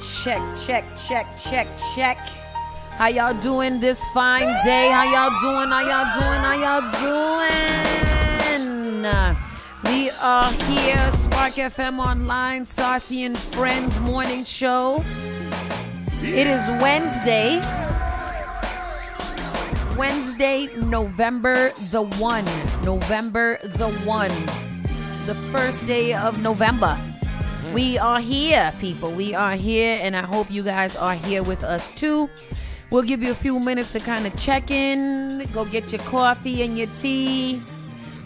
Check, check, check, check, check. How y'all doing this fine day? How y'all doing? How y'all doing? How y'all doing? We are here, Spark FM Online, Saucy and Friends Morning Show. It is Wednesday, November the 1. November the 1. The first day of November. We are here, people. We are here, and I hope you guys are here with us, too. We'll give you a few minutes to kind of check in, go get your coffee and your tea,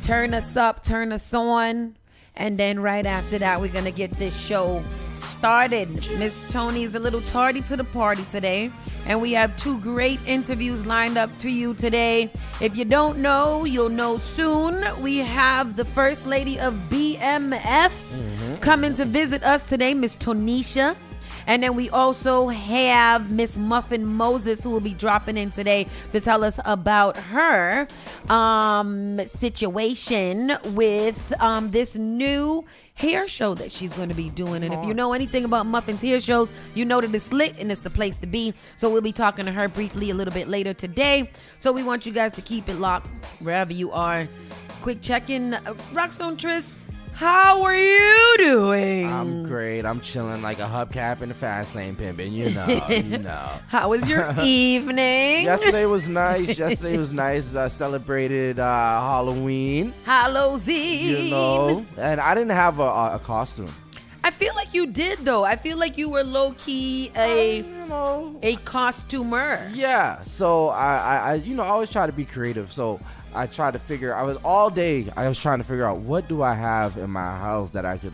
turn us up, turn us on, and then right after that, we're going to get this show started. Miss Tony's a little tardy to the party today, and we have two great interviews lined up to you today. If you don't know, you'll know soon. We have the First Lady of BMF coming to visit us today, Miss Tonisha. And then we also have Miss Muffin Moses, who will be dropping in today to tell us about her situation with this new hair show that she's going to be doing. And if you know anything about Muffin's hair shows, you know that it's lit and it's the place to be. So we'll be talking to her briefly a little bit later today. So we want you guys to keep it locked wherever you are. Quick check-in. Rockstone Tris, how are you doing? I'm great. I'm chilling like a hubcap in the fast lane pimping, you know. How was your evening? Yesterday was nice. Celebrated Halloween. Halloween. You know, and I didn't have a costume. I feel like you did, though. I feel like you were low-key a costumer. Yeah. So I always try to be creative. So I tried to figure. I was trying to figure out what do I have in my house that I could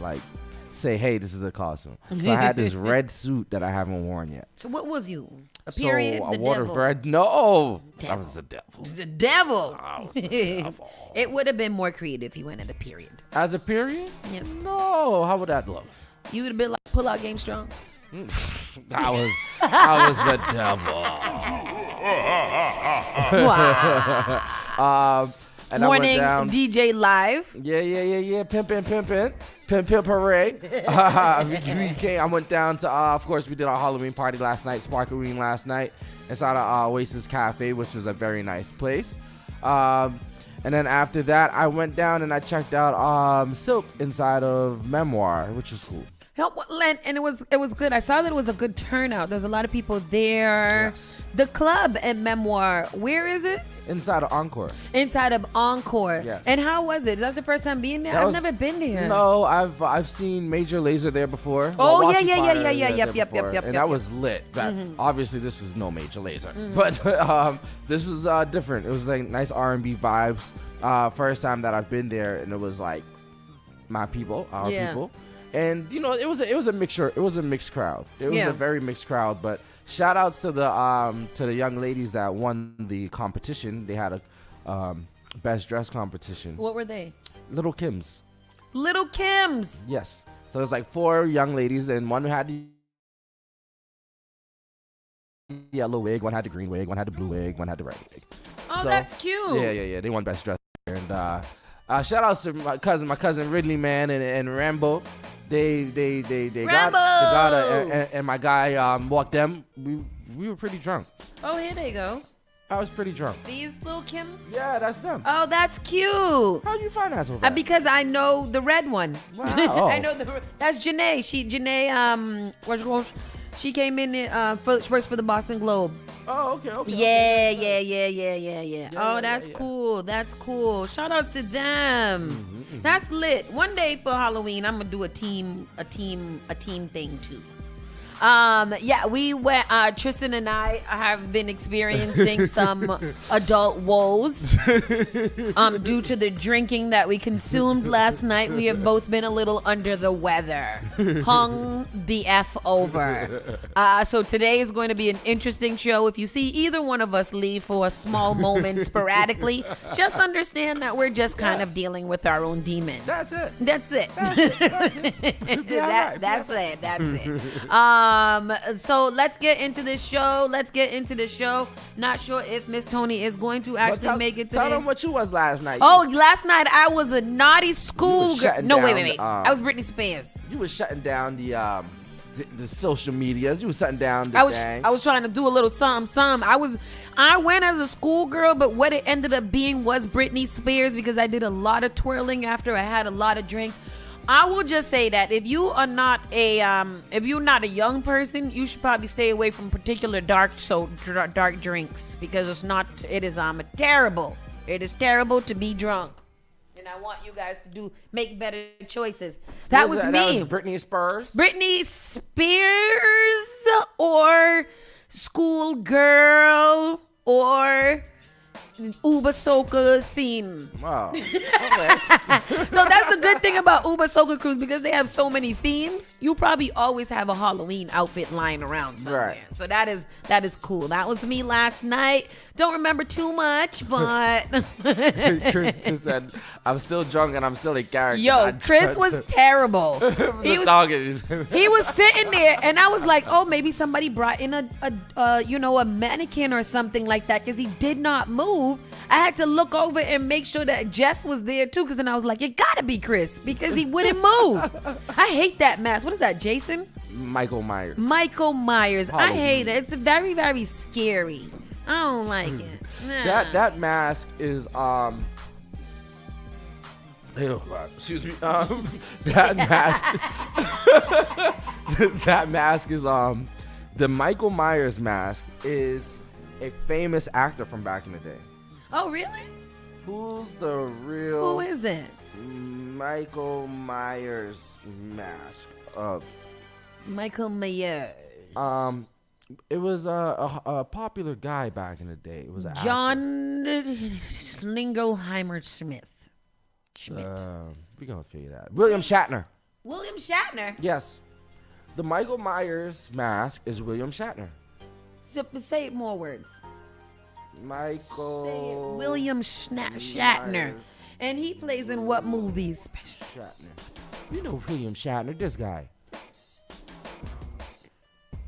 say, hey, this is a costume. So I had this red suit that I haven't worn yet. So what was you? A period? So the I wore devil? the red. No, Devil. I was the devil. The devil. I was the devil. It would have been more creative if you went at a period. As a period? Yes. No. How would that look? You would have been like Pull Out Game Strong. I was the devil. Wow. And Morning I went down, DJ live. Yeah. Pimpin'. Pimp parade. I went down to, of course, we did our Halloween party last night, Sparkling last night, inside of Oasis Cafe, which was a very nice place. And then after that, I went down and I checked out Silk inside of Memoir, which was cool. And it was good. I saw that it was a good turnout. There's a lot of people there. Yes. The club at Memoir, where is it? Inside of Encore. Inside of Encore. Yes. And how was it? That's the first time being there? I've never been there. No, I've seen Major Lazer there before. Oh, Well, yeah. Yep. And that was lit. Obviously, this was no Major Lazer. But this was different. It was like nice R&B vibes. First time that I've been there, and it was like my people, our people. And it was a mixture. It was a mixed crowd. It was a very mixed crowd. But shout outs to the young ladies that won the competition. They had a best dress competition. What were they? Little Kims. Little Kims. Yes. So it was like 4 young ladies, and one had the yellow wig, one had the green wig, one had the blue wig, one had the red wig. Oh, that's cute. Yeah. They won best dress. And shout outs to my cousin Ridley, man, and Rambo. They Rambo! got and my guy walked them. We were pretty drunk. Oh, here they go. I was pretty drunk. These little Kims? Yeah, that's them. Oh, that's cute. How'd you find that so fast? Because I know the red one. Wow. I know that's Janae. She came in first for the Boston Globe. Oh, okay. Yeah. Oh, that's cool. That's cool. Shout outs to them. That's lit. One day for Halloween, I'm gonna do a team thing too. We went. Tristan and I have been experiencing some adult woes due to the drinking that we consumed last night. We have both been a little under the weather, hung the F over. So today is going to be an interesting show. If you see either one of us leave for a small moment sporadically, just understand that we're just kind of dealing with our own demons. That's it. That's it. That's it. So let's get into this show. Not sure if Miss Tony is going to actually make it today. Tell them what you was last night. Oh, last night I was a naughty school girl. No, wait. I I was Britney Spears. You was shutting down the social medias. You was shutting down the I was trying to do a little something. I went as a schoolgirl, but what it ended up being was Britney Spears because I did a lot of twirling after I had a lot of drinks. I will just say that if you're not a young person, you should probably stay away from particular dark drinks because it is terrible. It is terrible to be drunk. And I want you guys to make better choices. That was me. That was Britney Spears. Britney Spears or Schoolgirl or Uber Soca theme. Wow. Okay. So that's the good thing about Uber Soca Cruise because they have so many themes. You probably always have a Halloween outfit lying around somewhere. Right. So that is cool. That was me last night. Don't remember too much, but Chris said, "I'm still drunk and I'm still a character." Yo, Chris was terrible. He was sitting there, and I was like, "Oh, maybe somebody brought in a mannequin or something like that," because he did not move. I had to look over and make sure that Jess was there too, because then I was like, "It gotta be Chris," because he wouldn't move. I hate that mask. What is that, Jason? Michael Myers. Halloween. I hate it. It's very, very scary. I don't like it. Nah. That mask is excuse me. That mask. That mask is the Michael Myers mask is a famous actor from back in the day. Oh, really? Who's the real? Who is it? Michael Myers mask of Michael Myers. It was a popular guy back in the day. It was John Schlingelheimer Schmidt. We're gonna figure that out. William Shatner. William Shatner. Yes, the Michael Myers mask is William Shatner. So, say it more words. Michael. Say it. William Shatner. And he plays in what movies? Shatner. You know William Shatner, this guy.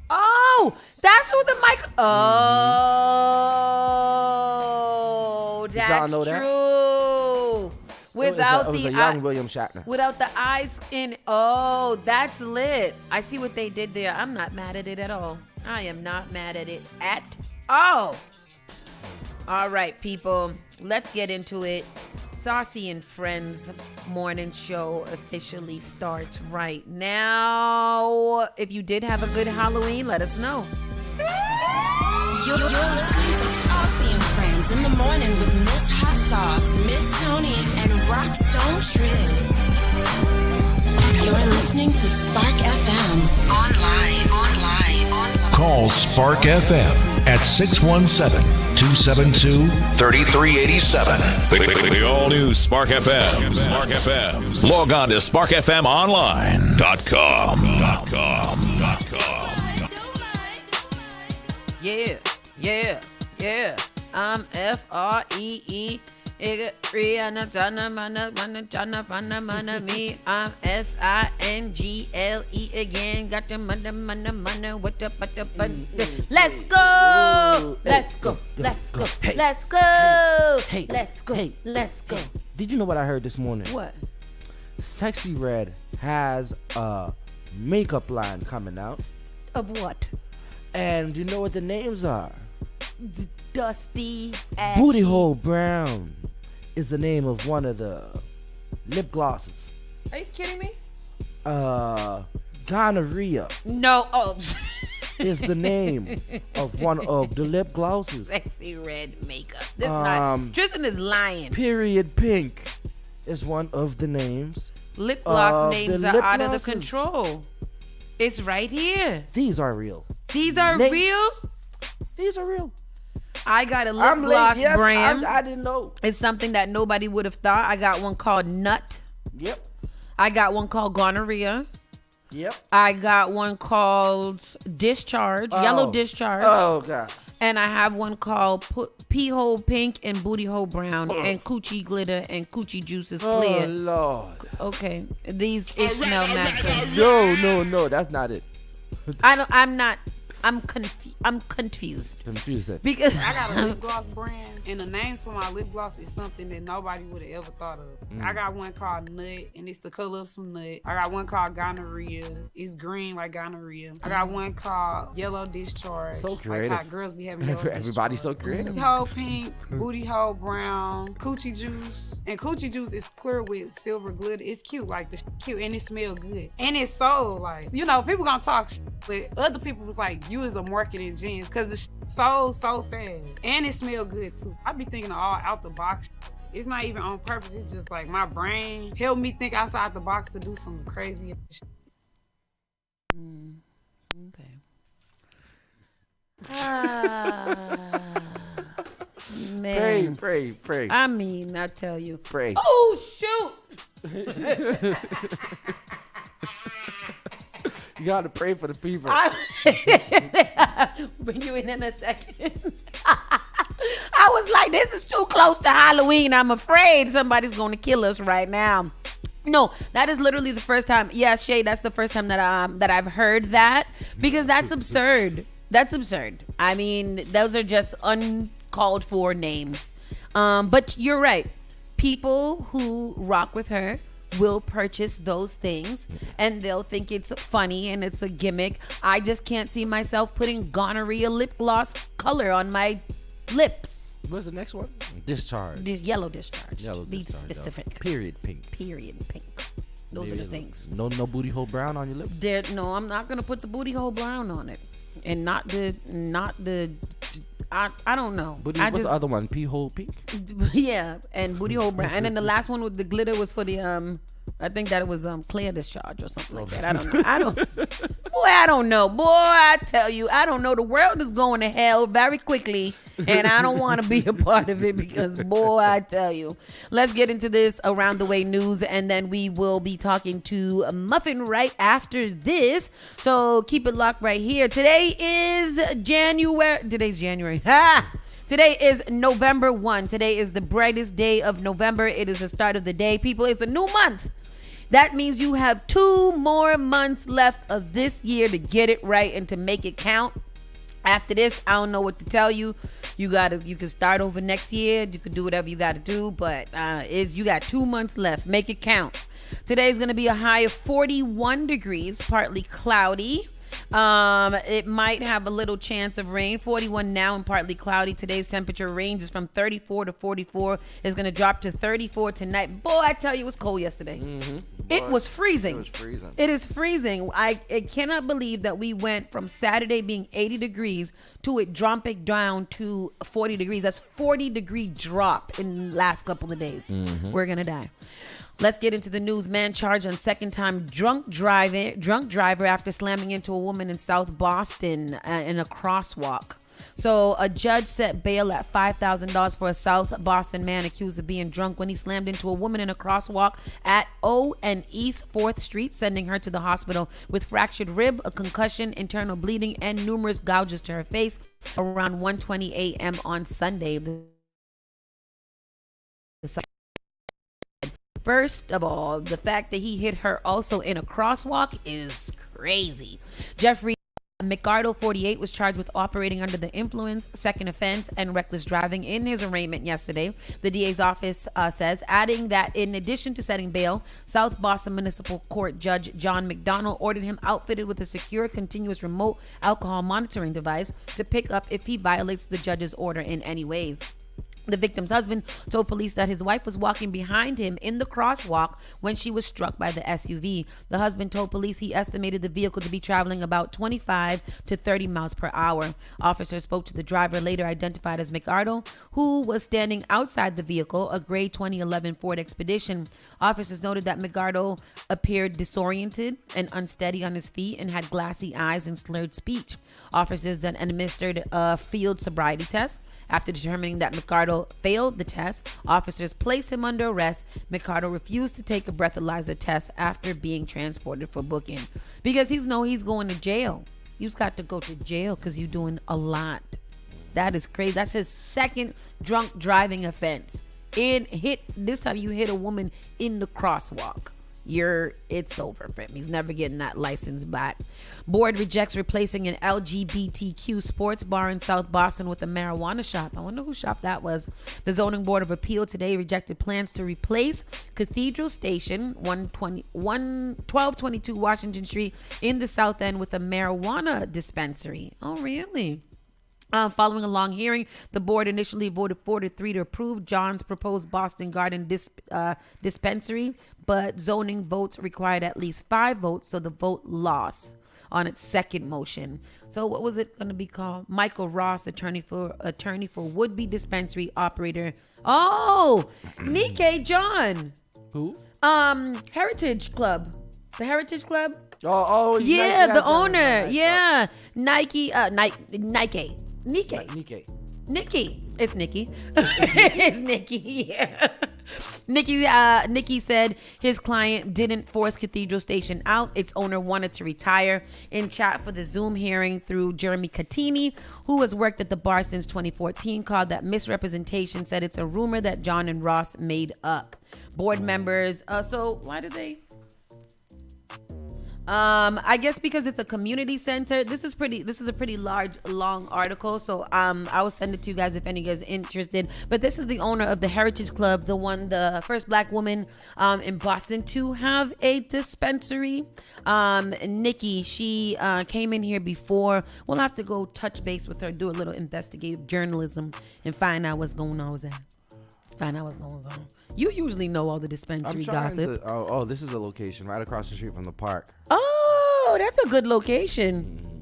Oh, that's who the Michael. Oh, Did y'all that's know that? true. Without it was the a young William Shatner. Without the eyes in. Oh, that's lit. I see what they did there. I'm not mad at it at all. I am not mad at it at all. All right, people, let's get into it. Saucy and Friends morning show officially starts right now. If you did have a good Halloween, let us know. You're listening to Saucy and Friends in the morning with Miss Hot Sauce, Miss Tony, and Rockstone Triz. You're listening to Spark FM. Online. Call Spark FM at 617-272-3387. The all-new Spark FM. Spark FM. Log on to sparkfmonline.com. Yeah. I'm Free. I'm SINGLE again. Got the money. What the Let's go. Let's go. Hey. Let's go. Hey. Let's go. Hey. Let's go. Did you know what I heard this morning? What? Sexy Red has a makeup line coming out. Of what? And you know what the names are? Dusty, ashy. Booty Hole Brown is the name of one of the lip glosses. Are you kidding me? Gonorrhea No. Oh. is the name of one of the lip glosses. Sexy Red makeup. This not. Tristan is lying. Period Pink is one of the names. Lip gloss names the are lip out of glosses. the control. It's right here. These are real. These are Names. real. These are real. I got a lip gloss Yes, brand. I didn't know. It's something that nobody would have thought. I got one called Nut. Yep. I got one called Gonorrhea. Yep. I got one called Discharge, Yellow Discharge. Oh, God. And I have one called Pee Hole Pink and Booty Hole Brown and Coochie Glitter and Coochie Juices Clear. Oh, Lord. Okay. These Ishmael Master. No. That's not it. I'm not. I'm confused. Confused. Because I got a lip gloss brand, and the names for my lip gloss is something that nobody would have ever thought of. I got one called Nut, and it's the color of some nut. I got one called Gonorrhea. It's green like gonorrhea. I got one called Yellow Discharge. So creative. Like how girls be having yellow Everybody's so discharge. creative. Hole pink, booty hole brown, coochie juice. And coochie juice is clear with silver glitter. It's cute, like the cute, and it smell good. And it's so like, you know, people gonna talk but other people was like, you is a marketing genius, cause the sold so fast. And it smell good too. I be thinking of all out the box. It's not even on purpose. It's just like my brain helped me think outside the box to do some crazy shit. Okay. Man. Pray. I mean, I tell you. Pray. Oh, shoot. You gotta pray for the people. Bring you in a second. I was like, this is too close to Halloween. I'm afraid somebody's going to kill us right now. No, that is literally the first time. Yeah, Shay, that's the first time that I've heard that, because that's absurd. That's absurd. I mean, those are just uncalled for names. But you're right. People who rock with her will purchase those things and they'll think it's funny and it's a gimmick. I just can't see myself putting gonorrhea lip gloss color on my lips. What's the next one? Discharge. Yellow discharge. Yellow Be discharge. specific. Period pink. Period pink. Those are the things. No booty hole brown on your lips? No, I'm not gonna put the booty hole brown on it. And not the I don't know. What's the other one? Pee hole pink? Yeah, and booty hole brown. And then the last one with the glitter was for the I think that it was clear discharge or something like that. I don't know. I don't know. Boy, I tell you, I don't know. The world is going to hell very quickly, and I don't want to be a part of it because, boy, I tell you. Let's get into this around the way news, and then we will be talking to Muffin right after this. So keep it locked right here. Today's January. Ha! Today is November 1. Today is the brightest day of November. It is the start of the day. People, it's a new month. That means you have 2 more months left of this year to get it right and to make it count. After this, I don't know what to tell you. You can start over next year. You can do whatever you got to do, but you got 2 months left. Make it count. Today is going to be a high of 41 degrees, partly cloudy. It might have a little chance of rain. 41 now and partly cloudy. Today's temperature range is from 34 to 44. It's going to drop to 34 tonight. Boy, I tell you, it was cold yesterday. Mm-hmm. It was freezing. It was freezing. It is freezing. I cannot believe that we went from Saturday being 80 degrees to it dropping down to 40 degrees. That's 40 degree drop in the last couple of days. Mm-hmm. We're going to die. Let's get into the news. Man charged on second-time drunk driver after slamming into a woman in South Boston in a crosswalk. So a judge set bail at $5,000 for a South Boston man accused of being drunk when he slammed into a woman in a crosswalk at O and East 4th Street, sending her to the hospital with fractured rib, a concussion, internal bleeding, and numerous gouges to her face around 1:20 a.m. on Sunday. First of all, the fact that he hit her also in a crosswalk is crazy. Jeffrey McArdle, 48, was charged with operating under the influence, second offense, and reckless driving in his arraignment yesterday. The DA's office says, adding that in addition to setting bail, South Boston Municipal Court Judge John McDonnell ordered him outfitted with a secure, continuous remote alcohol monitoring device to pick up if he violates the judge's order in any ways. The victim's husband told police that his wife was walking behind him in the crosswalk when she was struck by the SUV. The husband told police he estimated the vehicle to be traveling about 25 to 30 miles per hour. Officers spoke to the driver, later identified as McArdle, who was standing outside the vehicle, a gray 2011 Ford Expedition. Officers noted that McArdle appeared disoriented and unsteady on his feet and had glassy eyes and slurred speech. Officers then administered a field sobriety test. After determining that McArdle failed the test, officers placed him under arrest. McArdle refused to take a breathalyzer test after being transported for booking because he's going to jail. You've got to go to jail because you're doing a lot. That is crazy. That's his second drunk driving offense. This time you hit a woman in the crosswalk. it's over for him. He's never getting that license back. Board rejects replacing an LGBTQ sports bar in South Boston with a marijuana shop. I wonder whose shop that was. The Zoning Board of Appeal today rejected plans to replace Cathedral Station, 1222 Washington Street in the South End with a marijuana dispensary. Oh, really? Following a long hearing, the board initially voted 4-3 to approve John's proposed Boston Garden dispensary, but zoning votes required at least 5 votes, so the vote lost on its second motion. So what was it going to be called? Michael Ross, attorney for would-be dispensary operator. Oh, Nikkei John. Who? Heritage Club. The Heritage Club? Oh, yeah, the owner. Right. Yeah. Nike. Nikki. It's Nikki. It's Nikki. Yeah. Nikki said his client didn't force Cathedral Station out. Its owner wanted to retire. In chat for the Zoom hearing through Jeremy Catini, who has worked at the bar since 2014, called that misrepresentation, said it's a rumor that John and Ross made up. Board members. So why did they? I guess because it's a community center. This is a pretty long article, so I will send it to you guys if any of you guys are interested. But this is the owner of the Heritage Club, the first black woman in Boston to have a dispensary. Nikki, she came in here before. We'll have to go touch base with her, do a little investigative journalism, and find out what's going on with that. You usually know all the dispensary gossip. This is a location right across the street from the park. Oh, that's a good location. Mm-hmm.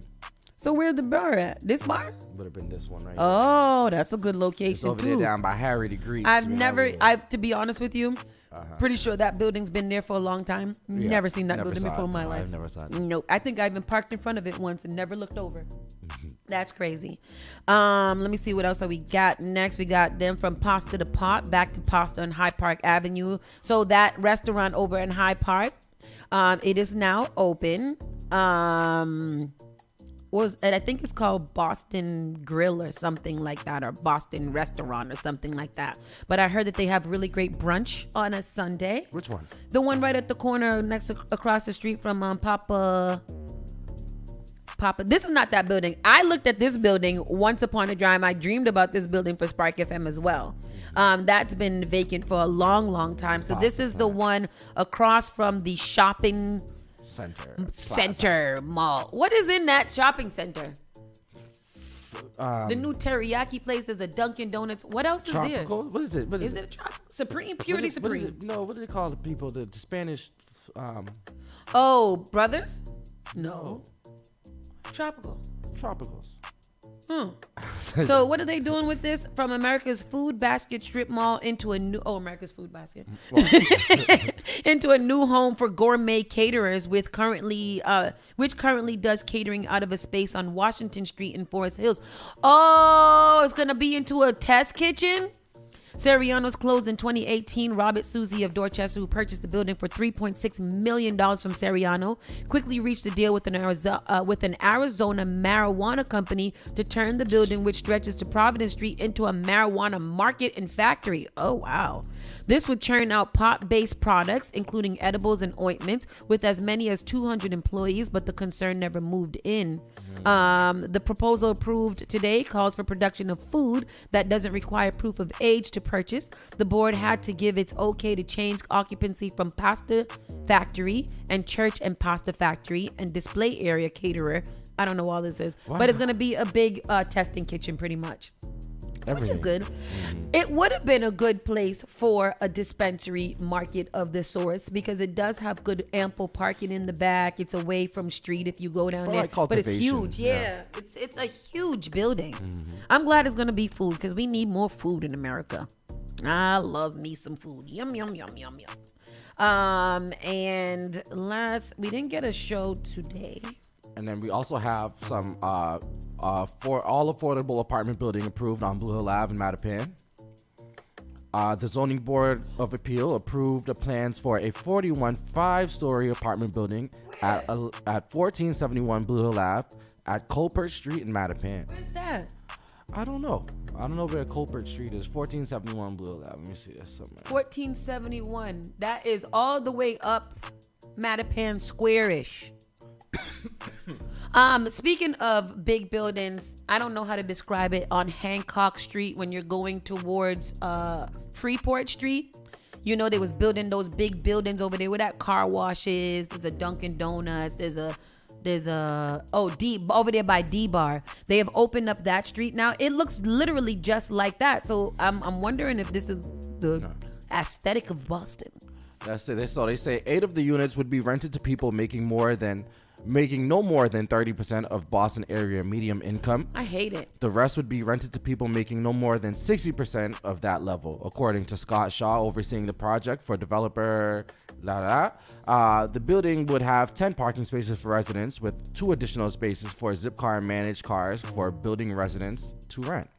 So where's the bar at? This bar? Would have been this one right here. That's a good location. It's over there down by Harry the Grease. To be honest with you, pretty sure that building's been there for a long time. Yeah, never seen that building before in my life. I've never saw it. Nope. I think I even parked in front of it once and never looked over. That's crazy. Let me see what else that we got next. We got them from Pasta to Pot, back to Pasta on Hyde Park Avenue. So that restaurant over in Hyde Park, it is now open. And I think it's called Boston Grill or something like that, or Boston Restaurant or something like that. But I heard that they have really great brunch on a Sunday. Which one? The one right at the corner across the street from Papa. This is not that building. I looked at this building once upon a time. I dreamed about this building for Spark FM as well. That's been vacant for a long time. So this is the one across from the shopping center mall. What is in that shopping center? The new teriyaki place is a Dunkin' Donuts. What else is there? What is it? Is it a tropical? Supreme? Purity Supreme? What do they call the people? The Spanish. Brothers? No. Tropicals. So what are they doing with this? From America's Food Basket strip mall into a new America's Food Basket into a new home for gourmet caterers which currently does catering out of a space on Washington Street in Forest Hills. It's gonna be into a test kitchen. Seriano's closed in 2018. Robert Susie of Dorchester, who purchased the building for $3.6 million from Seriano, quickly reached a deal with an Arizona marijuana company to turn the building, which stretches to Providence Street, into a marijuana market and factory. Oh, wow. This would churn out pot-based products, including edibles and ointments, with as many as 200 employees, but the concern never moved in. The proposal approved today calls for production of food that doesn't require proof of age to purchase. The board had to give its okay to change occupancy from pasta factory and church and pasta factory and display area caterer. I don't know what all this is, but it's going to be a big testing kitchen pretty much. Everything. Which is good. Mm-hmm. It would have been a good place for a dispensary market of the sorts because it does have good ample parking in the back. It's away from street if you go down there. But it's huge. Yeah. It's a huge building. Mm-hmm. I'm glad it's going to be food because we need more food in America. I love me some food. Yum, yum, yum, yum, yum. And we didn't get a show today. And then we also have some for all affordable apartment building approved on Blue Hill Ave in Mattapan. The Zoning Board of Appeal approved the plans for a 41 5-story apartment building at 1471 Blue Hill Ave at Colbert Street in Mattapan. Where's that? I don't know. I don't know where Culprit Street is. 1471 Blue Lab. Let me see this somewhere. 1471. That is all the way up Mattapan Square-ish. Speaking of big buildings, I don't know how to describe it on Hancock Street when you're going towards Freeport Street. You know, they was building those big buildings over there where that car wash is. There's a Dunkin' Donuts. There's a over there by D-Bar. They have opened up that street now. It looks literally just like that. So I'm wondering if this is the aesthetic of Boston. That's it. So they say 8 of the units would be rented to people making no more than 30% of Boston area medium income. I hate it. The rest would be rented to people making no more than 60% of that level, according to Scott Shaw, overseeing the project for developer. The building would have 10 parking spaces for residents with 2 additional spaces for Zipcar and managed cars for building residents to rent.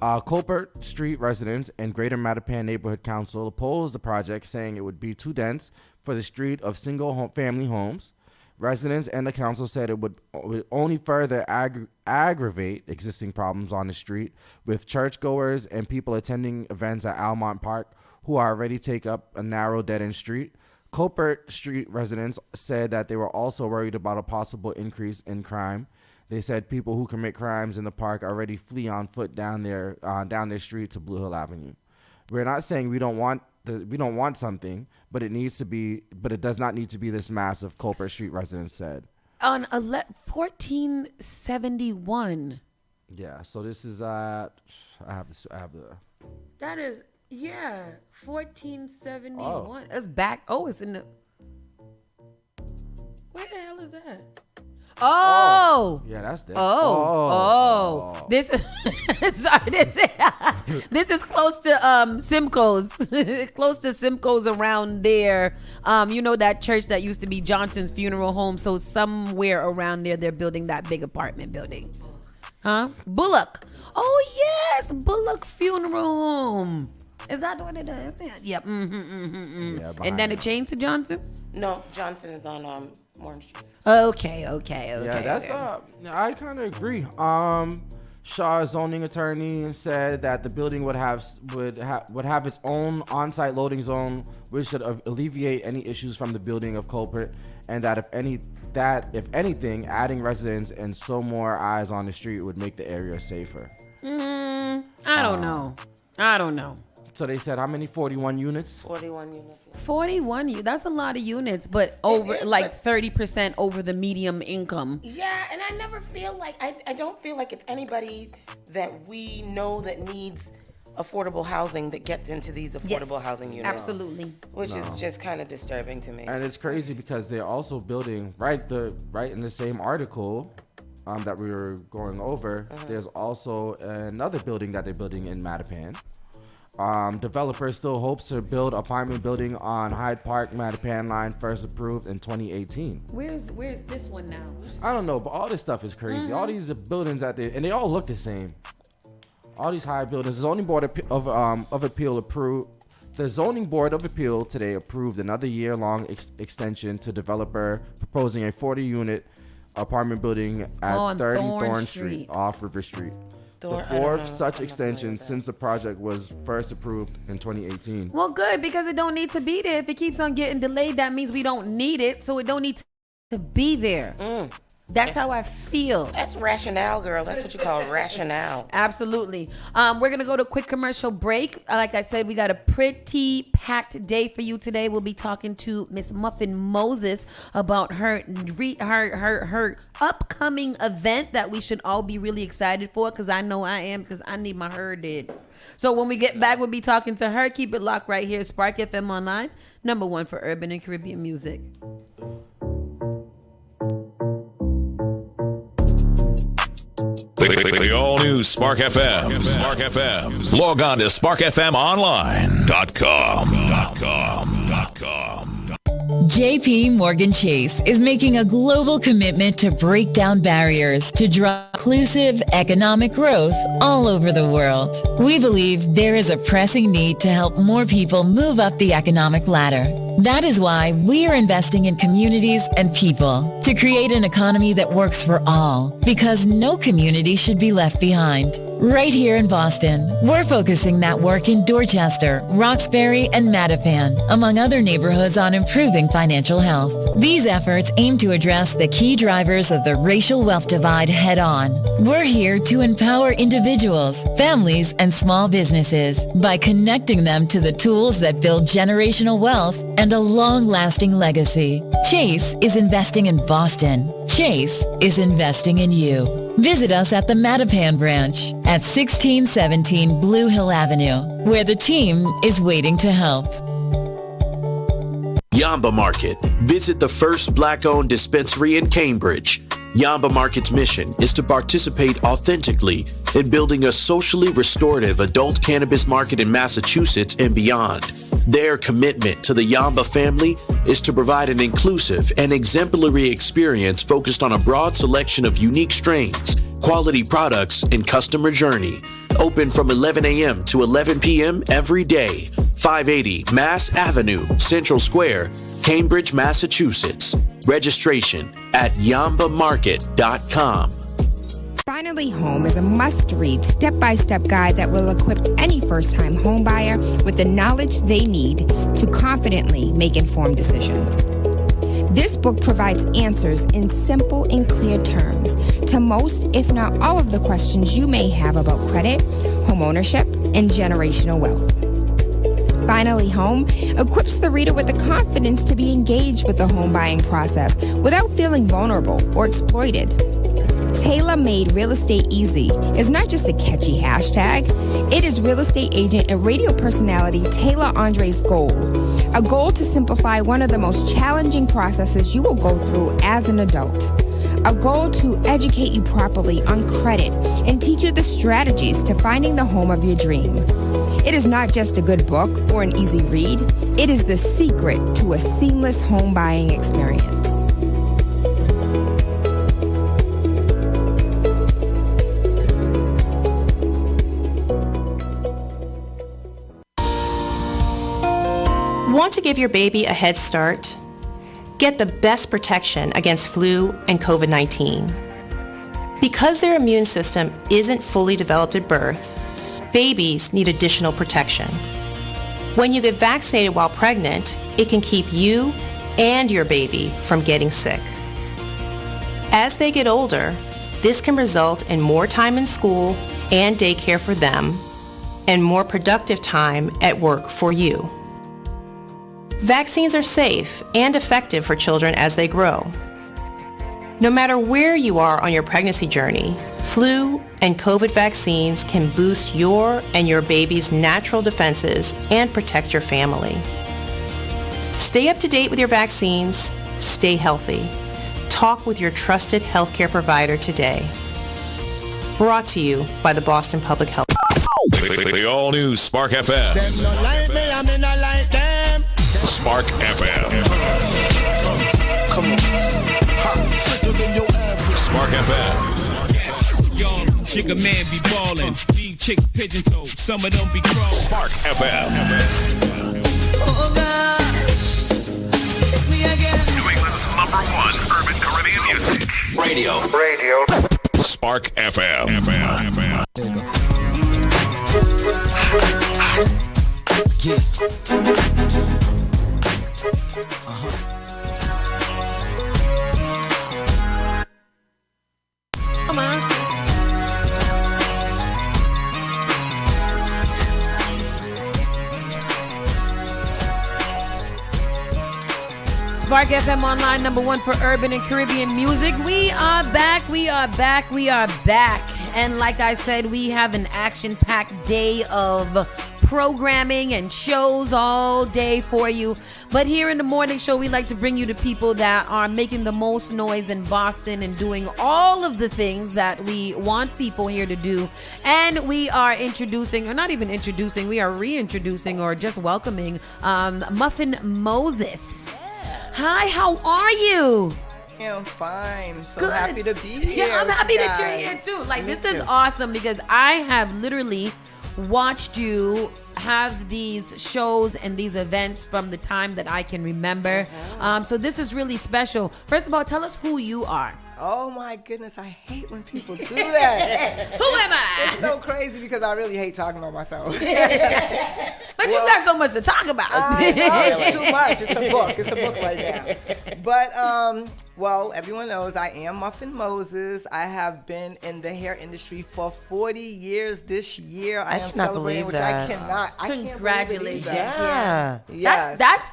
Culpert Street residents and Greater Mattapan Neighborhood Council opposed the project, saying it would be too dense for the street of family homes. Residents and the council said it would only further aggravate existing problems on the street, with churchgoers and people attending events at Almont Park who already take up a narrow dead-end street. Culpert Street residents said that they were also worried about a possible increase in crime. They said people who commit crimes in the park already flee on foot down their street to Blue Hill Avenue. We're not saying we don't want something, but it does not need to be this massive, Culpert Street residents said. On 1471. Yeah, so this is I have the That is 1471. It's back. Oh, it's in the. Where the hell is that? Oh, yeah, that's there. This is sorry. This is close to Simcoe's, close to Simcoe's around there. You know that church that used to be Johnson's Funeral Home. So somewhere around there, they're building that big apartment building. Huh? Bullock. Oh yes, Bullock Funeral Home. Is that what it is? Yep. Yeah, and then it changed to Johnson. No, Johnson is on Orange Street. Okay. Yeah, that's I kind of agree. Shaw's zoning attorney said that the building would have its own on-site loading zone, which should alleviate any issues from the building of Culprit, and that if anything, adding residents and so more eyes on the street would make the area safer. I don't know. So they said how many? 41 units? 41 units. 41. That's a lot of units, but over 30% over the medium income. Yeah, and I never feel like I don't feel like it's anybody that we know that needs affordable housing that gets into these affordable housing units. Absolutely. Which is just kind of disturbing to me. And it's crazy because they're also building right in the same article that we were going over. There's also another building that they're building in Mattapan. Developer still hopes to build apartment building on Hyde Park Mattapan line, first approved in 2018. Where's this one now? I don't know, but all this stuff is crazy. All these buildings out there, and they all look the same. All these high buildings. The zoning board of appeal approved. The zoning board of appeal today approved another year-long extension to developer proposing a 40-unit apartment building at 30 Thorn Street off River Street. The fourth such extension since the project was first approved in 2018. Well, good, because it don't need to be there. If it keeps on getting delayed, that means we don't need it, so it don't need to be there. That's how I feel. That's rationale, girl. That's what you call rationale. Absolutely. We're going to go to a quick commercial break. Like I said, we got a pretty packed day for you today. We'll be talking to Miss Muffin Moses about her upcoming event that we should all be really excited for, because I know I am, because I need my hair did. So when we get back, we'll be talking to her. Keep it locked right here. Spark FM Online, #1 for urban and Caribbean music. The all-new Spark FM. Spark FM. Log on to sparkfmonline.com. JP Morgan Chase is making a global commitment to break down barriers to drive inclusive economic growth all over the world. We believe there is a pressing need to help more people move up the economic ladder. That is why we are investing in communities and people to create an economy that works for all, because no community should be left behind. Right here in Boston, we're focusing that work in Dorchester, Roxbury, and Mattapan, among other neighborhoods, on improving financial health. These efforts aim to address the key drivers of the racial wealth divide head on. We're here to empower individuals, families, and small businesses by connecting them to the tools that build generational wealth and a long-lasting legacy. Chase is investing in Boston. Chase is investing in you. Visit us at the Mattapan branch at 1617 Blue Hill Avenue, where the team is waiting to help. Yamba Market. Visit the first Black-owned dispensary in Cambridge. Yamba Market's mission is to participate authentically in building a socially restorative adult cannabis market in Massachusetts and beyond. Their commitment to the Yamba family is to provide an inclusive and exemplary experience focused on a broad selection of unique strains, quality products, and customer journey. Open from 11 a.m. to 11 p.m. every day. 580 Mass Avenue, Central Square, Cambridge, Massachusetts. Registration at yambamarket.com. Finally Home is a must-read, step-by-step guide that will equip any first-time homebuyer with the knowledge they need to confidently make informed decisions. This book provides answers in simple and clear terms to most, if not all, of the questions you may have about credit, home ownership, and generational wealth. Finally Home equips the reader with the confidence to be engaged with the home buying process without feeling vulnerable or exploited. Tailor-Made Real Estate Easy is not just a catchy hashtag. It is real estate agent and radio personality Taylor Andre's goal. A goal to simplify one of the most challenging processes you will go through as an adult. A goal to educate you properly on credit and teach you the strategies to finding the home of your dream. It is not just a good book or an easy read. It is the secret to a seamless home buying experience. Want to give your baby a head start? Get the best protection against flu and COVID-19. Because their immune system isn't fully developed at birth, babies need additional protection. When you get vaccinated while pregnant, it can keep you and your baby from getting sick. As they get older, this can result in more time in school and daycare for them, and more productive time at work for you. Vaccines are safe and effective for children as they grow. No matter where you are on your pregnancy journey, flu and COVID vaccines can boost your and your baby's natural defenses and protect your family. Stay up to date with your vaccines. Stay healthy. Talk with your trusted healthcare provider today. Brought to you by the Boston Public Health. The all-new Spark FM. Spark FM. Come on. Spark FM. Y'all, chicken man be ballin'. These chicks pigeon toed. Some of them be crawling. Spark FM. Oh gosh, it's me again. New England's #1 urban Caribbean music. Radio. Spark FM. There you go. Yeah. Come on. Spark FM Online, #1 for urban and Caribbean music. We are back. And like I said, we have an action-packed day of programming and shows all day for you. But here in the morning show, we like to bring you the people that are making the most noise in Boston and doing all of the things that we want people here to do. And we are introducing, or not even introducing, we are reintroducing or just welcoming Muffin Moses. Hi, how are you? Yeah, I'm fine. So Good. happy to be here. Yeah, I'm happy that you're here too. Like, this is awesome because I have literally watched you have these shows and these events from the time that I can remember. So this is really special. First of all, tell us who you are. Oh my goodness, I hate when people do that. Who am I? It's so crazy because I really hate talking about myself. But you got so much to talk about. I know, it's too much. It's a book. It's a book right now. But, well, everyone knows I am Muffin Moses. I have been in the hair industry for 40 years this year. I am celebrating, which I cannot. Congratulations. Yeah. Yes. That's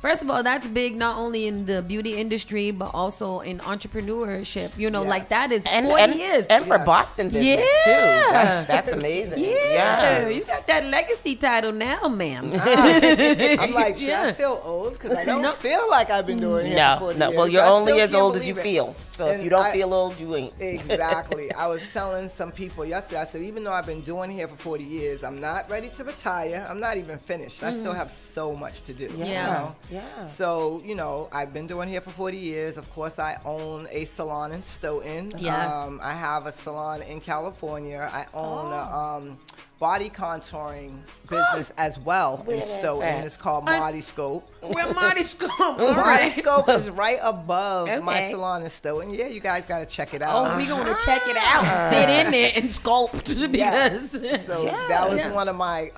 first of all, that's big not only in the beauty industry, but also in entrepreneurship. You know, like that is 40 years. And for Boston business, too. That's amazing. Yeah. You got that legacy title now, ma'am. I'm like, should I feel old? Because I don't feel like I've been doing it for 40 years. Well, you're I only still as can't old as you believe it. feel. So And if you don't feel old, you ain't. Exactly. I was telling some people yesterday, I said, even though I've been doing hair for 40 years, I'm not ready to retire. I'm not even finished. I still have so much to do. Yeah. You know? Yeah. So, you know, I've been doing hair for 40 years. Of course, I own a salon in Stoughton. Yes. I have a salon in California. I own a body contouring business as well in Stoughton. It's called Marty Scope. We're Marty Scope. Marty Scope is right above my salon in Stoughton. Yeah, you guys got to check it out. Oh, we going to check it out and sit in there and sculpt because. So that was one of my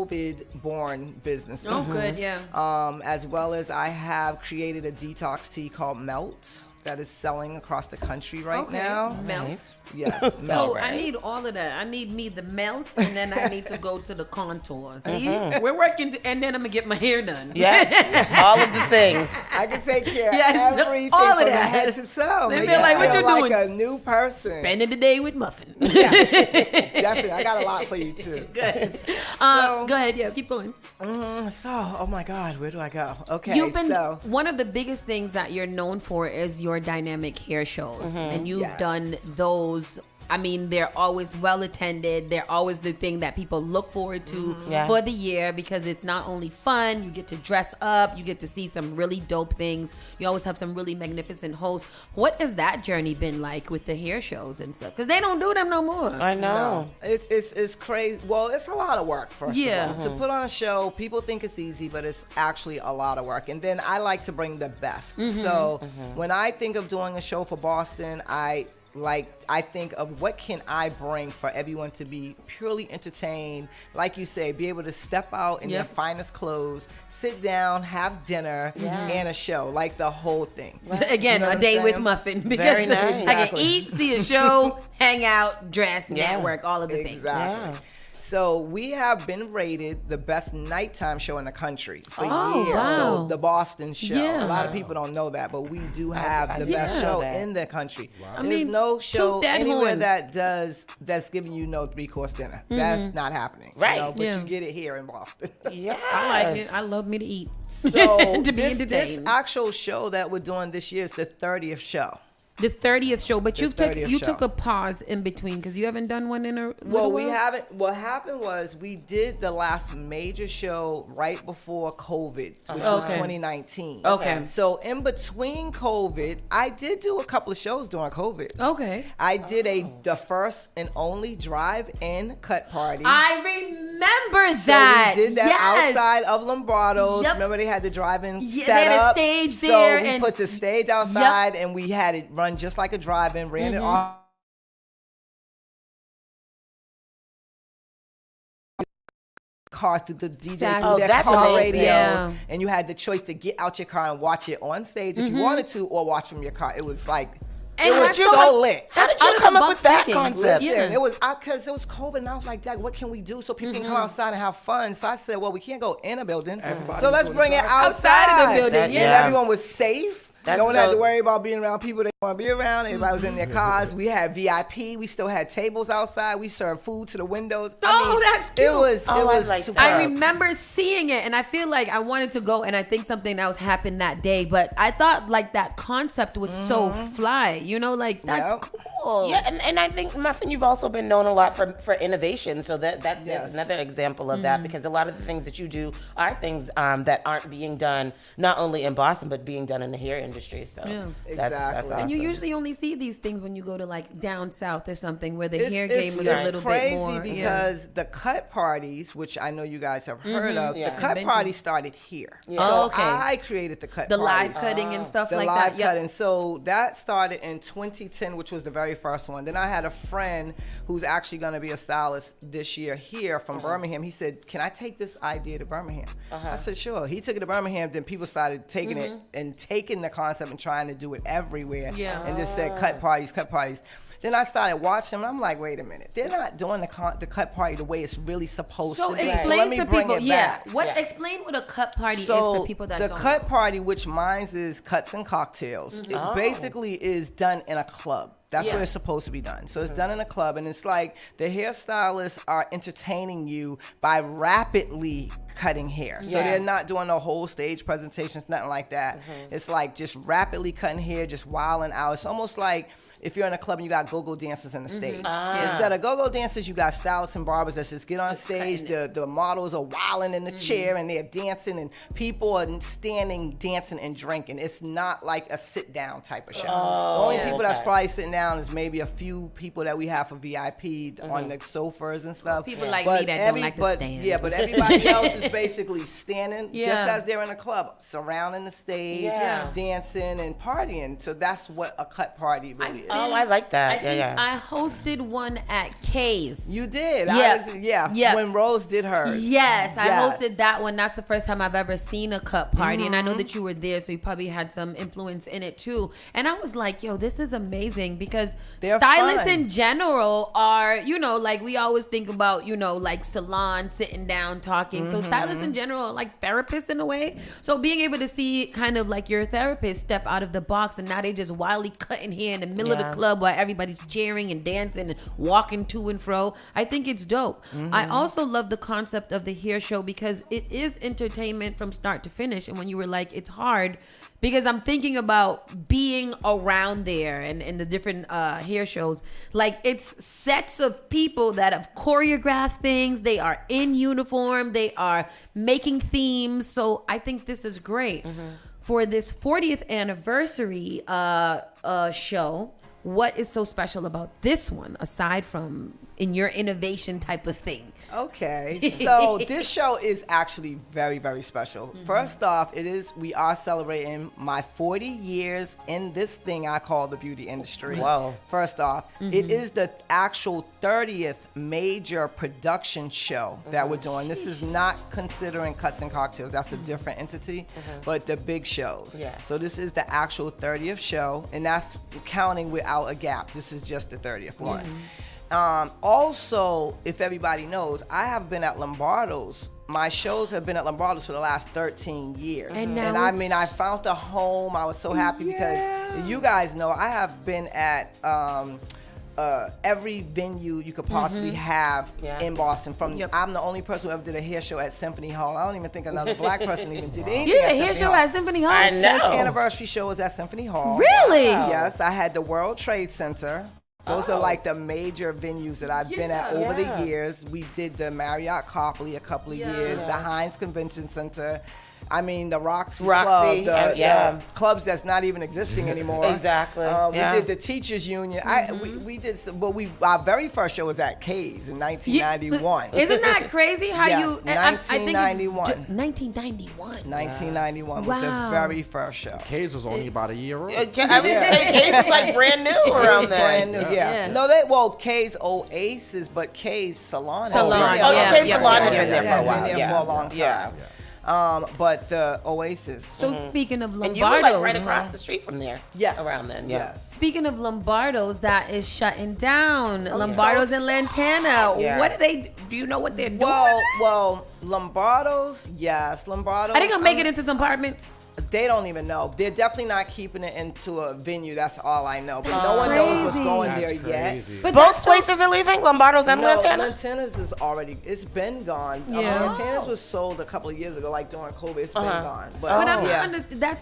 COVID-born businesses. Oh, good, yeah. As well as I have created a detox tea called Melt that is selling across the country right now. Melt. Yes, So Melt. I need all of that. I need me the melt, and then I need to go to the contour. See, we're working, and then I'm gonna get my hair done. Yeah, all of the things. I can take care Yes, of everything all of from the that. head to toe. They Make feel like, you what feel you like doing? a new person. Spending the day with Muffin. Yeah, definitely. I got a lot for you too. Good. So- Go ahead. Yeah, keep going. So, oh my God, where do I go? Okay, You've been so one of the biggest things that you're known for is your dynamic hair shows, and you've Yes. done those. I mean, they're always well attended. They're always the thing that people look forward to for the year because it's not only fun, you get to dress up, you get to see some really dope things. You always have some really magnificent hosts. What has that journey been like with the hair shows and stuff? Because they don't do them no more. I know. No, it's crazy. Well, it's a lot of work, first of all. To put on a show, people think it's easy, but it's actually a lot of work. And then I like to bring the best. So when I think of doing a show for Boston, I think of what can I bring for everyone to be purely entertained, like you say, be able to step out in their finest clothes, sit down, have dinner, and a show, like the whole thing. Again, You know a what day I'm with saying? Muffin because Very nice. I can Exactly. eat, see a show, hang out, dress, network, all of the things. Exactly. Yeah. So we have been rated the best nighttime show in the country for years. wow. So the Boston show. Yeah. A lot of people don't know that, but we do have the best didn't show know that. in the country. I There's mean, no show toot that anywhere horn. that's giving you no 3-course dinner. That's not happening. Right. You know, but Yeah. you get it here in Boston. Yeah. I like it. I love me to eat. So to be this entertained. actual show that we're doing this year is the 30th show. The 30th show, but you 30th took show. a pause in between because you haven't done one in a little Well, we while? haven't. What happened was we did the last major show right before COVID, which was Okay. 2019. Okay. So in between COVID, I did do a couple of shows during COVID. Okay. I did the first and only drive-in cut party. I remember So that. we did that yes. outside of Lombardo's. Yep. Remember they had the drive-in Yeah, set they had a up? stage there So we and- put the stage outside and we had it run just like a drive-in, ran it off. Car through the DJ That's- through Oh, their that's car amazing. radios, Yeah. and you had the choice to get out your car and watch it on stage if you wanted to, or watch from your car. It was like And it was that's so what- lit. How did That's you come up with that thinking. concept? Yeah. Listen, it was because it was COVID, and I was like, Dad, what can we do so people can come outside and have fun? So I said, well, we can't go in a building, so let's bring it Outside of the building, And yeah. everyone was safe. That's no one had so- to worry about being around people they want to be around. Everybody was in their cars. We had VIP. We still had tables outside. We served food to the windows. Oh, that's cute. It was Oh, it I was like super. that. I remember seeing it, and I feel like I wanted to go, and I think something else happened that day. But I thought like that concept was so fly, you know, like that's Yep. cool. Yeah, and I think, Muffin, you've also been known a lot for innovation. So that's Yes. another example of that, because a lot of the things that you do are things that aren't being done not only in Boston, but being done in the hair industry. industry. So Exactly. that's And awesome. you usually only see these things when you go to like down south or something where the It's- hair it's- game is it's a little crazy bit more. because the cut parties, which I know you guys have heard of, Yeah. the cut party started here. Yeah. So Oh, okay. I created the cut The parties. live cutting and stuff The like live that. Yep. cutting. So that started in 2010, which was the very first one. Then I had a friend who's actually going to be a stylist this year here from Birmingham. He said, "Can I take this idea to Birmingham?" I said, "Sure." He took it to Birmingham. Then people started taking it and taking the concept and trying to do it everywhere. Yeah. And just said, "Cut parties, cut parties." Then I started watching them. I'm like, wait a minute. They're not doing the cut party the way it's really supposed So to be. explain let me to bring people, it back. Explain what a cut party is So for people that the don't cut know. party, which mine is cuts and cocktails, it basically is done in a club. That's where it's supposed to be done. So it's done in a club, and it's like the hairstylists are entertaining you by rapidly cutting hair. So they're not doing a whole stage presentations, nothing like that. It's like just rapidly cutting hair, just wilding out. It's almost like if you're in a club and you got go-go dancers in the stage. Instead of go-go dancers, you got stylists and barbers that just get on stage. The models are wilding in the chair and they're dancing, and people are standing, dancing, and drinking. It's not like a sit-down type of show. The only people that's probably sitting down is maybe a few people that we have for VIP on the sofas and stuff. People like me that don't like to stand. Yeah, but everybody else is basically standing just Yeah. as they're in a club, surrounding the stage, dancing and partying. So that's what a cut party really is. Oh, I like that. I hosted one at K's. You did. Yeah. When Rose did hers. Yes, I hosted that one. That's the first time I've ever seen a cut party. And I know that you were there, so you probably had some influence in it too. And I was like, yo, this is amazing because They're stylists fun. in general are, like we always think about, like salon, sitting down, talking. So stylists in general are like therapists in a way. So being able to see kind of like your therapist step out of the box and now they just wildly cutting hair in the middle of the club while everybody's cheering and dancing and walking to and fro. I think it's dope. I also love the concept of the hair show because it is entertainment from start to finish. And when you were like, it's hard because I'm thinking about being around there and the different hair shows. Like it's sets of people that have choreographed things. They are in uniform. They are making themes. So I think this is great. For this 40th anniversary show, what is so special about this one aside from in your innovation type of thing? Okay, so this show is actually very, very special. First off, we are celebrating my 40 years in this thing I call the beauty industry. Wow. First off, it is the actual 30th major production show that we're doing. This is not considering Cuts and Cocktails. That's a different entity, but the big shows. Yeah. So this is the actual 30th show, and that's counting without a gap. This is just the 30th one. Also, if everybody knows, I have been at Lombardo's. My shows have been at Lombardo's for the last 13 years. And I found a home. I was so happy because you guys know I have been at every venue you could possibly have in Boston. I'm the only person who ever did a hair show at Symphony Hall. I don't even think another black person even did anything. You did at a hair Symphony show Hall. at Symphony Hall? I The know. 10th anniversary show was at Symphony Hall. Really? Yes, I had the World Trade Center. Those are like the major venues that I've been at over the years. We did the Marriott Copley a couple of years, the Heinz Convention Center. I mean, the Roxy Club, the clubs that's not even existing anymore. Exactly. We did the Teachers Union. We did, but our very first show was at K's in 1991. Isn't that crazy how Yes, you... 1991. 1991. 1991 was the Wow. very first show. K's was only about a year old. I would say K's was like brand new around then. Brand new, yeah. No, K's Oasis, but K's Salon. Salon, K's Salon had been there for a Had while. been there for a long time. But the Oasis. So speaking of Lombardo's... And you were like right across the street from there. Yes. Around then. Yes. Speaking of Lombardo's, that is shutting down. Lombardo's in Lantana. Yeah. What are they... Do you know what they're doing? Well, Lombardo's, yes. Lombardo's. Are they going to make it into some apartments? They don't even know. They're definitely not keeping it into a venue. That's all I know. But no one knows what's going there yet. But both places are leaving, Lombardo's and Lantana? Lantana's is already, it's been gone. Yeah. Lantana's was sold a couple of years ago, like during COVID. It's been gone. But I'm not understand. That's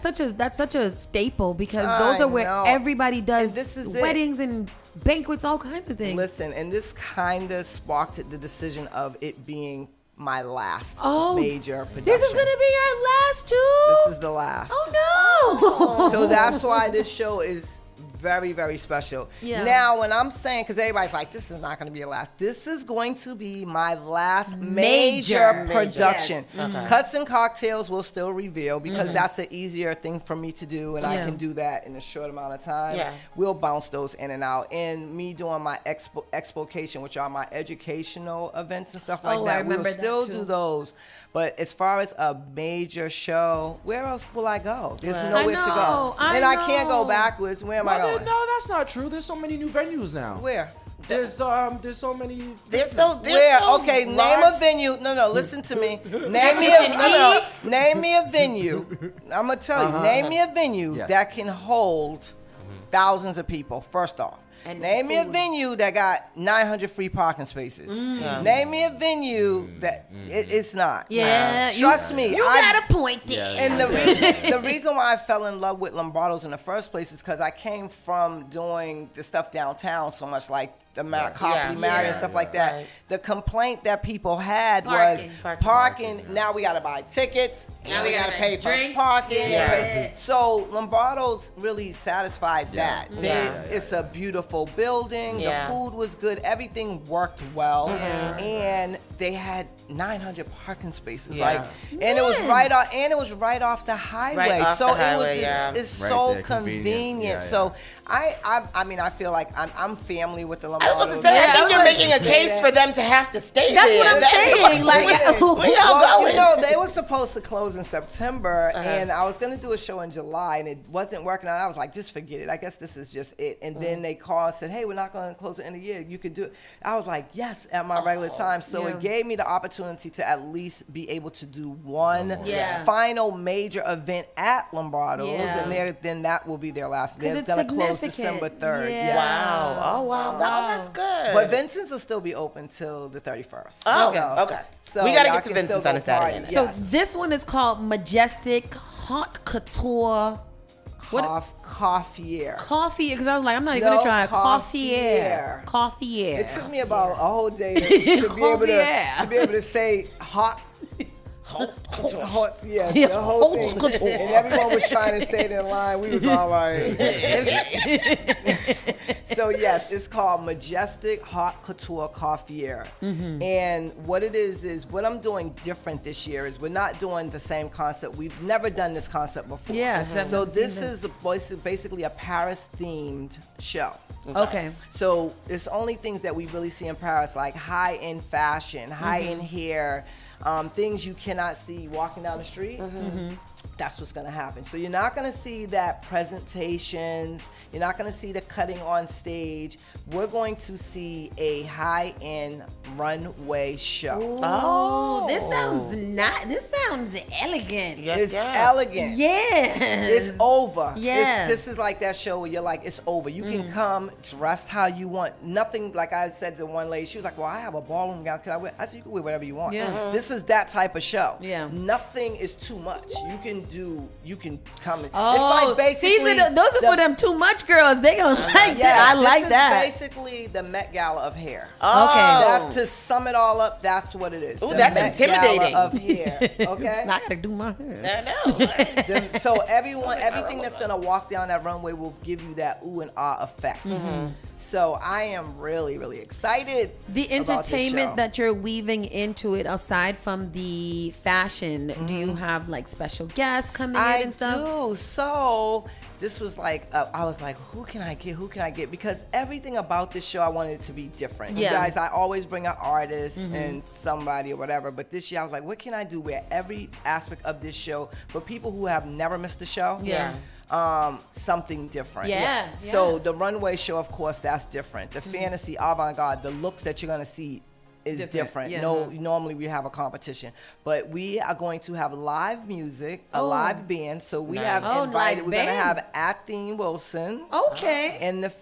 such a staple because those are where know. everybody does And this is it. weddings and banquets, all kinds of things. Listen, and this kind of sparked the decision of it being my last Oh, major production. This is gonna be your last too. This is the last. Oh no! So that's why this show is very, very special. Yeah. Now, when I'm saying, because everybody's like, this is not going to be your last. This is going to be my last major production. Yes. Okay. Cuts and Cocktails will still reveal because that's an easier thing for me to do, and I can do that in a short amount of time. Yeah. We'll bounce those in and out. And me doing my expocation, which are my educational events and stuff like Oh, I that, we'll remember that still too. do those. But as far as a major show, where else will I go? There's Right. nowhere to go. And I can't go know. backwards. Where am I Well, going? no, that's not true. There's so many new venues now. Where? There's so many. Where? Okay, name a venue. No, listen to me. Name me a Name me a venue. I'm gonna tell you. Name me a venue that can hold thousands of people. First off. And name me a food. venue that got 900 free parking spaces. Name me a venue that it's not. Yeah, Trust me. You got a point there. And the reason why I fell in love with Lombardo's in the first place is because I came from doing the stuff downtown so much, like the Copley Marriott and stuff like that. Right. The complaint that people had Parking. was parking. Now we got to buy tickets. Now we got to pay for drink. parking. Yeah. So Lombardo's really satisfied that. It's a beautiful building. Yeah. The food was good. Everything worked well, and they had 900 parking spaces. And it was right off. And it was right off the highway. Right off so the it highway, was just it's Right so there, convenient. Yeah, So I mean I feel like I'm family with the Lombardo's. I was about to say, I think you're making a case for them to have to stay That's there. what I'm saying. Like, where y'all Well, going? you know, they were supposed to close in September, and I was gonna do a show in July, and it wasn't working out. I was like, just forget it. I guess this is just it. And then they called and said, hey, we're not gonna close the end of the year. You could do it. I was like, yes, at my regular time. So it gave me the opportunity to at least be able to do one final major event at Lombardo's, and then that will be their last. They're it's gonna close significant. December 3rd. Yeah. Yes. Wow. Oh, wow. That's good. But Vincent's will still be open till the 31st. Oh, okay. So We gotta y'all get to can Vincent's still on a go Saturday party. night. So this one is called Majestic Hot Couture Coffee. Coffee, because I was like, I'm not even gonna try Coffee. It took me about a whole day to be able to say hot. Hot, yeah, the whole thing. And everyone was trying to say it in line. We was all like, so yes, it's called Majestic Hot Couture Coiffier. And what it is what I'm doing different this year is we're not doing the same concept. We've never done this concept before. Yeah, exactly. So this is basically a Paris themed show. Okay. So it's only things that we really see in Paris, like high-end fashion, high-end hair, things you cannot see walking down the street. That's what's going to happen. So you're not going to see that presentations. You're not going to see the cutting on stage. We're going to see a high-end runway show. Oh, this sounds this sounds elegant. It's elegant. Yeah. It's over. Yeah. This is like that show where you're like, it's over. You can come dressed how you want. Nothing, like I said to one lady, she was like, well, I have a ballroom gown. Can I wear? I said, you can wear whatever you want. Yeah. This is that type of show. Yeah. Nothing is too much. You can come in. Oh, it's like basically. those are for them too much girls. They gonna like that. I like that. This is basically the Met Gala of hair. Oh. Okay. That's to sum it all up. That's what it is. Ooh, The that's Met intimidating. Gala of hair. Okay. I gotta do my hair. I know. So everything that's gonna walk down that runway will give you that ooh and ah effect. So I am really, really excited. The about this entertainment show. that you're weaving into it, aside from the fashion, do you have like special guests coming in and stuff? I do. So this was like, I was like, who can I get? Because everything about this show, I wanted it to be different. Yeah. You guys, I always bring an artist and somebody or whatever. But this year, I was like, what can I do where every aspect of this show, for people who have never missed the show, something different. Yeah. So the runway show, of course, that's different. The fantasy, avant-garde, the looks that you're gonna see is different. Yeah. No, normally we have a competition, but we are going to have live music, a live band. So we have invited. live We're gonna band. have Athene Wilson. Okay. And the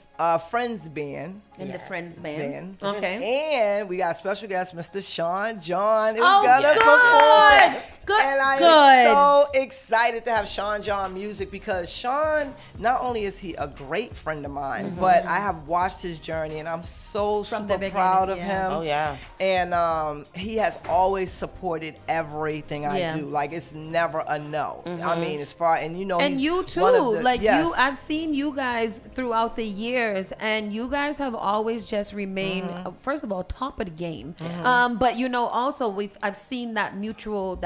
Friends band. And the Friends band. Okay. Okay. And we got special guest, Mr. Sean John is Oh, gonna God. perform. Good. And I Good. am so excited to have Sean John Music because Sean, not only is he a great friend of mine, but I have watched his journey and I'm so super proud of him. Oh, yeah. And he has always supported everything I do. Like, it's never a no. I mean, as far, and you know, and he's you too, one of the- like yes. you, I've seen you guys throughout the years, and you guys have always just remained, first of all, top of the game. But you know, also I've seen that mutual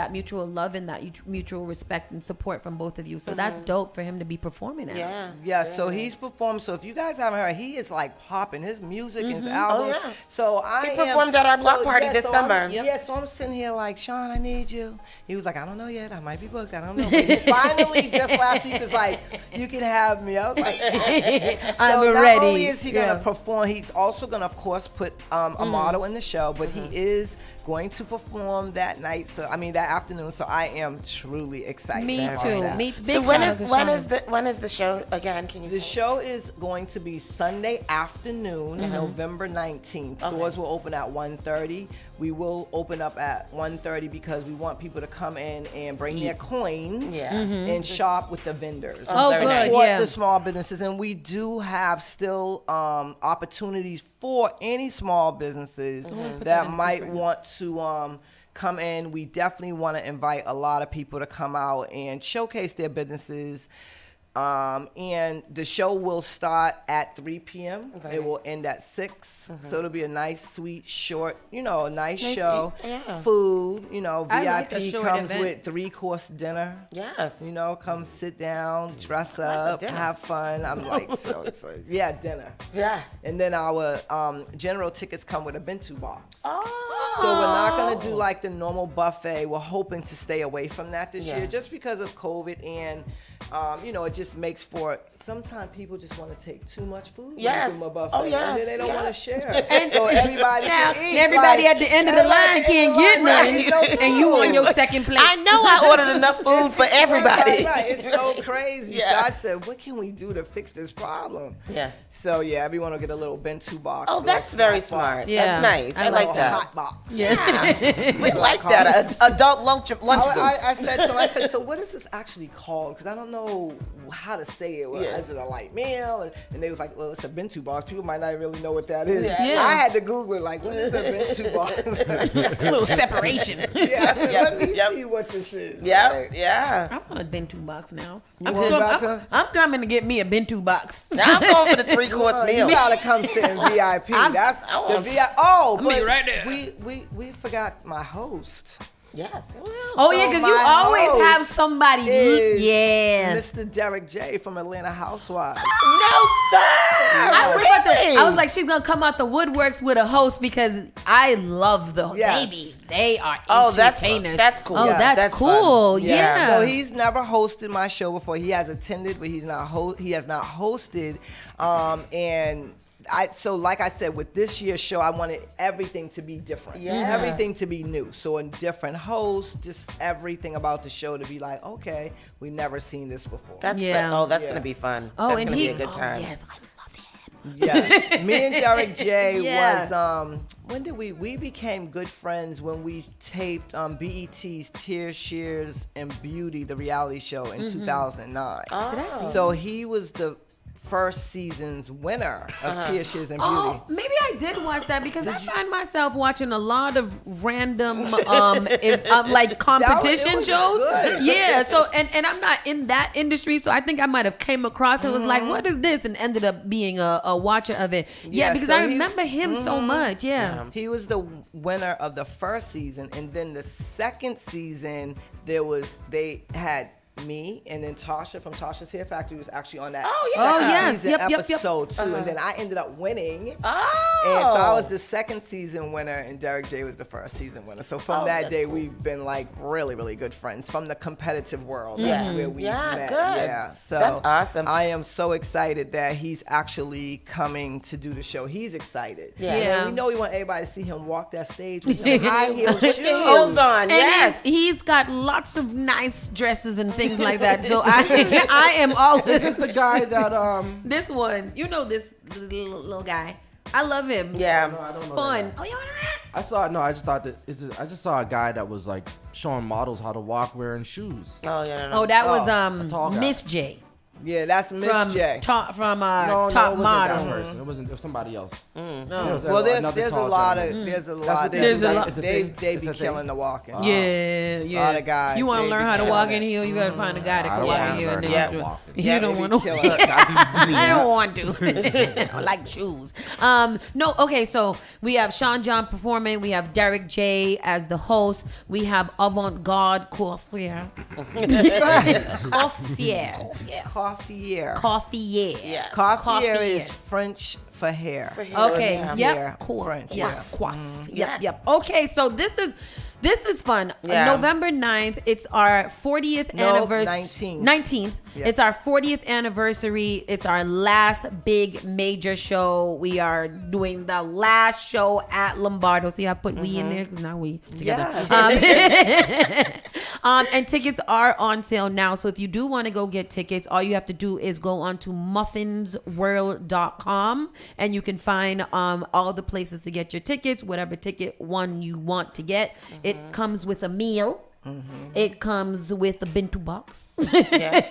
love and that mutual respect and support from both of you. So that's dope for him to be performing at. Yeah. So he's performed. So if you guys haven't heard, he is like popping his music, his album. Oh, yeah. So He performed at our block party this summer. Yeah. So I'm sitting here like, Sean, I need you. He was like, I don't know yet. I might be booked. I don't know. But he finally just last week was like, you can have me. I was like, I'm so ready. Not only is he gonna perform, he's also gonna, of course, put a model in the show, but he is going to perform that night. So I mean that afternoon. So I am truly excited. Me about too. that. Me. So when is the show again? Can you? The show is going to be Sunday afternoon, November 19th. Doors will open at 1:30. We will open up at 1:30 because we want people to come in and bring their coins and shop with the vendors. Oh, And good, support yeah. the small businesses. And we do have still opportunities for any small businesses that might want to come in. We definitely want to invite a lot of people to come out and showcase their businesses. And the show will start at 3 p.m. It will end at 6. So it'll be a nice, sweet, short, a nice show. Food, I like a VIP short comes event. with 3-course dinner. Yes. Come sit down, dress up, have fun. I'm like, so excited. Yeah, dinner. Yeah. And then our general tickets come with a bento box. So we're not going to do like the normal buffet. We're hoping to stay away from that this year just because of COVID and it just makes for sometimes people just want to take too much food. Yes. From a buffet, Oh, yes. and then they don't want to share. And so everybody now, can eat. everybody like, at the end of the line can't get right, nothing, and you on your second plate. I know I ordered enough food for everybody. Right. It's so crazy. So I said, what can we do to fix this problem? Yeah. So everyone will get a little bento box. Oh, that's very smart. Yeah. That's nice. I like that. Hot box. Yeah. We like that. Adult lunchables. I said, so what is this actually called? Because I don't know how to say it. Is it a light meal? And they was like, well, it's a bento box. People might not really know what that is. Yeah. I had to Google it, like, what is a bento box? A little separation. I said, let me see what this is. Yeah. I want a bento box now. I'm coming to get me a bento box. Now I'm going for the 3-course meal. You gotta come sit in VIP. That's the VIP. Oh, but right there. we forgot my host. Yes. Oh, yeah, because you always host have somebody. Yeah. Mr. Derek J from Atlanta Housewives. No, sir. I was like, she's going to come out the woodworks with a host because I love the babies. They are entertainers. That's cool. Oh, Yeah, that's cool. fun. Yeah. So he's never hosted my show before. He has attended, but he has not hosted. And like I said, with this year's show, I wanted everything to be different. Everything to be new. So a different host, just everything about the show to be like, okay, we've never seen this before. That's going to be fun. Oh, that's and going to be a good time. Yes, I love him. Yes. Me and Derek J was, when did we became good friends when we taped BET's Tears, Shears, and Beauty, the reality show in 2009. Oh. So he was the first season's winner of Tears, Shears, and Beauty. Oh, maybe I did watch that because I find myself watching a lot of random like competition shows. Good. Yeah, so and I'm not in that industry, so I think I might have came across it was like, what is this? And ended up being a watcher of it. Yeah, because I remember him so much. Yeah. He was the winner of the first season, and then the second season they had me and then Tasha from Tasha's Hair Factory was actually on that season episode too. And then I ended up winning. And so I was the second season winner and Derek J was the first season winner. So from that day we've been like really, really good friends from the competitive world. That's where we met. Good. Yeah. So that's awesome. I am so excited that he's actually coming to do the show. He's excited. Yeah. We know we want everybody to see him walk that stage with high heel shoes. Heels on. And he's got lots of nice dresses and things like that. So I am always. Is this the guy that This one, this little guy. I love him. Yeah. Fun. Oh, you want I just saw a guy that was like showing models how to walk wearing shoes. Oh yeah. Oh, that A tall was guy. Miss J. Yeah, that's Miss J. Top No, Top it wasn't Model. that person. It was somebody else. Well, there's a lot of they be killing the walking. Yeah. A lot of guys. You want to they learn be how to killing walk it. in here? You got to find a guy that I can don't walk wanna in here. learn And how then to walk. you don't they want be to. killing it. I don't want to. I like shoes. No. Okay. So we have Sean John performing. We have Derek J as the host. We have Avant Garde Coiffure. Coiffier. Yeah. Coiffier is French for hair. Okay. Hair, Yep. French. Yep. Okay. So this is fun. Yeah. November 9th. It's our 40th anniversary. 19th. Yeah. It's our 40th anniversary. It's our last big major show. We are doing the last show at Lombardo. See, I put we in there because now we together. And tickets are on sale now. So if you do want to go get tickets, all you have to do is go on to muffinsworld.com and you can find all the places to get your tickets, whatever ticket one you want to get. It comes with a meal. It comes with a Bintu box. Yes.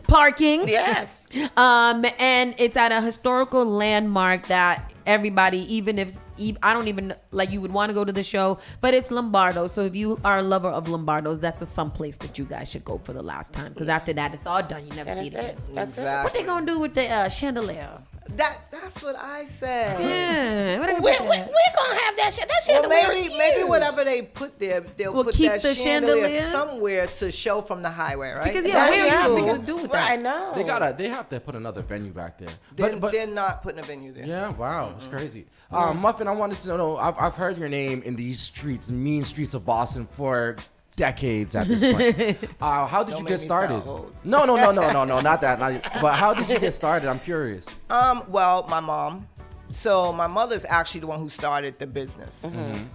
Parking. Yes. And it's at a historical landmark that everybody, even if I don't even like, you would want to go to the show, but it's Lombardo. So if you are a lover of Lombardos, that's some place that you guys should go for the last time. Because after that, it's all done. You never see it again. That's it. What they gonna do with the chandelier? That's what I said. Yeah. We're gonna have that shit. That shit. Well, maybe whatever they put there, they'll put keep that the chandelier chandelier somewhere to show from the highway, right? Because where are you supposed to do with that? I know. They have to put another venue back there. They're not putting a venue there. Yeah, wow, it's crazy. Muffin, I wanted to know. I've heard your name in these streets, mean streets of Boston, for decades at this point. How did you get started? No, not that. But how did you get started? I'm curious. Well, my mom. So my mother's actually the one who started the business.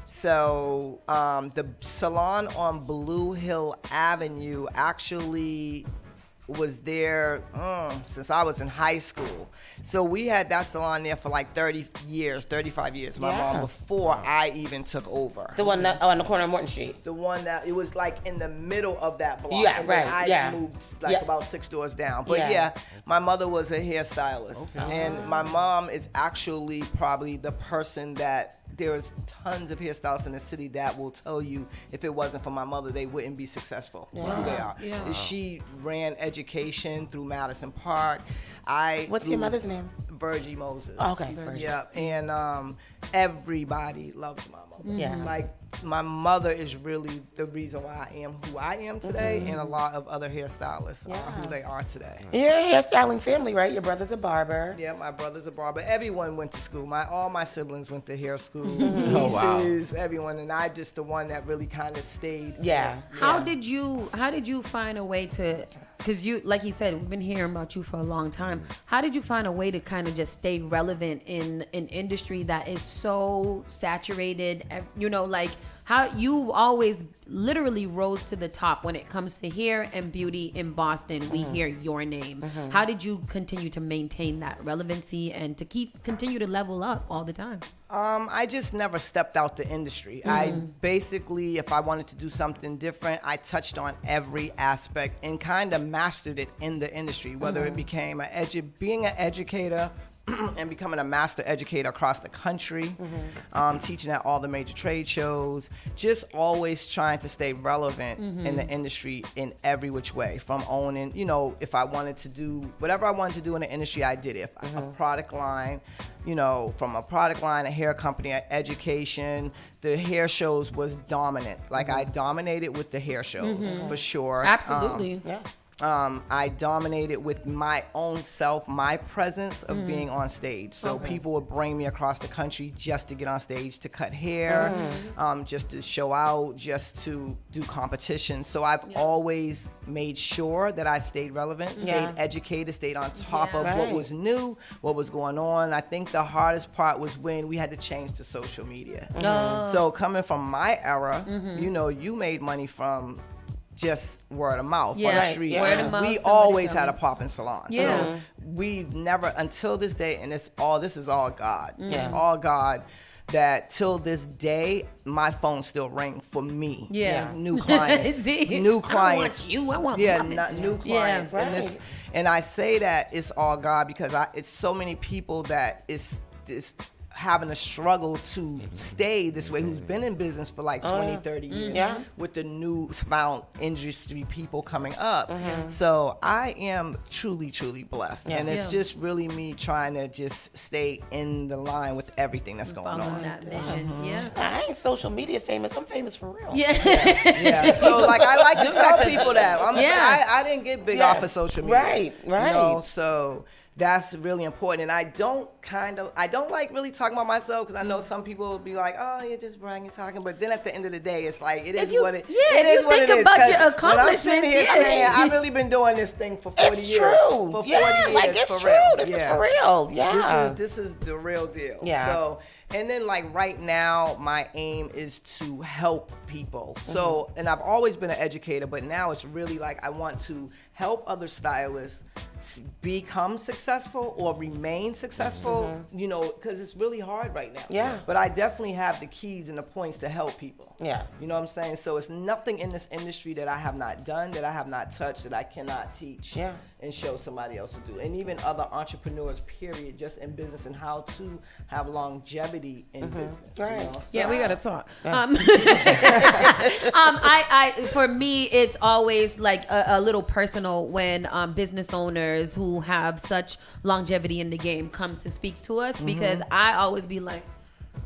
So the salon on Blue Hill Avenue actually was there since I was in high school. So we had that salon there for like 35 years. My mom, before I even took over. The one that on the corner of Morton Street. The one that it was like in the middle of that block. Yeah, and right. I moved like about 6 doors down. But yeah, my mother was a hairstylist. Okay. And my mom is actually probably the person that there's tons of hairstylists in the city that will tell you if it wasn't for my mother, they wouldn't be successful who they are. Yeah. She ran education through Madison Park. What's your mother's name? Virgie Moses. Oh, okay. Yeah, and everybody loves my mother. Yeah. Like, my mother is really the reason why I am who I am today, and a lot of other hairstylists are who they are today. You're a hairstyling family, right? Your brother's a barber. Yeah, my brother's a barber. Everyone went to school. All my siblings went to hair school. Nieces, everyone, and I just the one that really kind of stayed. Yeah. How did you find a way to? Because you, like he said, we've been hearing about you for a long time. How did you find a way to kind of just stay relevant in an industry that is so saturated? You know, like how you always literally rose to the top when it comes to hair and beauty in Boston. We hear your name. How did you continue to maintain that relevancy and to continue to level up all the time? I just never stepped out the industry. I basically, if I wanted to do something different, I touched on every aspect and kind of mastered it in the industry, whether it became being an educator and becoming a master educator across the country, teaching at all the major trade shows, just always trying to stay relevant in the industry in every which way, from owning, if I wanted to do whatever I wanted to do in the industry, I did it. A product line, from a product line, a hair company, education, the hair shows was dominant. Like I dominated with the hair shows for sure. Absolutely. I dominated with my own self, my presence of being on stage. So people would bring me across the country just to get on stage to cut hair, just to show out, just to do competitions. So I've always made sure that I stayed relevant, stayed educated, stayed on top of what was new, what was going on. I think the hardest part was when we had to change to social media. So coming from my era, you made money from just word of mouth on Yeah. the street. Yeah. Word of mouth, We somebody always tell had me. a popping salon. Yeah. So we've never, until this day, and this is all God. It's Yeah. all God. That till this day, my phone still ring for me. Yeah. New clients. New clients. I want you. I want Yeah, Muffin. not new clients. Yeah, And this, and I say that it's all God because it's so many people that is having a struggle to stay this way, who's been in business for like 20, 30 years with the new found industry people coming up. So I am truly, truly blessed. And it's just really me trying to just stay in the line with everything that's going on. That vision. Yeah. I ain't social media famous. I'm famous for real. Yeah. So like I like to tell people that. I didn't get big off of social media. Right. You know, so that's really important. And I don't like really talking about myself because I know some people will be like, oh, you're just bragging, talking. But then at the end of the day, it's like, it is what it is. Yeah, it is what it is. about your 'Cause accomplishments, when I'm sitting here saying, I've really been doing this thing for 40 years. True. For 40 yeah, years. like it's for true. real. This is for real. Yeah. This is the real deal. Yeah. So, and then like right now, my aim is to help people. So, and I've always been an educator, but now it's really like I want to help other stylists become successful or remain successful, you know, because it's really hard right now. Yeah. But I definitely have the keys and the points to help people. Yes. You know what I'm saying? So it's nothing in this industry that I have not done, that I have not touched, that I cannot teach and show somebody else to do. And even other entrepreneurs, period, just in business and how to have longevity in business. Right. You know? Yeah, we gotta talk. For me, it's always like a little personal when business owners who have such longevity in the game comes to speak to us, because I always be like,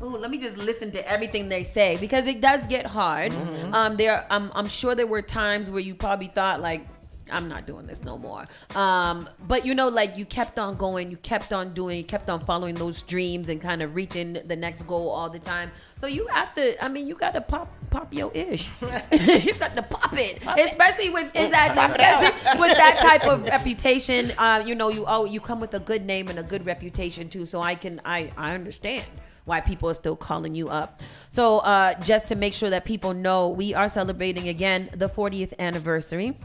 ooh, let me just listen to everything they say, because it does get hard. I'm sure there were times where you probably thought like, I'm not doing this no more. But you know, like you kept on going, you kept on doing, you kept on following those dreams and kind of reaching the next goal all the time. So you have to, I mean, you got to pop your ish. You got to pop it, especially with especially with that type of reputation. You know, you come with a good name and a good reputation too. So I understand why people are still calling you up. So just to make sure that people know, we are celebrating again the 40th anniversary.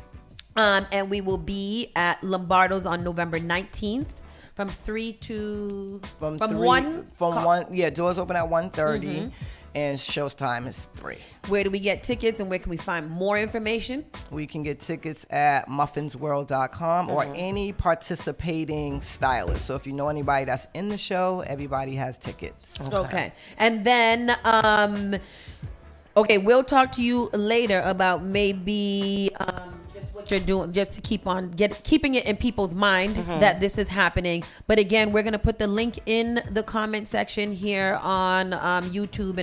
And we will be at Lombardo's on November 19th from 3 to... From 1? From 1, yeah, doors open at 1:30 and show's time is 3. Where do we get tickets and where can we find more information? We can get tickets at muffinsworld.com or any participating stylist. So if you know anybody that's in the show, everybody has tickets. Okay. And then... okay, we'll talk to you later about maybe... just what you're doing, just to keep on keeping it in people's mind that this is happening. But again, we're gonna put the link in the comment section here on YouTube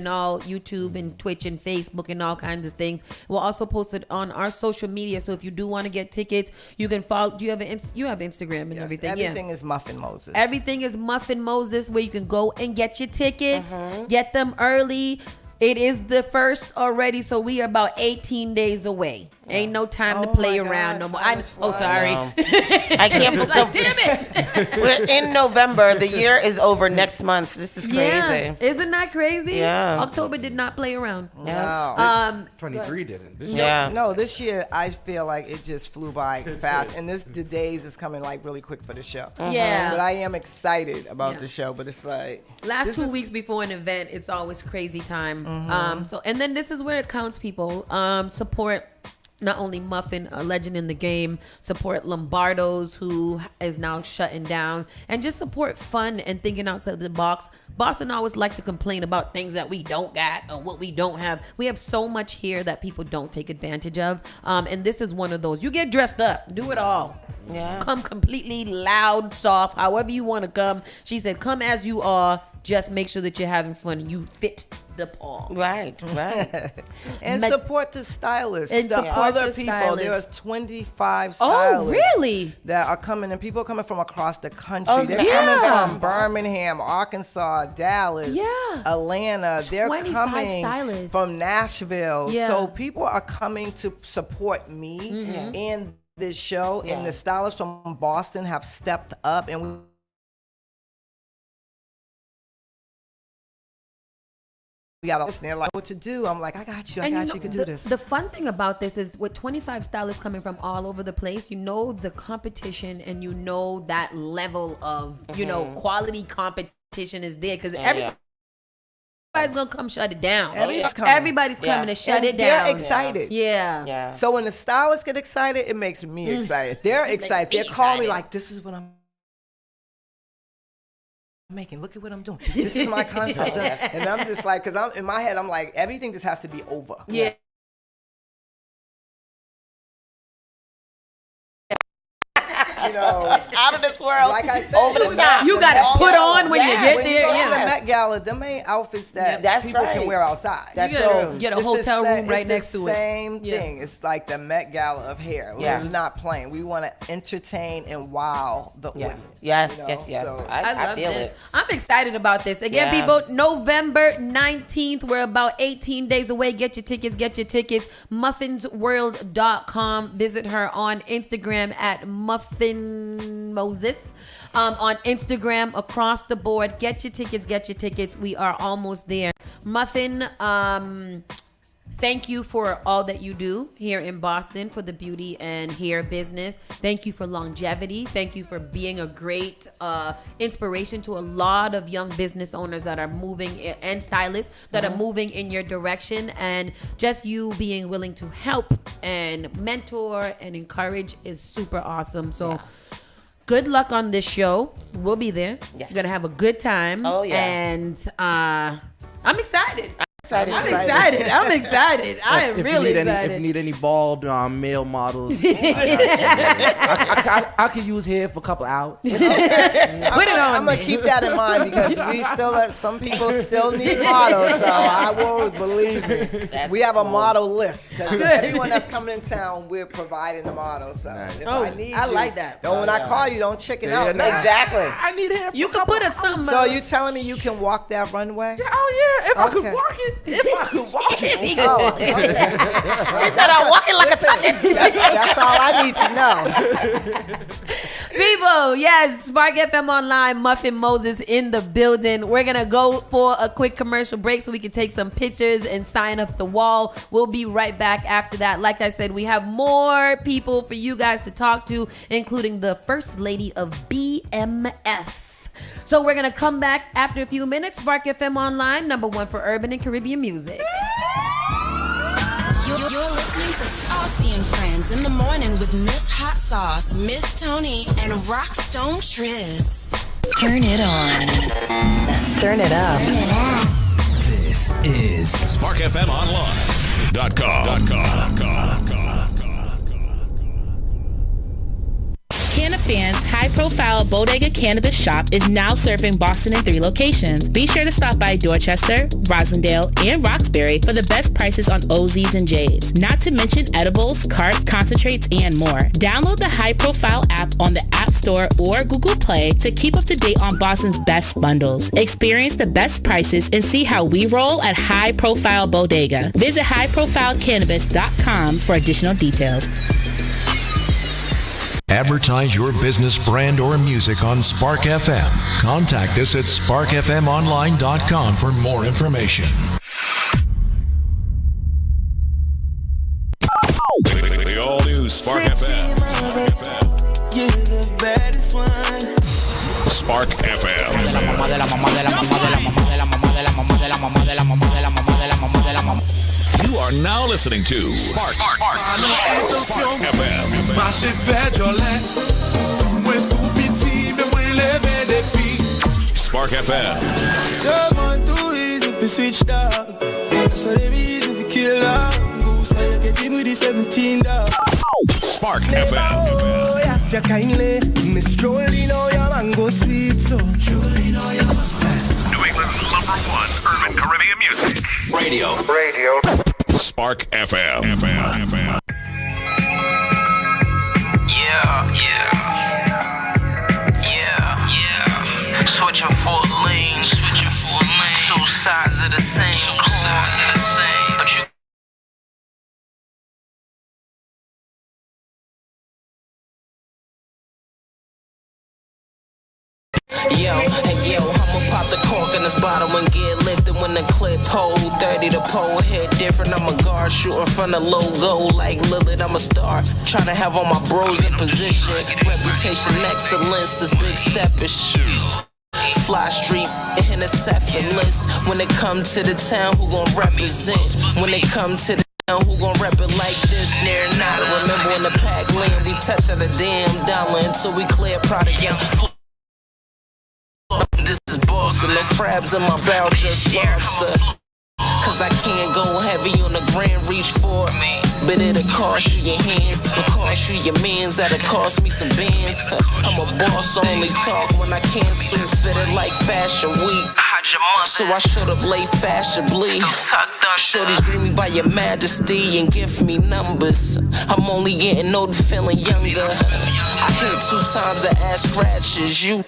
and Twitch and Facebook and all kinds of things. We'll also post it on our social media. So if you do want to get tickets, you can follow. Do you have you have Instagram and everything? Everything is Muffin Moses. Everything is Muffin Moses, where you can go and get your tickets, get them early. It is the first already, so we are about 18 days away. Ain't no time to play around no more. Sorry. I can't believe damn it. We're in November. The year is over next month. This is crazy. Yeah. Isn't that crazy? Yeah. October did not play around. No. 23 didn't. This Yeah. No, this year I feel like it just flew by fast, and the days is coming like really quick for the show. Yeah. But I am excited about the show. But it's like Last 2 weeks before an event, it's always crazy time. So, and then this is where it counts, people. Support not only Muffin, a legend in the game, support Lombardo's, who is now shutting down, and just support fun and thinking outside the box. Boston always like to complain about things that we don't got or what we don't have. We have so much here that people don't take advantage of. And this is one of those. You get dressed up, do it all. Yeah. Come completely loud, soft, however you want to come. She said, come as you are. Just make sure that you're having fun and you fit the paw. Right. and support the stylists. And the support other the people. stylists. There's 25 stylists. Oh, really? That are coming, and people are coming from across the country. Oh, They're yeah. coming from Birmingham, Arkansas, Dallas, Atlanta. They're 25 coming stylists. from Nashville. Yeah. So people are coming to support me and this show. And the stylists from Boston have stepped up, and We got all this, and they're like, what to do? I'm like, I got you. You can do this. The fun thing about this is with 25 stylists coming from all over the place, you know the competition and you know that level of, quality competition is there because everybody's gonna come shut it down. Everybody's coming to shut it down. They're excited. Yeah. So when the stylists get excited, it makes me excited. They're excited. They're calling me like, this is what I'm making. Look at what I'm doing. This is my concept. And I'm just like, because in my head, I'm like, everything just has to be over. Yeah. Out of this world. Like I said, over the top. You gotta put on when you get there. You go to the Met Gala, them ain't outfits that people can wear outside. That's true. Get a hotel room right next to it. Same thing. It's like the Met Gala of hair. We're not playing. We want to entertain and wow the audience. Yes. So I love this. I'm excited about this. Again, people, November 19th. We're about 18 days away. Get your tickets. Muffinsworld.com. Visit her on Instagram at Muffin Moses. On Instagram, across the board. Get your tickets. We are almost there. Muffin, thank you for all that you do here in Boston for the beauty and hair business. Thank you for longevity. Thank you for being a great inspiration to a lot of young business owners that are moving, and stylists that are moving in your direction. And just you being willing to help and mentor and encourage is super awesome. So good luck on this show. We'll be there. Yes. We're going to have a good time. Oh, yeah. And I'm excited. I'm excited. I am really excited. If you need any bald male models, I could use hair for a couple hours. Put it on. I'm gonna keep that in mind because some people still need models. So I will believe me. We have a model list because everyone that's coming in town, we're providing the model. So if I need you, like that. When I call you, don't chicken out. Exactly. I need hair. You can put it something. So you telling me you can walk that runway? If I could walk it. If I could walk it. He said I'm walking like a tucking. That's all I need to know. People, yes, Spark FM Online, Muffin Moses in the building. We're going to go for a quick commercial break so we can take some pictures and sign up the wall. We'll be right back after that. Like I said, we have more people for you guys to talk to, including the First Lady of BMF. So we're going to come back after a few minutes. Spark FM Online, #1 for urban and Caribbean music. You're listening to Saucy and Friends in the morning with Miss Hot Sauce, Miss Tony, and Rockstone Triz. Turn it on. Turn it up. This is SparkFMOnline.com. Canna Fans high-profile bodega cannabis shop is now serving Boston in 3 locations. Be sure to stop by Dorchester, Rosendale, and Roxbury for the best prices on OZs and J's. Not to mention edibles, carts, concentrates, and more. Download the high-profile app on the App Store or Google Play to keep up to date on Boston's best bundles. Experience the best prices and see how we roll at High Profile Bodega. Visit highprofilecannabis.com for additional details. Advertise your business, brand, or music on Spark FM. Contact us at sparkfmonline.com for more information. The all-new Spark FM. You're the baddest one. Spark FM. You are now listening to Spark FM. Spark FM. Spark FM. New England's #1 urban Caribbean music. Radio. Spark FM. Yeah. Switching 4 lanes. 2 sides of the same. But you Yo, I'm a pop the cork and this bottle and get lifted when the clip hold. 30 the pole, hit different. I'm a guard shooting from the logo like Lillard. I'm a star. Trying to have all my bros in position. Reputation excellence, this big steppish. Fly street and it's effortless. When it come to the town, who gon' represent? When it come to the town, who gon' rep it like this? Near not. I remember when the pack land, we touched on a damn dollar until we clear product out. This is Boston, no crabs in my barrel, just lobster. Cause I can't go heavy on the grand reach for me. But it'll cost you your hands, it'll cost you your mans, that'll cost me some bands. I'm a boss, only talk when I can't suit fitted like Fashion Week. So I showed up late fashionably. Shorties greet me by your majesty and give me numbers. I'm only getting older, feeling younger. I hit 2 times the ass scratches. You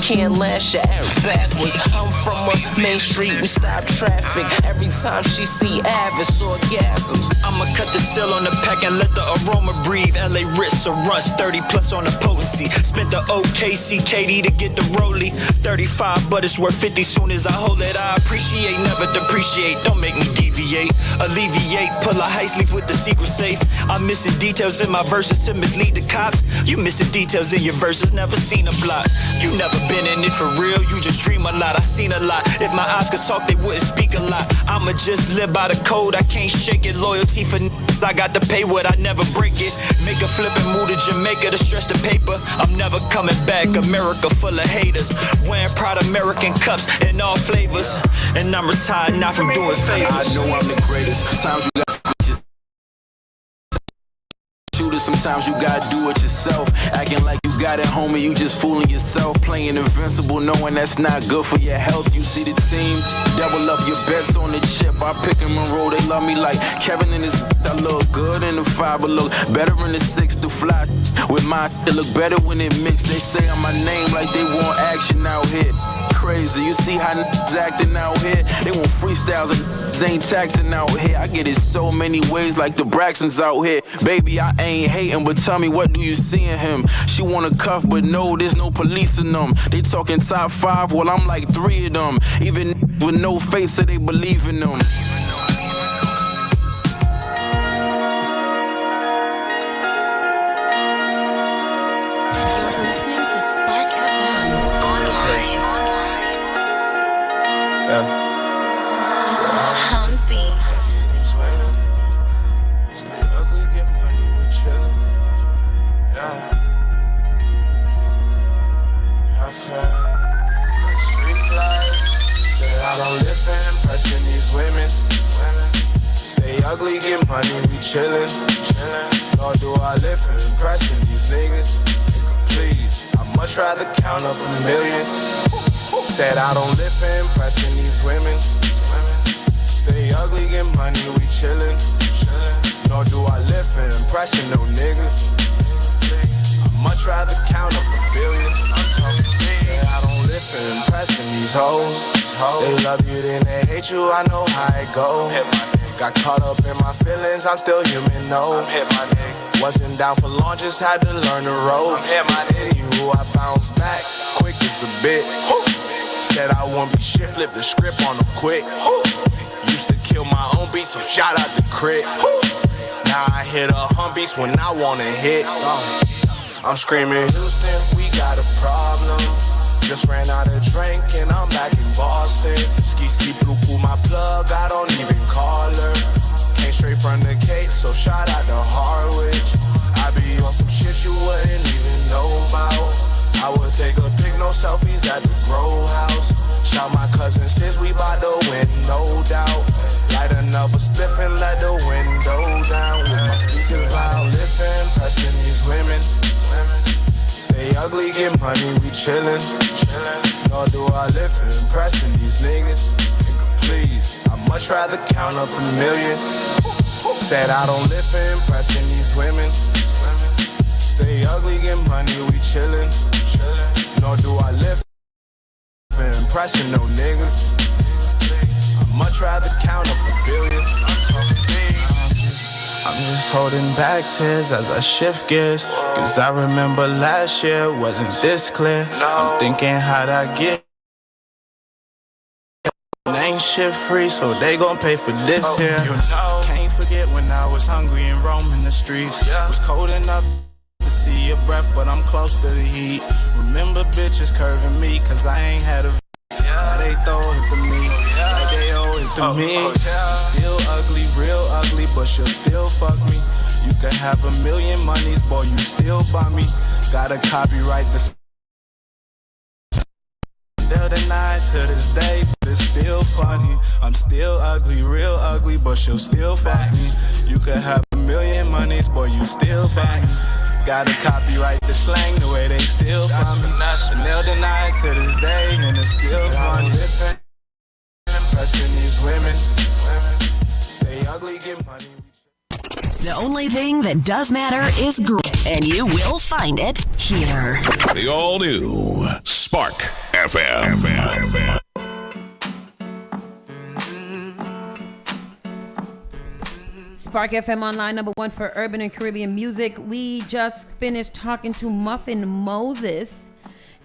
can't lash your air backwards. I'm from a main street, we stop traffic. Every time she see Avis orgasms. I'ma cut the seal on the pack and let the aroma breathe. LA Ritz or Runs, 30 plus on the potency. Spent the OKC KD to get the Rollie. 35, but it's worth 50 soon as I hold it. I appreciate, never depreciate. Don't make me deviate, alleviate. Pull a heist, leave with the secret safe. I'm missing details in my verses to mislead the cops. You missing details in your verses, never seen a block. You never been in it for real, you just dream a lot. I seen a lot. If my eyes could talk, they wouldn't speak a lot. I'ma just live by the code, I can't shake it. Loyalty for I got to pay what, I never break it. Make a flip and move to Jamaica to stretch the paper. I'm never coming back, America full of haters. Wearing proud American cups in all flavors. And I'm retired, not from doing favors. I know I'm the greatest. Sometimes you got bitches. Sometimes you gotta do it yourself. Acting like you got it, homie, you just fooling yourself. Playing invincible, knowing that's not good for your health. You see the team, double up your bets on the chip. I pick them and roll, they love me like Kevin in his. I look good in the 5, but look better in the 6 to fly. With my it look better when it mixed. They say on my name like they want action out here. Crazy, you see how niggas acting out here. They want freestyles and ain't taxing out here. I get it so many ways like the Braxtons out here. Baby, I ain't hating, but tell me, what do you see in him? She want a cuff, but no, there's no police in them. They talking top 5, well, I'm like 3 of them. Even with no faith, say they believe in them. You're listening to Spark FM. Online. Hum Beats. I don't live for impressing these women. Stay ugly, get money, we chillin'. Nor do I live for impressing these niggas. Please, I'd much rather count up a million. Said I don't live for impressing these women. Stay ugly, get money, we chillin'. Nor do I live for impressing no niggas. I'd much rather count up a billion. Say I don't live for impressing these hoes. They love you, then they hate you, I know how it go. Got caught up in my feelings, I'm still human, no. Wasn't down for long, just had to learn the ropes. In you, I bounce back, quick as a bit. Said I won't be shit, flip the script on them quick. Used to kill my own beats, so shout out the crit. Now I hit 100 beats when I wanna hit. I'm screaming, Houston, we got a problem. Just ran out of drink and I'm back in Boston. Ski, blue, my plug, I don't even call her. Came straight from the case, so shout out to Harwich. I be on some shit you wouldn't even know about. I would take a pic, no selfies at the grow house. Shout my cousin Stiz, we bout to win, no doubt. Light another spliff and let the window down. With my speakers loud, lifting, pressing these women. Stay ugly, get money, we chillin'. Nor do I live for impressing these niggas. Please, I'd much rather count up a million. Said I don't live for impressing these women. Stay ugly, get money, we chillin'. Nor do I live for impressing no niggas. I'd much rather count up a billion. I'm just holding back tears as I shift gears. Cause I remember last year wasn't this clear. I'm thinking how'd I get ain't shit free, so they gon' pay for this here. Can't forget when I was hungry and roaming the streets. Was cold enough to see your breath, but I'm close to the heat. Remember bitches curving me, cause I ain't had a now they throw it to me, like they owe it to me. You still ugly, real ugly, but you'll still fuck me. You could have a million monies, boy, you still buy me. Gotta copyright this. Still denied to this day, but it's still funny. I'm still ugly, real ugly, but she'll still fuck me. You could have a million monies, boy, you still buy me. Gotta copyright the slang the way they still find me. And they'll deny it to this day, and it's still funny. Impressing these women. Stay ugly, get money. The only thing that does matter is grit, and you will find it here. The all-new Spark FM. Spark FM Online, number one for urban and Caribbean music. We just finished talking to Muffin Moses.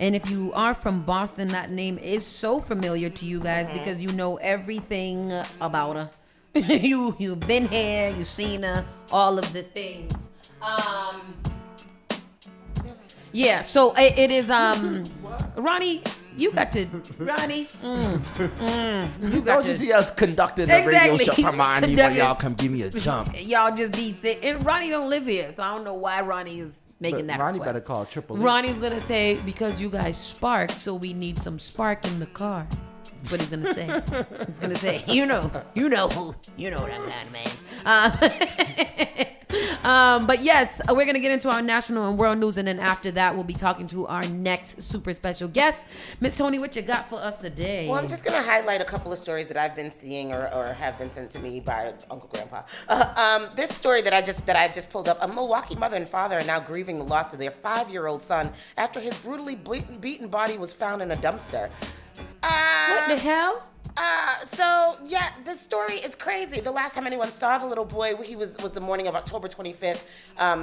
And if you are from Boston, that name is so familiar to you guys because you know everything about her. You've been here, you've seen her, all of the things. Yeah, so it is Ronnie, you got to Ronnie. You got to see us conducting a radio show from Miami when y'all come give me a jump. Y'all just be sick. And Ronnie don't live here, so I don't know why Ronnie is making that Ronnie request. better call Triple E. Ronnie's gonna say because you guys spark, so we need some spark in the car. That's what he's gonna say. He's gonna say, you know what I'm talking about. But yes, we're gonna get into our national and world news, and then after that, we'll be talking to our next super special guest, Miss Tony. What you got for us today? Well, I'm just gonna highlight a couple of stories that I've been seeing or have been sent to me by Uncle Grandpa. This story that I've just pulled up: a Milwaukee mother and father are now grieving the loss of their 5-year-old son after his brutally beaten body was found in a dumpster. What the hell? So yeah, this story is crazy. The last time anyone saw the little boy, he was the morning of October 25th.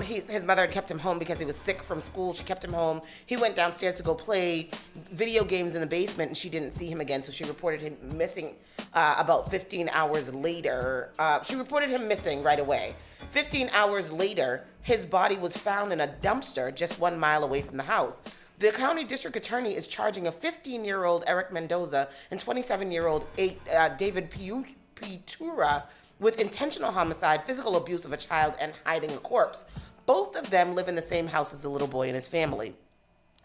His mother had kept him home because he was sick from school. She kept him home. He went downstairs to go play video games in the basement, and she didn't see him again. So she reported him missing about 15 hours later. She reported him missing right away. 15 hours later, his body was found in a dumpster just 1 mile away from the house. The county district attorney is charging a 15-year-old Eric Mendoza and 27-year-old David Pitura with intentional homicide, physical abuse of a child, and hiding a corpse. Both of them live in the same house as the little boy and his family.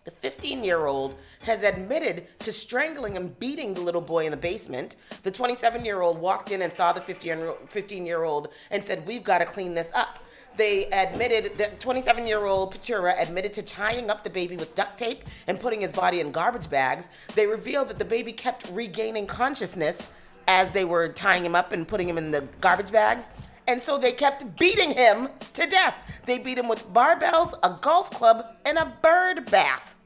The 15-year-old has admitted to strangling and beating the little boy in the basement. The 27-year-old walked in and saw the 15-year-old and said, "We've got to clean this up." They admitted, the 27-year-old Patura admitted to tying up the baby with duct tape and putting his body in garbage bags. They revealed that the baby kept regaining consciousness as they were tying him up and putting him in the garbage bags. And so they kept beating him to death. They beat him with barbells, a golf club, and a bird bath.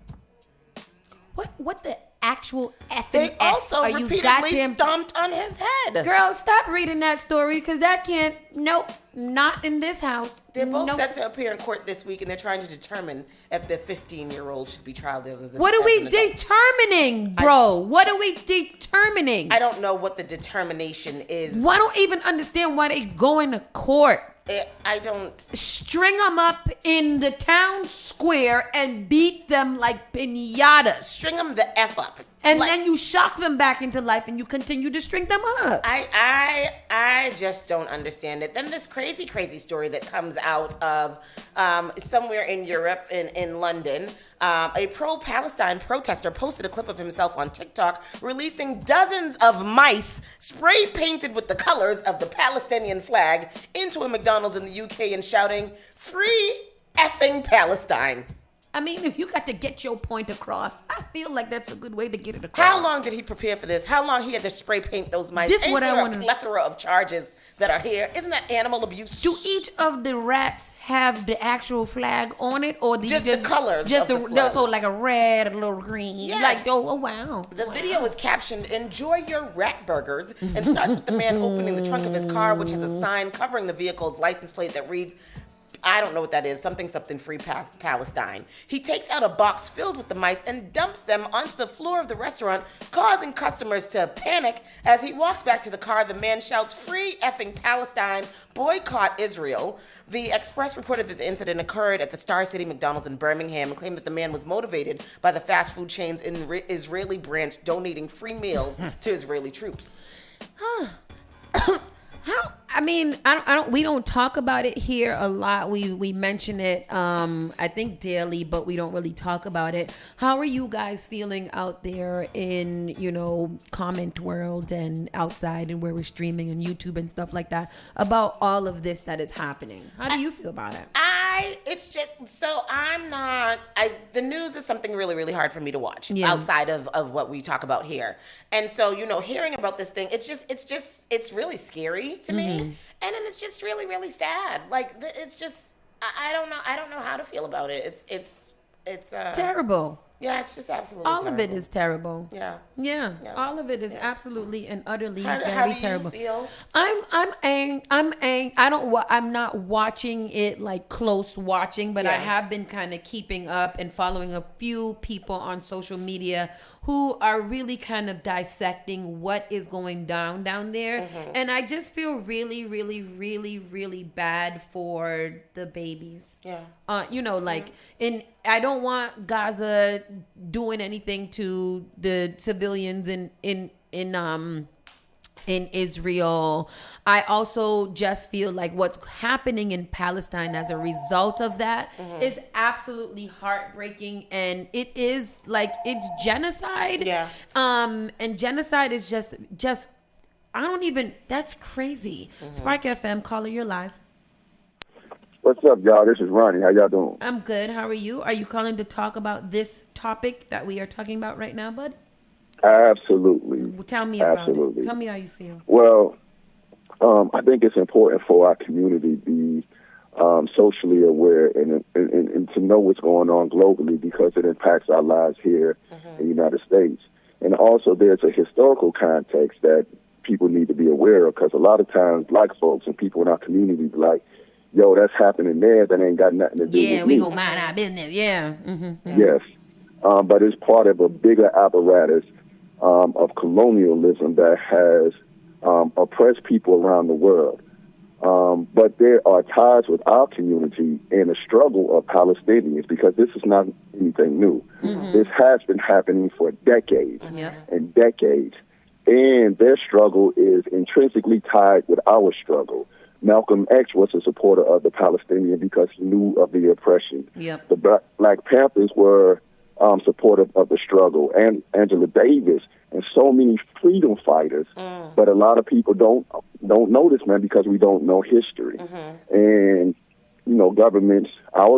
What the actual effing They also are you repeatedly goddamn stomped on his head. Girl, stop reading that story because that can't. Nope, not in this house. They're both Nope. set to appear in court this week, and they're trying to determine if the 15-year-old should be trialed as an What are we as an adult. determining, bro? What are we determining? I don't know what the determination is. I don't even understand why they going to court. I don't. String them up in the town square and beat them like piñatas. String them the F up. And then you shock them back into life and you continue to string them up. I just don't understand it. Then this crazy story that comes out of somewhere in Europe, in London, a pro-Palestine protester posted a clip of himself on TikTok releasing dozens of mice spray painted with the colors of the Palestinian flag into a McDonald's in the UK and shouting, "Free effing Palestine." I mean, if you got to get your point across, I feel like that's a good way to get it across. How long did he prepare for this? How long he had to spray paint those mice? This Ain't what I there wanna- a plethora of charges that are here? Isn't that animal abuse? Do each of the rats have the actual flag on it, or do you Just the colors Just of the flag. so like a red, a little green. Yes. Like oh wow. The video is captioned, "Enjoy your rat burgers," and starts with the man opening the trunk of his car, which has a sign covering the vehicle's license plate that reads, I don't know what that is, something free Palestine. He takes out a box filled with the mice and dumps them onto the floor of the restaurant, causing customers to panic. As he walks back to the car, the man shouts, "Free effing Palestine, boycott Israel." The Express reported that the incident occurred at the Star City McDonald's in Birmingham and claimed that the man was motivated by the fast food chain's Israeli branch donating free meals to Israeli troops. We don't talk about it here a lot. We mention it, I think daily, but we don't really talk about it. How are you guys feeling out there in, comment world and outside and where we're streaming and YouTube and stuff like that about all of this that is happening? How do you feel about it? The news is something really, really hard for me to watch outside of what we talk about here. And so, hearing about this thing, it's really scary to me. And then it's just really, really sad. Like, it's just, I don't know how to feel about it. It's terrible. Yeah, it's just absolutely all terrible. of it is terrible. Yeah. All of it is absolutely and utterly very terrible. How do you feel? I'm not watching it like close watching, but I have been kind of keeping up and following a few people on social media who are really kind of dissecting what is going down there. And I just feel really, really, really, really bad for the babies. Yeah. I don't want Gaza doing anything to the civilians in Israel. I also just feel like what's happening in Palestine as a result of that is absolutely heartbreaking, and it is like it's genocide. Yeah. And genocide is just that's crazy. Spark FM, caller, you're live. What's up, y'all? This is Ronnie. How y'all doing? I'm good. How are you? Are you calling to talk about this topic that we are talking about right now, bud? Absolutely. Tell me about it. Tell me how you feel. Well, I think it's important for our community to be socially aware and to know what's going on globally because it impacts our lives here in the United States. And also there's a historical context that people need to be aware of because a lot of times black folks and people in our community be like, yo, that's happening there. That ain't got nothing to do with me. Yeah, we gonna mind our business. Yeah. Yes. But it's part of a bigger apparatus of colonialism that has oppressed people around the world. But there are ties with our community in the struggle of Palestinians because this is not anything new. This has been happening for decades and decades. And their struggle is intrinsically tied with our struggle. Malcolm X was a supporter of the Palestinian because he knew of the oppression. The Black Panthers were supportive of the struggle, and Angela Davis and so many freedom fighters. But a lot of people don't know this, man, because we don't know history. And our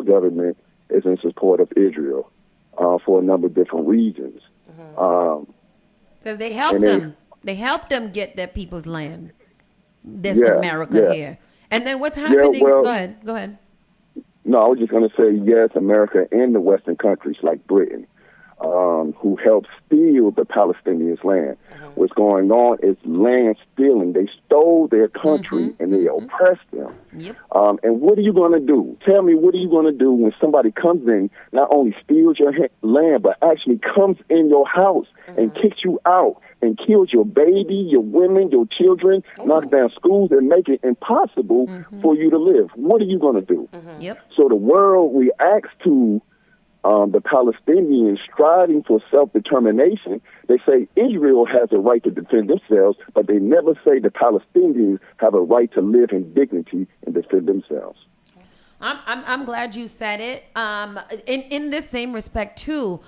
government is in support of Israel for a number of different reasons. Because they helped them. They helped them get their people's land. This America here. And then what's happening? Go ahead. No, I was just going to say, yes, America and the Western countries like Britain, who helped steal the Palestinians' land. What's going on is land stealing. They stole their country and they oppressed them. And what are you going to do? Tell me, what are you going to do when somebody comes in, not only steals your land, but actually comes in your house and kicks you out and kills your baby, your women, your children, knocks down schools and make it impossible for you to live? What are you going to do? So the world reacts to the Palestinians striving for self-determination. They say Israel has a right to defend themselves, but they never say the Palestinians have a right to live in dignity and defend themselves. I'm glad you said it. In this same respect too,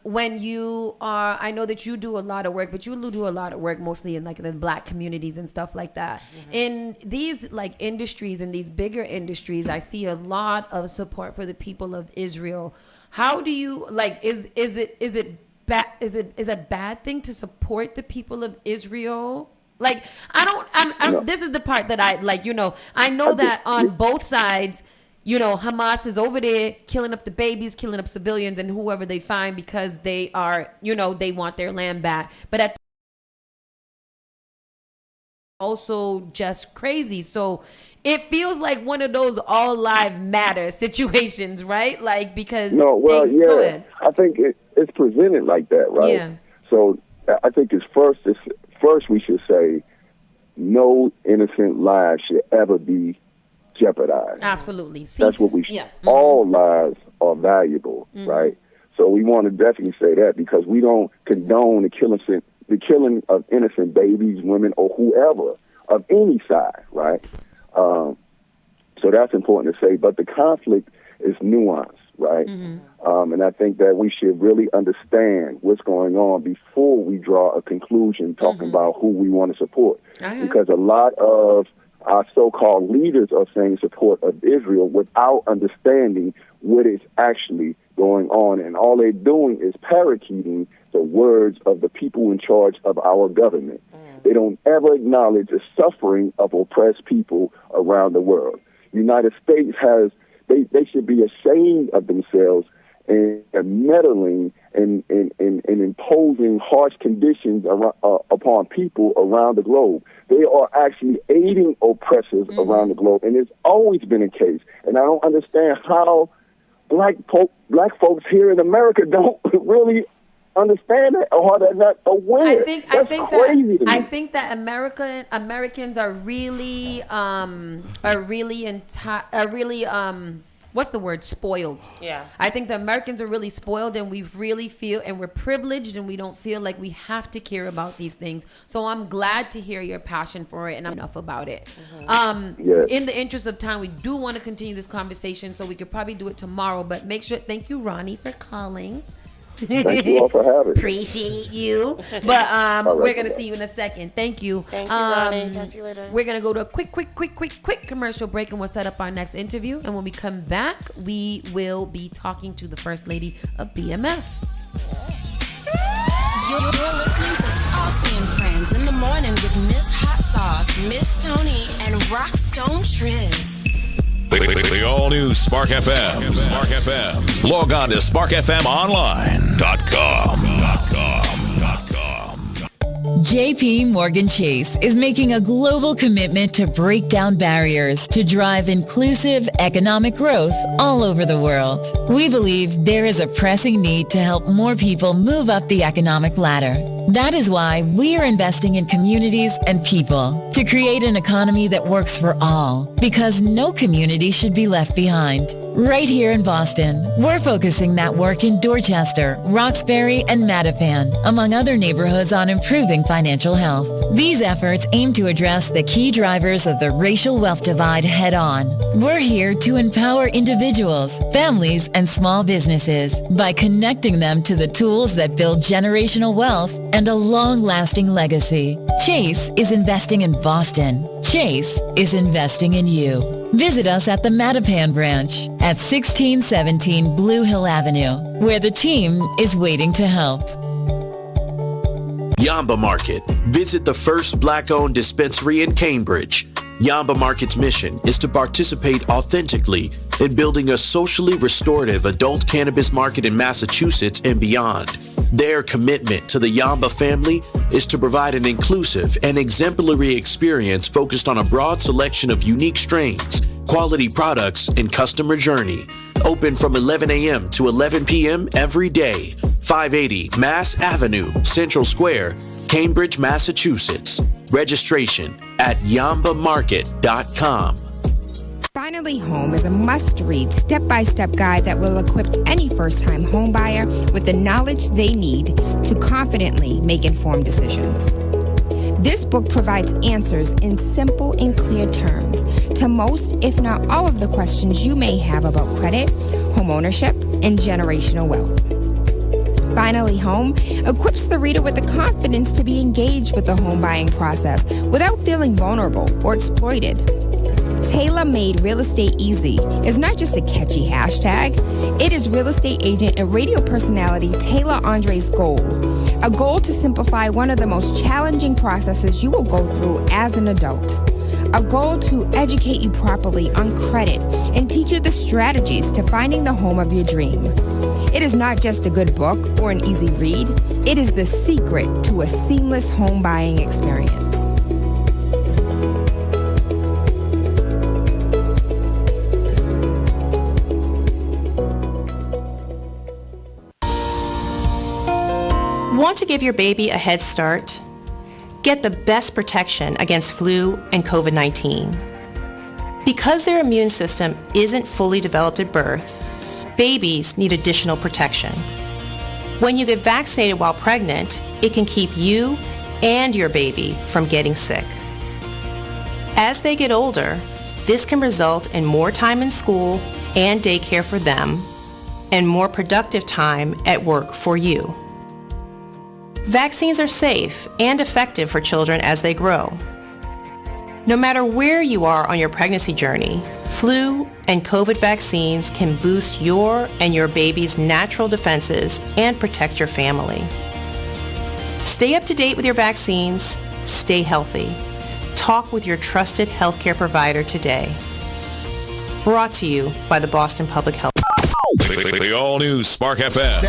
when you are, I know that you do a lot of work, but you do a lot of work mostly in like the Black communities and stuff like that. In these like industries, in these bigger industries, I see a lot of support for the people of Israel. How do you like? Is it a bad thing to support the people of Israel? Like I don't. This is the part that I like. I know that on both sides. Hamas is over there killing up the babies, killing up civilians and whoever they find because they are, they want their land back. But also just crazy. So it feels like one of those all lives matter situations, right? Like, because No, well, go yeah, ahead. I think it's presented like that, right? Yeah. So I think first we should say no innocent lives should ever be jeopardized. Absolutely. That's what we should. Yeah. All lives are valuable, right? So we want to definitely say that, because we don't condone the killing of innocent babies, women, or whoever of any side, right? So that's important to say. But the conflict is nuanced, right? And I think that we should really understand what's going on before we draw a conclusion talking about who we want to support. Because a lot of our so-called leaders are saying support of Israel without understanding what is actually going on. And all they're doing is parakeeting the words of the people in charge of our government. They don't ever acknowledge the suffering of oppressed people around the world. United States they should be ashamed of themselves and meddling and imposing harsh conditions upon people around the globe. They are actually aiding oppressors around the globe, and it's always been a case. And I don't understand how black folks here in America don't really understand it, or they're not aware. I think that Americans are really what's the word? Spoiled. Yeah. I think the Americans are really spoiled, and we really feel, and we're privileged, and we don't feel like we have to care about these things. So I'm glad to hear your passion for it, and I'm enough about it. Yes. In the interest of time, we do want to continue this conversation, so we could probably do it tomorrow. But make sure, thank you, Ronnie, for calling. Thank you all for having me. Appreciate you. But we're going to see you in a second. Thank you. Thank you, Ronnie. Talk to you later. We're going to go to a quick commercial break, and we'll set up our next interview. And when we come back, we will be talking to the First Lady of BMF. You're listening to Saucy and Friends in the morning with Miss Hot Sauce, Miss Tony, and Rockstone Triz. The all-new Spark FM. Spark FM. Log on to sparkfmonline.com. JP Morgan Chase is making a global commitment to break down barriers to drive inclusive economic growth all over the world. We believe there is a pressing need to help more people move up the economic ladder. That is why we are investing in communities and people to create an economy that works for all, because no community should be left behind. Right here in Boston, we're focusing that work in Dorchester, Roxbury, and Mattapan, among other neighborhoods, on improving financial health. These efforts aim to address the key drivers of the racial wealth divide head-on. We're here to empower individuals, families, and small businesses by connecting them to the tools that build generational wealth and a long-lasting legacy. Chase is investing in Boston. Chase is investing in you. Visit us at the Mattapan branch at 1617 Blue Hill Avenue, where the team is waiting to help. Yamba Market. Visit the first black-owned dispensary in Cambridge. Yamba Market's mission is to participate authentically in building a socially restorative adult cannabis market in Massachusetts and beyond. Their commitment to the Yamba family is to provide an inclusive and exemplary experience focused on a broad selection of unique strains, quality products, and customer journey. Open from 11 a.m. to 11 p.m. every day. 580 Mass Avenue, Central Square, Cambridge, Massachusetts. Registration at yambamarket.com. Finally Home is a must-read step-by-step guide that will equip any first-time homebuyer with the knowledge they need to confidently make informed decisions. This book provides answers in simple and clear terms to most, if not all, of the questions you may have about credit, home ownership, and generational wealth. Finally Home equips the reader with the confidence to be engaged with the home buying process without feeling vulnerable or exploited. Tailor-made Real Estate Easy is not just a catchy hashtag. It is real estate agent and radio personality Taylor Andre's goal. A goal to simplify one of the most challenging processes you will go through as an adult. A goal to educate you properly on credit and teach you the strategies to finding the home of your dream. It is not just a good book or an easy read. It is the secret to a seamless home buying experience. Want to give your baby a head start? Get the best protection against flu and COVID-19. Because their immune system isn't fully developed at birth, babies need additional protection. When you get vaccinated while pregnant, it can keep you and your baby from getting sick. As they get older, this can result in more time in school and daycare for them, and more productive time at work for you. Vaccines are safe and effective for children as they grow. No matter where you are on your pregnancy journey, flu and COVID vaccines can boost your and your baby's natural defenses and protect your family. Stay up to date with your vaccines. Stay healthy. Talk with your trusted healthcare provider today. Brought to you by the Boston Public Health. The all-new Spark FM.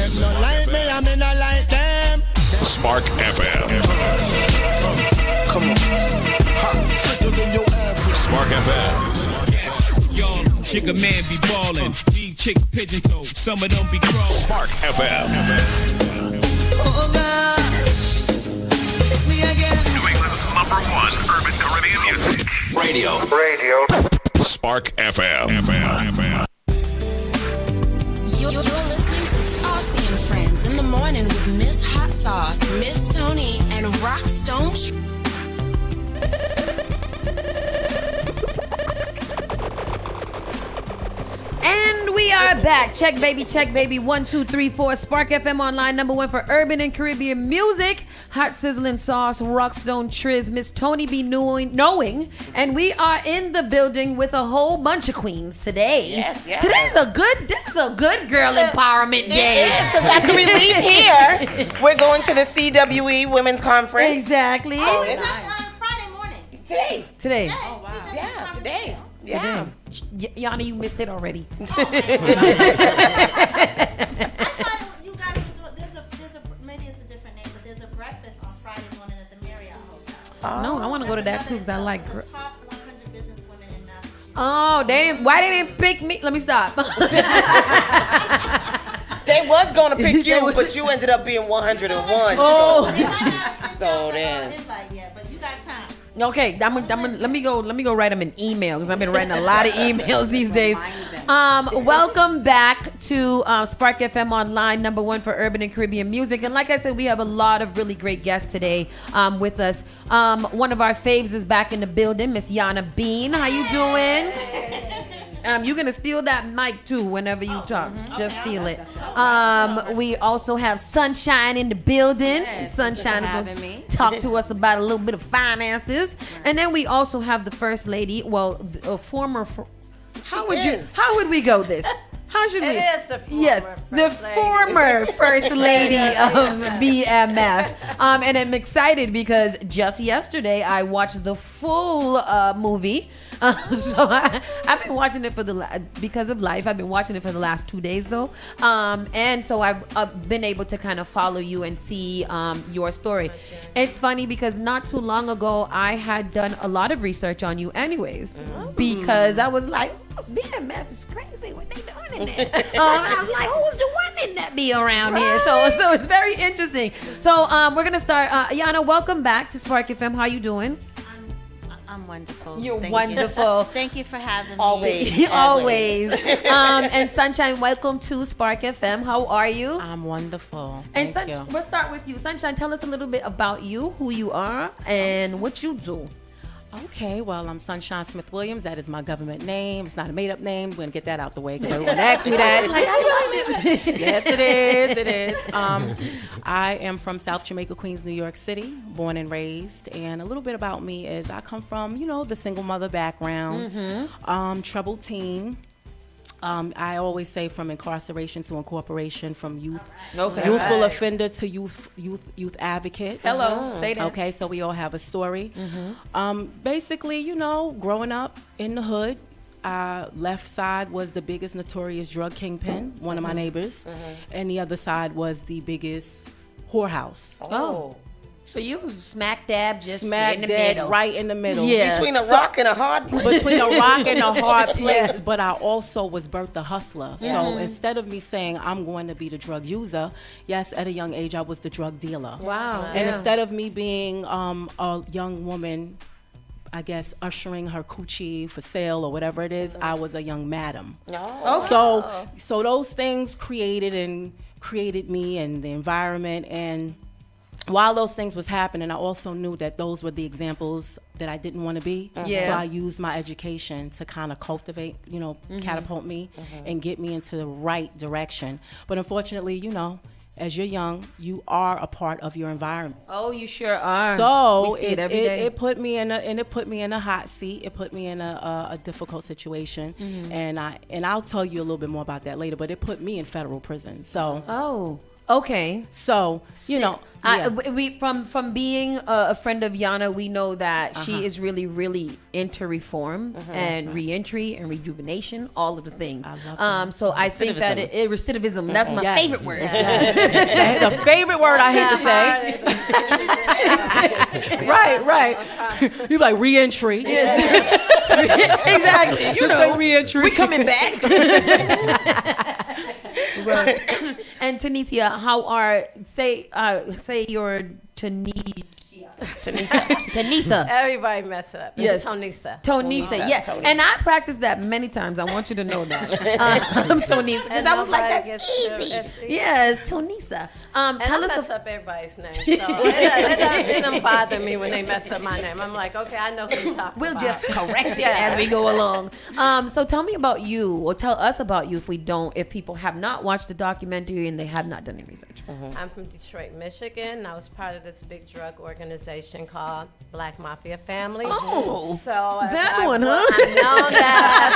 Spark FM. Come on. Spark FM. Y'all, chick a man be ballin'. These chicks pigeon toed. Some of them be crawling. Spark FM. Oh gosh, it's me again. New England's #1 urban Caribbean music. Radio. Spark FM. You're listening to Saucy and Friends in the morning with Miss Hot Sauce, Miss Tony, and Rockstone. And we are back. Check baby. 1, 2, 3, 4. Spark FM Online, #1 for urban and Caribbean music. Hot sizzling sauce, Rockstone Triz, Miss Tony be knowing. And we are in the building with a whole bunch of queens today. Yes. This is a good girl empowerment day. It is, because after we leave here, we're going to the CWE Women's Conference. Exactly. So it's Friday morning. Today. Oh, wow. Yeah, today. Yeah. Yana, you missed it already. I thought you guys would do it. Maybe it's a different name, but there's a breakfast on Friday morning at the Marriott Hotel. No, I want to go to that too because I like. Top 100 businesswomen in Massachusetts. Oh, why they didn't pick me? Let me stop. They was going to pick you, but you ended up being 101. Oh. So then. Invite yet, but you got time. Okay, let me go write them an email because I've been writing a lot of emails these days. Welcome back to Spark FM Online, #1 for urban and Caribbean music. And like I said, we have a lot of really great guests today with us. One of our faves is back in the building, Miss Yana Bean. How you doing? You're going to steal that mic, too, whenever you talk. Just steal it. We also have Sunshine in the building. Sunshine will talk to us about a little bit of finances. And then we also have the First Lady, well, a former... How would we go this? How should we? It is the former yes, the First Lady. Former First Lady of BMF. And I'm excited because just yesterday I watched the full movie. So I've been watching it because of life. I've been watching it for the last 2 days though. And so I've been able to kind of follow you and see your story. It's funny because not too long ago I had done a lot of research on you anyways. Because I was like, BMF is crazy. What they doing in there? And I was like, who's the women that be around here? So it's very interesting. So we're going to start. Yana, welcome back to Spark FM. How you doing? I'm wonderful. You're Thank wonderful. You. Thank you for having Always. me. Always. And Sunshine, welcome to Spark FM. How are you? I'm wonderful. And Thank you. We'll start with you. Sunshine, tell us a little bit about you, who you are, and what you do. Okay, well, I'm Sunshine Smith Williams. That is my government name. It's not a made-up name. We're going to get that out the way because everyone asks me that. Like, yes, it is. It is. I am from South Jamaica, Queens, New York City, born and raised. And a little bit about me is I come from, the single mother background, troubled teen. I always say from incarceration to incorporation, from youthful offender to youth advocate. Hello, say that. Okay, so we all have a story. Basically, growing up in the hood, left side was the biggest notorious drug kingpin, one of my neighbors, and the other side was the biggest whorehouse. Oh. So you smack dab just smack in the dead middle. right in the middle. Yeah. Between a rock and a hard place. Between a rock and a hard place. Yes. But I also was birthed a hustler. So instead of me saying I'm going to be the drug user, yes, at a young age I was the drug dealer. Wow. And instead of me being a young woman, I guess, ushering her coochie for sale or whatever it is, I was a young madam. Oh. So those things created me and the environment. And while those things was happening, I also knew that those were the examples that I didn't want to be. Yeah. So I used my education to kind of cultivate, catapult me and get me into the right direction. But unfortunately, as you're young, you are a part of your environment. Oh, you sure are. So We see it every day. it put me in a hot seat. It put me in a difficult situation, and I'll tell you a little bit more about that later. But it put me in federal prison. So okay. So we from being a friend of Yana, we know that she is really, really into reform and reentry and rejuvenation, all of the things. I love so I think that recidivism. That's my favorite word. Yes. The favorite word I hate to say. Right. You like reentry. Yes. Exactly. Just say reentry. We coming back. Right. And Tunisia, how are say your Tanisa. Everybody mess it up. Yes. Tonisa, yeah. And I practiced that many times. I want you to know that. Tonisa. Because I was like, that's easy. Yes, Tonisa. Tell us. I mess up everybody's name. So it doesn't bother me when they mess up my name. I'm like, okay, I know who you're talking We'll about. just correct it as we go along. So tell me about you, or tell us about you if people have not watched the documentary and they have not done any research. I'm from Detroit, Michigan. I was part of this big drug organization called Black Mafia Family. Oh, so that one, huh? I'm known as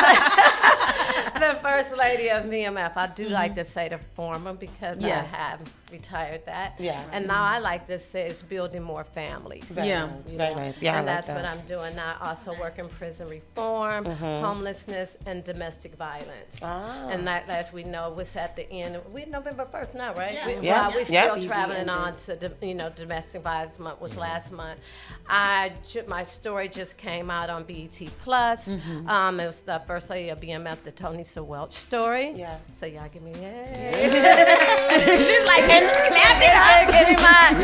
the first lady of BMF. I do like to say the former because I have retired that. Yeah. And now I like to say it's building more families. Very nice. Yeah, and I like that's what I'm doing now. I also work in prison reform, homelessness, and domestic violence. And that, as we know, was at the end. We're November 1st now, right? We're still traveling on to domestic violence month was last month. My story just came out on BET Plus. It was the first lady of BMF, the Tonisa Welch story. Yeah. So y'all give me She's like, clap it up. Give me my,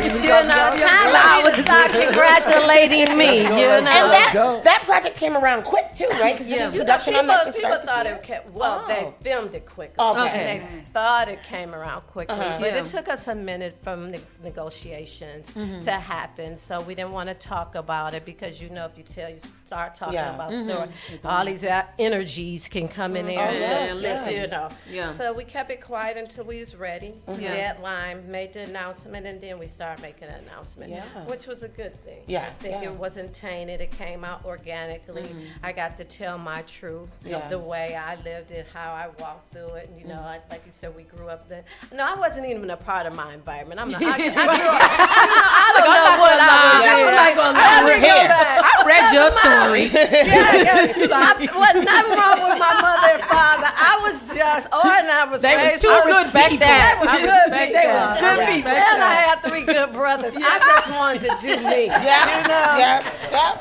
time I was start congratulating me. And that project came around quick too, right? Because the production on that just people started thought it came. Well, they filmed it quickly. Okay. They thought it came around quickly, but it took us a minute from negotiations to happen. So we didn't want to talk about it because if you start talking about story, all these energies can come in there and listen. So we kept it quiet until we was ready. Deadline, made the announcement, and then we started making an announcement, which was a good thing. I think it wasn't tainted. It came out organically. I got to tell my truth, the way I lived it, how I walked through it. And, like you said, we grew up there. No, I wasn't even a part of my environment. I'm not. I grew up. I don't know what I was doing. I read your story. Wasn't nothing wrong with my mother and father. I was just, and I was They was raised. two good people. They were good people. They was good people. And I had 3 good brothers. I just wanted to do me.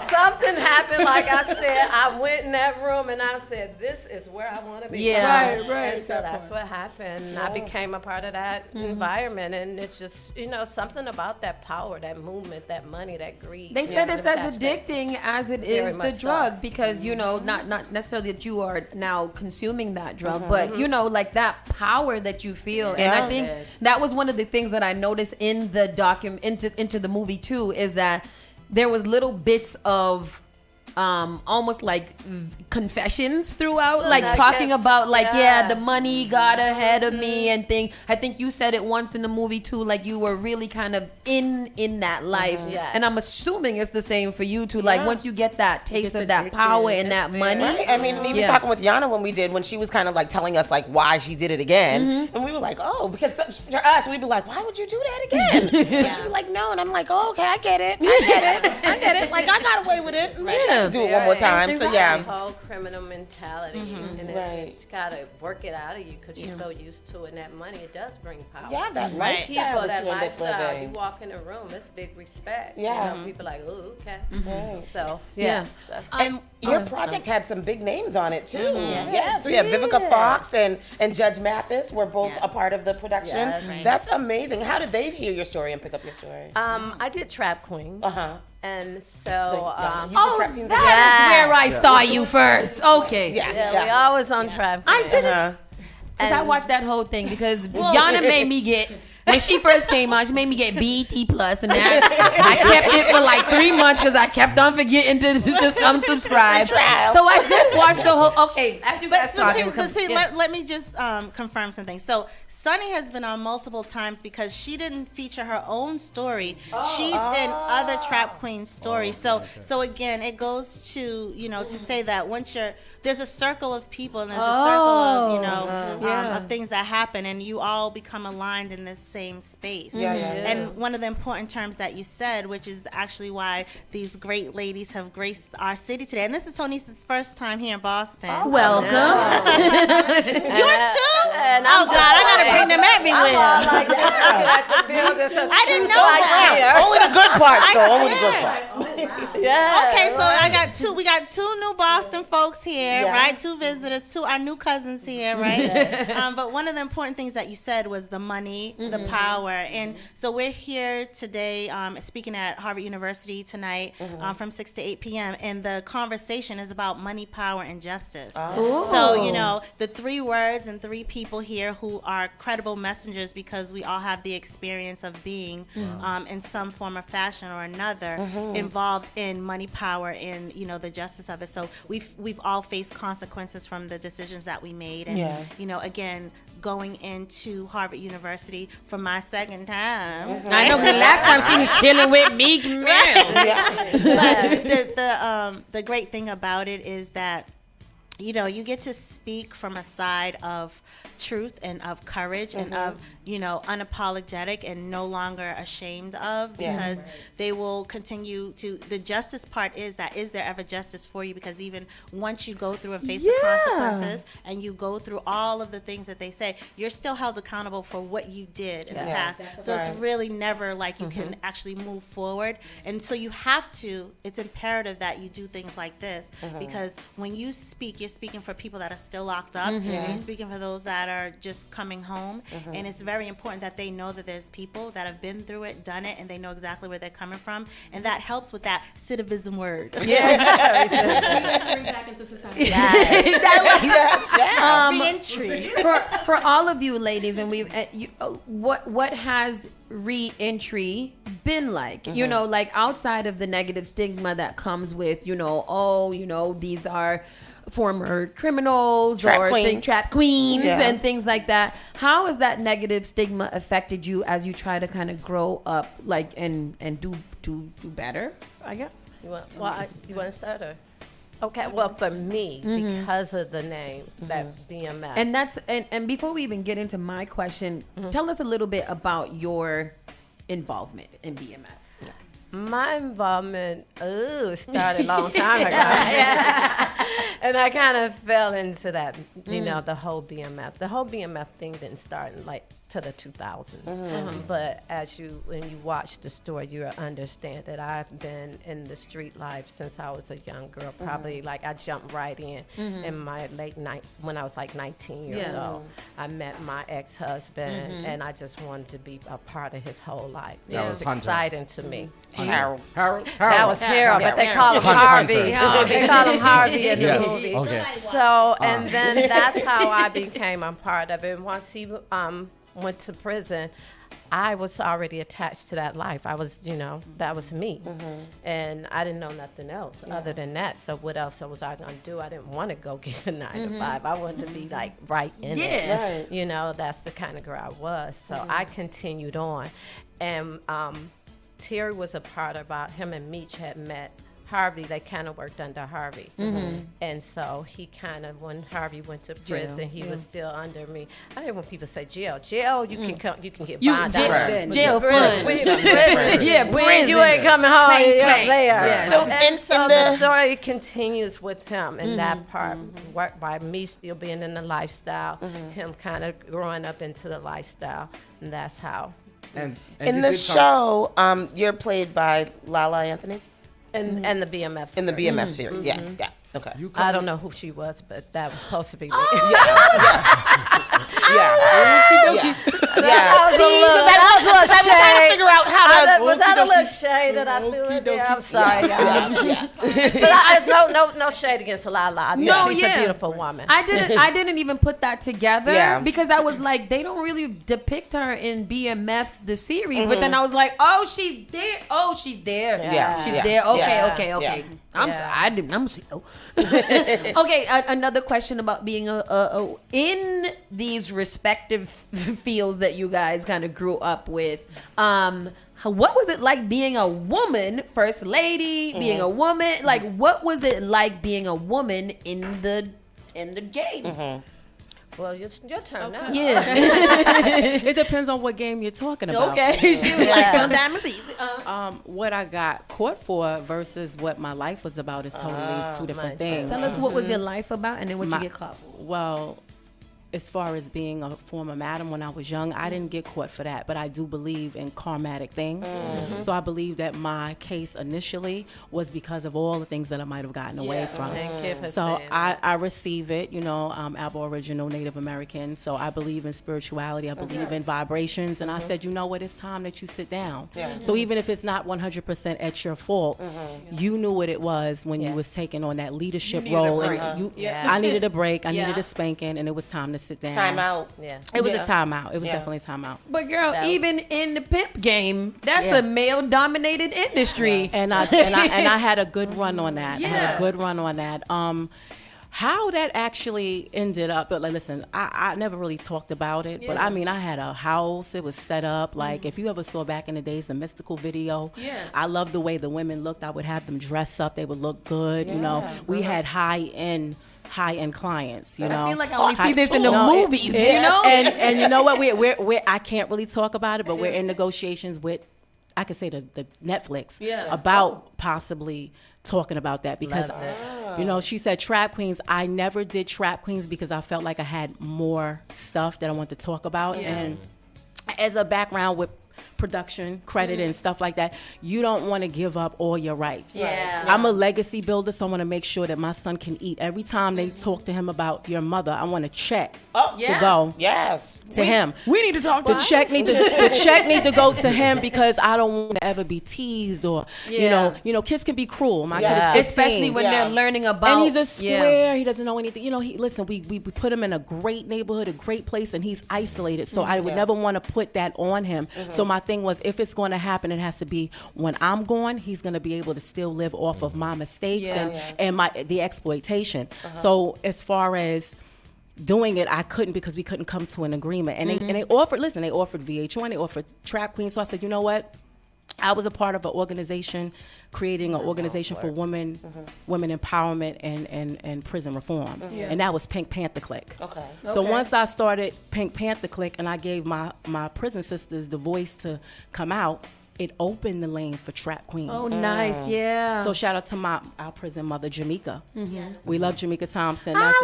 Something happened. Like I said, I went in that room and I said, "This is where I want to be." Yeah. Right. And so that's what happened. I became a part of that environment, and it's just something about that power, that movement, that money, that greed. They said it's as addicting as it is the drug because not necessarily that you are now consuming that drug, but like that power that you feel. And I think that was one of the things that I noticed in the into the movie too, is that there was little bits of almost like confessions throughout, like talking about the money got ahead of me and thing. I think you said it once in the movie too, like you were really kind of in that life. And I'm assuming it's the same for you too. Like once you get that taste of that power and that money. Right? I mean, even talking with Yana when she was kind of like telling us like why she did it again, and we were like, because for us we'd be like, why would you do that again? And she'd be like, no, and I'm like, oh, okay, I get it. get it. Like, I got away with it. Yeah. Do it one more time. So, yeah. The whole criminal mentality. And it's got to work it out of you because you're so used to it. And that money, it does bring power. Yeah, that lifestyle. People, that you end up lifestyle. living. You walk in a room, it's big respect. Yeah. You know, people like, ooh, okay. Right. So, Yeah. And your project had some big names on it too. Yeah, so we have Vivica Fox and Judge Mathis were both a part of the production. Yes. That's amazing. How did they hear your story and pick up your story? I did Trap Queen. And so, that is where I saw you first. Okay. we always on Trap Queen. I didn't. Because I watched that whole thing because Yana made me get. When she first came on, she made me get BET Plus, and then I kept it for like 3 months because I kept on forgetting to just unsubscribe. So I did watch the whole. Okay, as you guys talking. Let me just confirm something. So Sunny has been on multiple times because she didn't feature her own story. She's in other Trap Queen stories. So again, it goes to to say that once there's a circle of people and there's a circle of of things that happen, and you all become aligned in this same space. And one of the important terms that you said, which is actually why these great ladies have graced our city today. And this is Tonisa's first time here in Boston. Welcome. Yours too? Oh God, I gotta bring them everywhere. I didn't know that. Only the good parts, though. Only the good parts. Okay, so we got two new Boston folks here, right? 2 visitors, our new cousins here, right? But one of the important things that you said was the money, the power. And so we're here today speaking at Harvard University tonight from 6 to 8 p.m. And the conversation is about money, power, and justice. So, the 3 words and 3 people here who are credible messengers because we all have the experience of being in some form or fashion or another involved in money, power, and, the justice of it. So we've all faced consequences from the decisions that we made. And, again, going into Harvard University for my second time. I know, the last time she was chilling with Meek Mill. But the great thing about it is that, you get to speak from a side of truth and of courage and of unapologetic and no longer ashamed of, because they will continue to. The justice part is there ever justice for you? Because even once you go through and face the consequences and you go through all of the things that they say, you're still held accountable for what you did in the past. So it's really never like you can actually move forward. And so you have to, it's imperative that you do things like this, because when you speak, you're speaking for people that are still locked up, and you're speaking for those that are just coming home. And it's very important that they know that there's people that have been through it, done it, and they know exactly where they're coming from. And that helps with that citivism word. Yes. Back into society. Re-entry. For all of you ladies, and what has re-entry been like? Like outside of the negative stigma that comes with, these are former criminals trap queens and things like that. How has that negative stigma affected you as you try to kind of grow up, and do better, I guess? You want to start her? Okay, well, for me, because of the name, that BMF. And that's and before we even get into my question, tell us a little bit about your involvement in BMF. My involvement started a long time ago. And I kind of fell into that, the whole BMF. The whole BMF thing didn't start in to the 2000s. But when you watch the story, you understand that I've been in the street life since I was a young girl. Probably I jumped right in my late when I was 19 years old. I met my ex-husband, and I just wanted to be a part of his whole life. It was exciting to me. Harold. That was Harold, but they call him Harvey. They call him Harvey in the movie. Okay. So, and then that's how I became a part of it. Once he went to prison, I was already attached to that life. I was, that was me. And I didn't know nothing else other than that. So what else was I going to do? I didn't want to go get a 9 to 5. I wanted to be right in it. Right. That's the kind of girl I was. So I continued on. And Terry was a part about him and Meech had met Harvey, they kind of worked under Harvey. And so he kind of, when Harvey went to prison, he was still under me. I hate when people say jail. Jail, you can come, you can get bonded. Jail fun. Yeah, prison. You ain't coming home. You're there. So the story continues with him in that part, by me still being in the lifestyle, him kind of growing up into the lifestyle, and that's how. And in the show, you're played by Lala Anthony? And the BMF series. In the BMF series, yes. Yeah. Okay. I don't know who she was, but that was supposed to be me. Yeah. I was trying to figure out how to. Was that a little shade that I threw in there? I'm sorry, y'all. There's no shade against Lala. She's a beautiful woman. I didn't even put that together because I was like, they don't really depict her in BMF the series, but then I was like, oh, she's there. Oh, she's there. She's there. Okay. I'm slow. Okay, another question about being in these respective fields that you guys kind of grew up with. What was it like being a woman, first lady, being a woman? Like, what was it like being a woman in the game? Well, your turn now. Yeah. It depends on what game you're talking about. Okay. She was like, sometimes it's easy. What I got caught for versus what my life was about is totally two different things. Tell us what was your life about and then what you get caught for. Well, as far as being a former madam when I was young, I didn't get caught for that, but I do believe in karmatic things. So I believe that my case initially was because of all the things that I might have gotten away from. So I receive it, I'm Aboriginal, Native American, so I believe in spirituality, I believe in vibrations, and I said, you know what, it's time that you sit down. So even if it's not 100% at your fault, you knew what it was when you was taking on that leadership role. And I needed a break, I needed a spanking, and it was time to sit down. Time out. It was a timeout. It was definitely a timeout. But girl, even in the pimp game, that's a male-dominated industry. And I had a good run on that. How that actually ended up, but listen, I never really talked about it, but I mean, I had a house, it was set up, like if you ever saw back in the days, the Mystical video, I loved the way the women looked. I would have them dress up, they would look good, we had high-end clients, I feel like I only see this in the movies, And you know what? We're I can't really talk about it, but we're in negotiations with, I could say the Netflix about possibly talking about that because, she said Trap Queens. I never did Trap Queens because I felt like I had more stuff that I wanted to talk about, and as a background with production credit and stuff like that, you don't want to give up all your rights. I'm a legacy builder, so I want to make sure that my son can eat. Every time they talk to him about your mother, I want a check to go to him. We need to talk to the check need to go to him because I don't want to ever be teased or kids can be cruel. My kid is 15. Especially when they're learning about, and he's a square, he doesn't know anything. We put him in a great neighborhood, a great place, and he's isolated, so I would never want to put that on him. So my thing was, if it's going to happen, it has to be when I'm gone. He's going to be able to still live off of my mistakes and the exploitation. So as far as doing it, I couldn't because we couldn't come to an agreement. And they offered VH1, they offered Trap Queen. So I said, you know what? I was a part of an organization, creating an organization for women empowerment and prison reform. And that was Pink Panther Clique. So once I started Pink Panther Clique and I gave my prison sisters the voice to come out, it opened the lane for Trap Queens. Oh, nice, yeah. So shout out to our prison mother, Jamaica. We love Jamaica Thompson. We love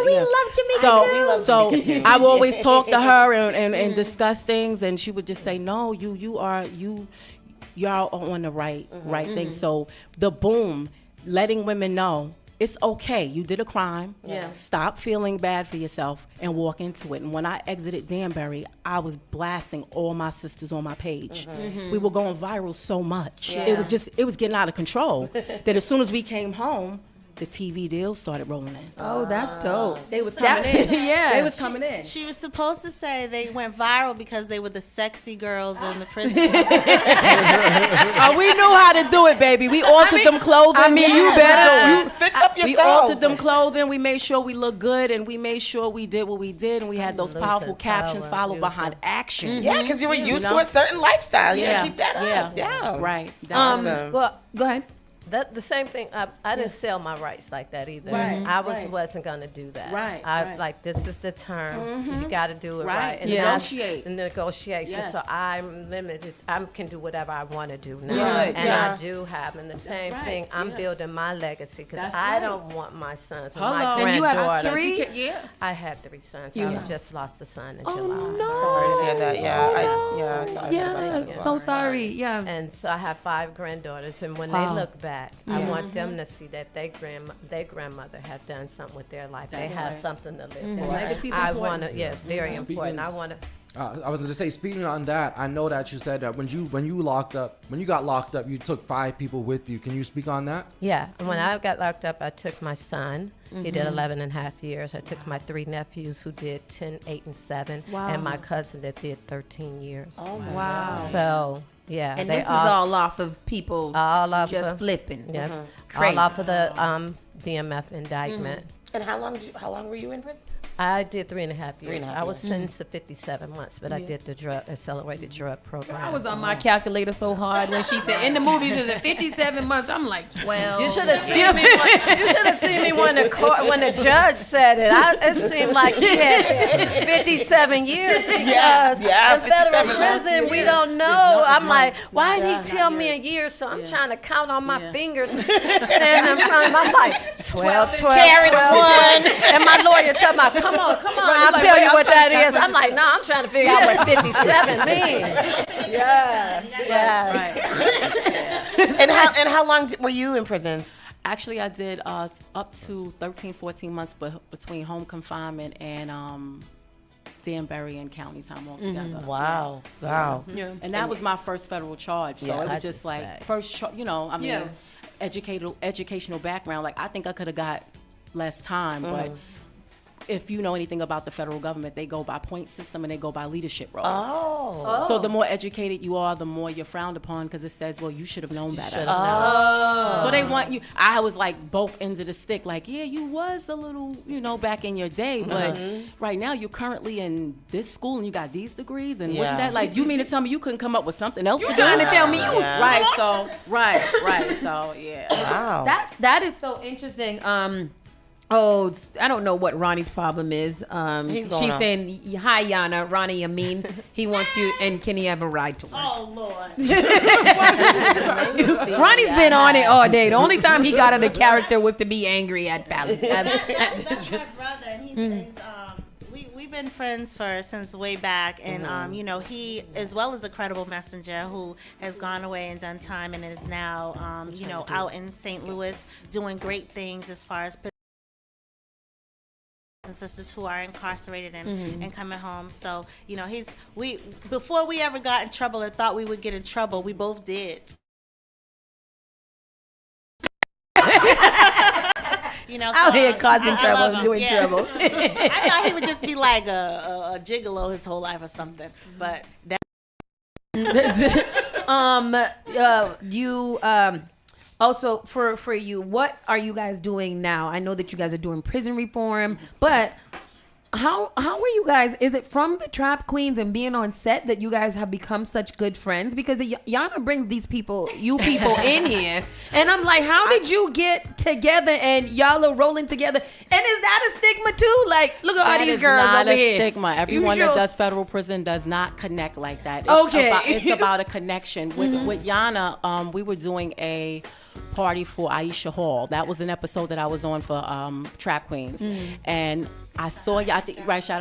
Jamaica too. So I would always talk to her and discuss things, and she would just say, no, y'all are on the right thing. So the boom, letting women know it's okay. You did a crime. Stop feeling bad for yourself and walk into it. And when I exited Danbury, I was blasting all my sisters on my page. We were going viral so much. It was getting out of control that as soon as we came home, the TV deals started rolling in. Oh, that's dope. They was coming in. They was coming in. She was supposed to say they went viral because they were the sexy girls in the prison. We knew how to do it, baby. We altered them clothing. You better fix up yourself. We altered them clothing. We made sure we looked good, and we made sure we did what we did, and we had those powerful captions followed behind action. Yeah, because you were used to a certain lifestyle. You gotta keep that up. Yeah. Right. Well, go ahead. The same thing. I didn't sell my rights like that either. Right, I wasn't gonna do that. Right, I like this is the term. You got to do it right. And Negotiate. Negotiation. Yes. So I'm limited. I can do whatever I want to do now, Right. and Yeah. I do have. And the same right. thing. I'm building my legacy because That's I right. don't want my sons or Hello. my And you have granddaughters. three? Yeah. I have 3 sons. You I have- just lost a son in Oh, July. no. Sorry to hear that. Yeah. So sorry. Yeah. And so I have 5 granddaughters, and when they look back, I want them to see that their grandmother had done something with their life. That's they have right. something to live for. Legacy's I important. want to, very important. I want to. I was going to say, speaking on that, I know that you said that when you got locked up, you took 5 people with you. Can you speak on that? Yeah, when I got locked up, I took my son. He did 11 and a half years. I took my 3 nephews who did 10, 8, and 7, and my cousin that did 13 years. Oh, wow. So, yeah. And this is all off of people just flipping. Yeah, Crazy. all off of the DMF indictment. And how long were you in prison? I did 3.5 years. 3.5 I was years. sentenced to 57 months, but I did the accelerated drug program. I was on my calculator so hard when she said in the movies was at 57 months. I'm like 12. You should have seen me. You should have seen me when the judge said it. It seemed like he had 57 years because in federal prison we don't know. I'm like, why did he tell me a year? So I'm trying to count on my fingers, standing in front of him. I'm like 12, 12, Carry the 12, one. and my lawyer talking about, come on, I'll tell you what that is. I'm like, no, I'm trying to figure out what 57 means. Yeah. And how long were you in prison? Actually, I did up to 13, 14 months between home confinement and Danbury and county time altogether. Wow. Yeah. And that was my first federal charge. So it was just like first, educational background. Like I think I could have got less time, but if you know anything about the federal government, they go by point system and they go by leadership roles. Oh. So the more educated you are, the more you're frowned upon because it says, well, you should have known better. So they want you. I was like both ends of the stick. Like, yeah, you was a little, back in your day, but right now you're currently in this school and you got these degrees and what's that? Like, you mean to tell me you couldn't come up with something else to do? Trying to tell me you Right. So So yeah. Wow. That is so interesting. I don't know what Ronnie's problem is. She's saying, hi, Yana. Ronnie, he wants you, and can he have a ride to work? Oh, Lord. Ronnie's been on it all day. The only time he got out of character was to be angry at Pally. That's my brother, and he's we've been friends since way back, and he, as well as a credible messenger who has gone away and done time and is now out in St. Louis doing great things as far as and sisters who are incarcerated and coming home. So before we ever got in trouble and thought we would get in trouble, we both did. Out here causing trouble and doing trouble. I thought he would just be like a gigolo his whole life or something, but that. Also, for you, what are you guys doing now? I know that you guys are doing prison reform, but how are you guys? Is it from the Trap Queens and being on set that you guys have become such good friends? Because Yana brings you people in here, and I'm like, how did you get together and y'all are rolling together? And is that a stigma too? Like, look at all these girls not over a here. Stigma. Everyone that does federal prison does not connect like that. It's about a connection. With Yana, we were doing a party for Aisha Hall. That was an episode that I was on for Trap Queens. And I saw, shout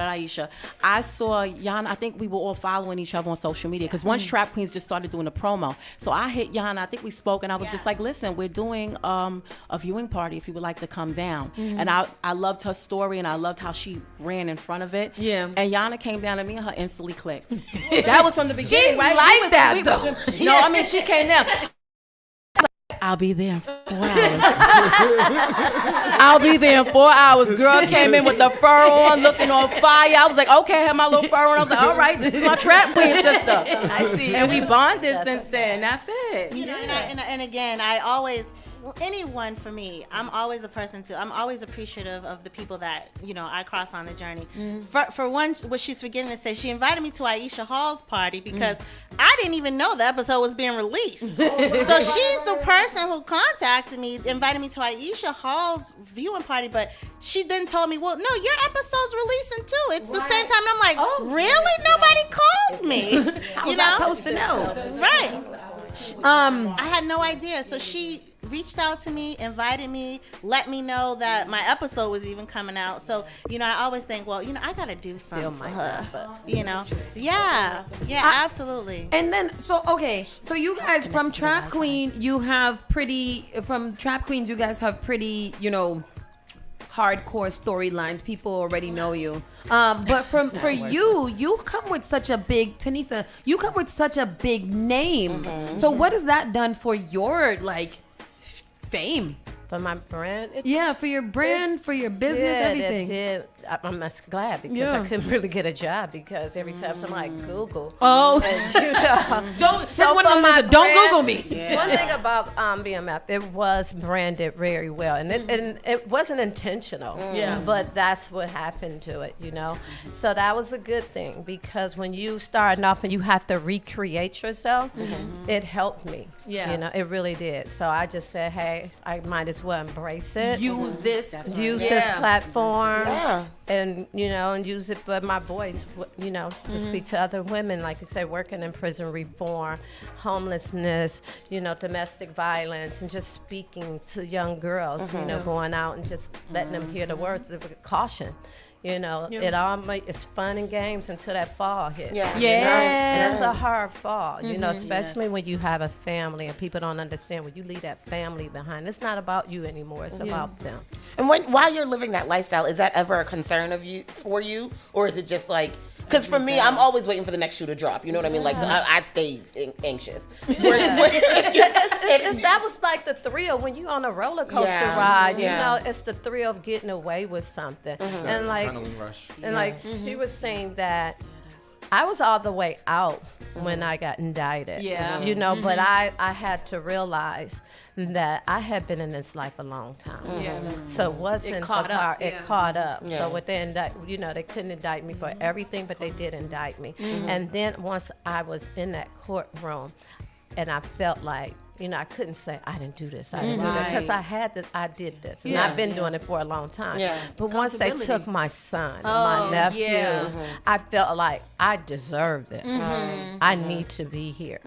out Aisha. I saw Yana, I think we were all following each other on social media because once Trap Queens just started doing a promo. So I hit Yana, I think we spoke, and I was just like, listen, we're doing a viewing party if you would like to come down. And I loved her story and I loved how she ran in front of it. Yeah. And Yana came down and me and her instantly clicked. That was from the beginning, She's like that though. No, I mean, she came down. I'll be there 4 hours. I'll be there in 4 hours. Girl came in with the fur on, looking on fire. I was like, okay, I had my little fur on. I was like, all right, this is my trap queen sister. I see. And we bonded since then. That's it. You know, and again, I always, anyone for me, I'm always a person too. I'm always appreciative of the people that, you know, I cross on the journey. For one, what she's forgetting to say, she invited me to Aisha Hall's party because I didn't even know the episode was being released. So she's the person who contacted me, invited me to Aisha Hall's viewing party, but she then told me, well, no, your episode's releasing too. It's the same time. And I'm like, really? Nobody called me. How was I supposed to know? Right. I had no idea. So she reached out to me, invited me, let me know that my episode was even coming out. So, you know, I always think, well, you know, I got to do something for her. You know? Yeah, absolutely. And then, so you guys from Trap Queen, you have pretty, you guys have pretty, you know, hardcore storylines. People already know you. But for you come with such a big, Tanisa, you come with such a big name. So what has that done for your, like, fame? For my brand? For your brand, for your business, everything. It did. I'm glad because I couldn't really get a job because every time somebody Google. Oh. And, you know, don't Google me. One thing about BMF, it was branded very well. And it wasn't intentional. But that's what happened to it, you know. So that was a good thing because when you starting off and you have to recreate yourself, it helped me. You know, it really did. So I just said, hey, I might as well embrace it. Use this. Use this platform. And, you know, and use it for my voice, you know, to speak to other women, like you say, working in prison reform, homelessness, you know, domestic violence, and just speaking to young girls, you know, going out and just letting them hear the words with caution. You know, it's fun and games until that fall hits. You know? And it's a hard fall, you know, especially when you have a family and people don't understand when you leave that family behind. It's not about you anymore. It's about them. And while you're living that lifestyle, is that ever a concern for you? Or is it just like, because for me, I'm always waiting for the next shoe to drop. You know what I mean? Like, I'd stay anxious. That was like the thrill when you on a roller coaster ride. You know, it's the thrill of getting away with something. And like, she was saying that I was all the way out when I got indicted. You know, but I had to realize that I had been in this life a long time. So it wasn't it caught up. So what they you know, they couldn't indict me for everything, but they did indict me. And then once I was in that courtroom and I felt like, you know, I couldn't say I didn't do this. I didn't do that because I did this, and I've been doing it for a long time. But once they took my son, and my nephews, I felt like I deserve this. I need to be here.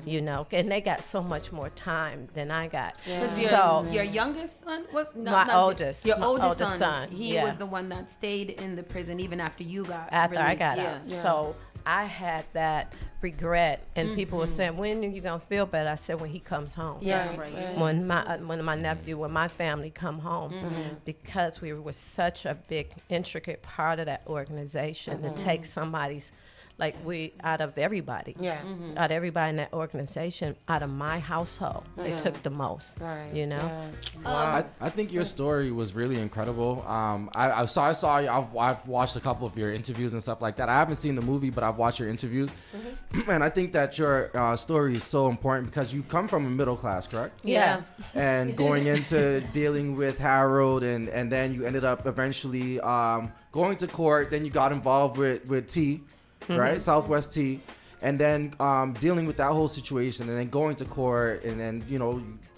You know, and they got so much more time than I got. So your youngest son was my oldest. Your oldest son. He was the one that stayed in the prison even after you got after released. I got out. So I had that regret, and people were saying, "When are you gonna feel better?" I said, "When he comes home." When my nephew, when my family come home, because we were such a big, intricate part of that organization to take somebody's. Like out of everybody, out of everybody in that organization, out of my household, they took the most, you know. I think your story was really incredible. I saw you. I've watched a couple of your interviews and stuff like that. I haven't seen the movie, but I've watched your interviews, and I think that your story is so important because you come from a middle class, correct? And going into dealing with Harold, and then you ended up eventually going to court. Then you got involved with T. Right, Southwest Tea, and then dealing with that whole situation, and then going to court, and then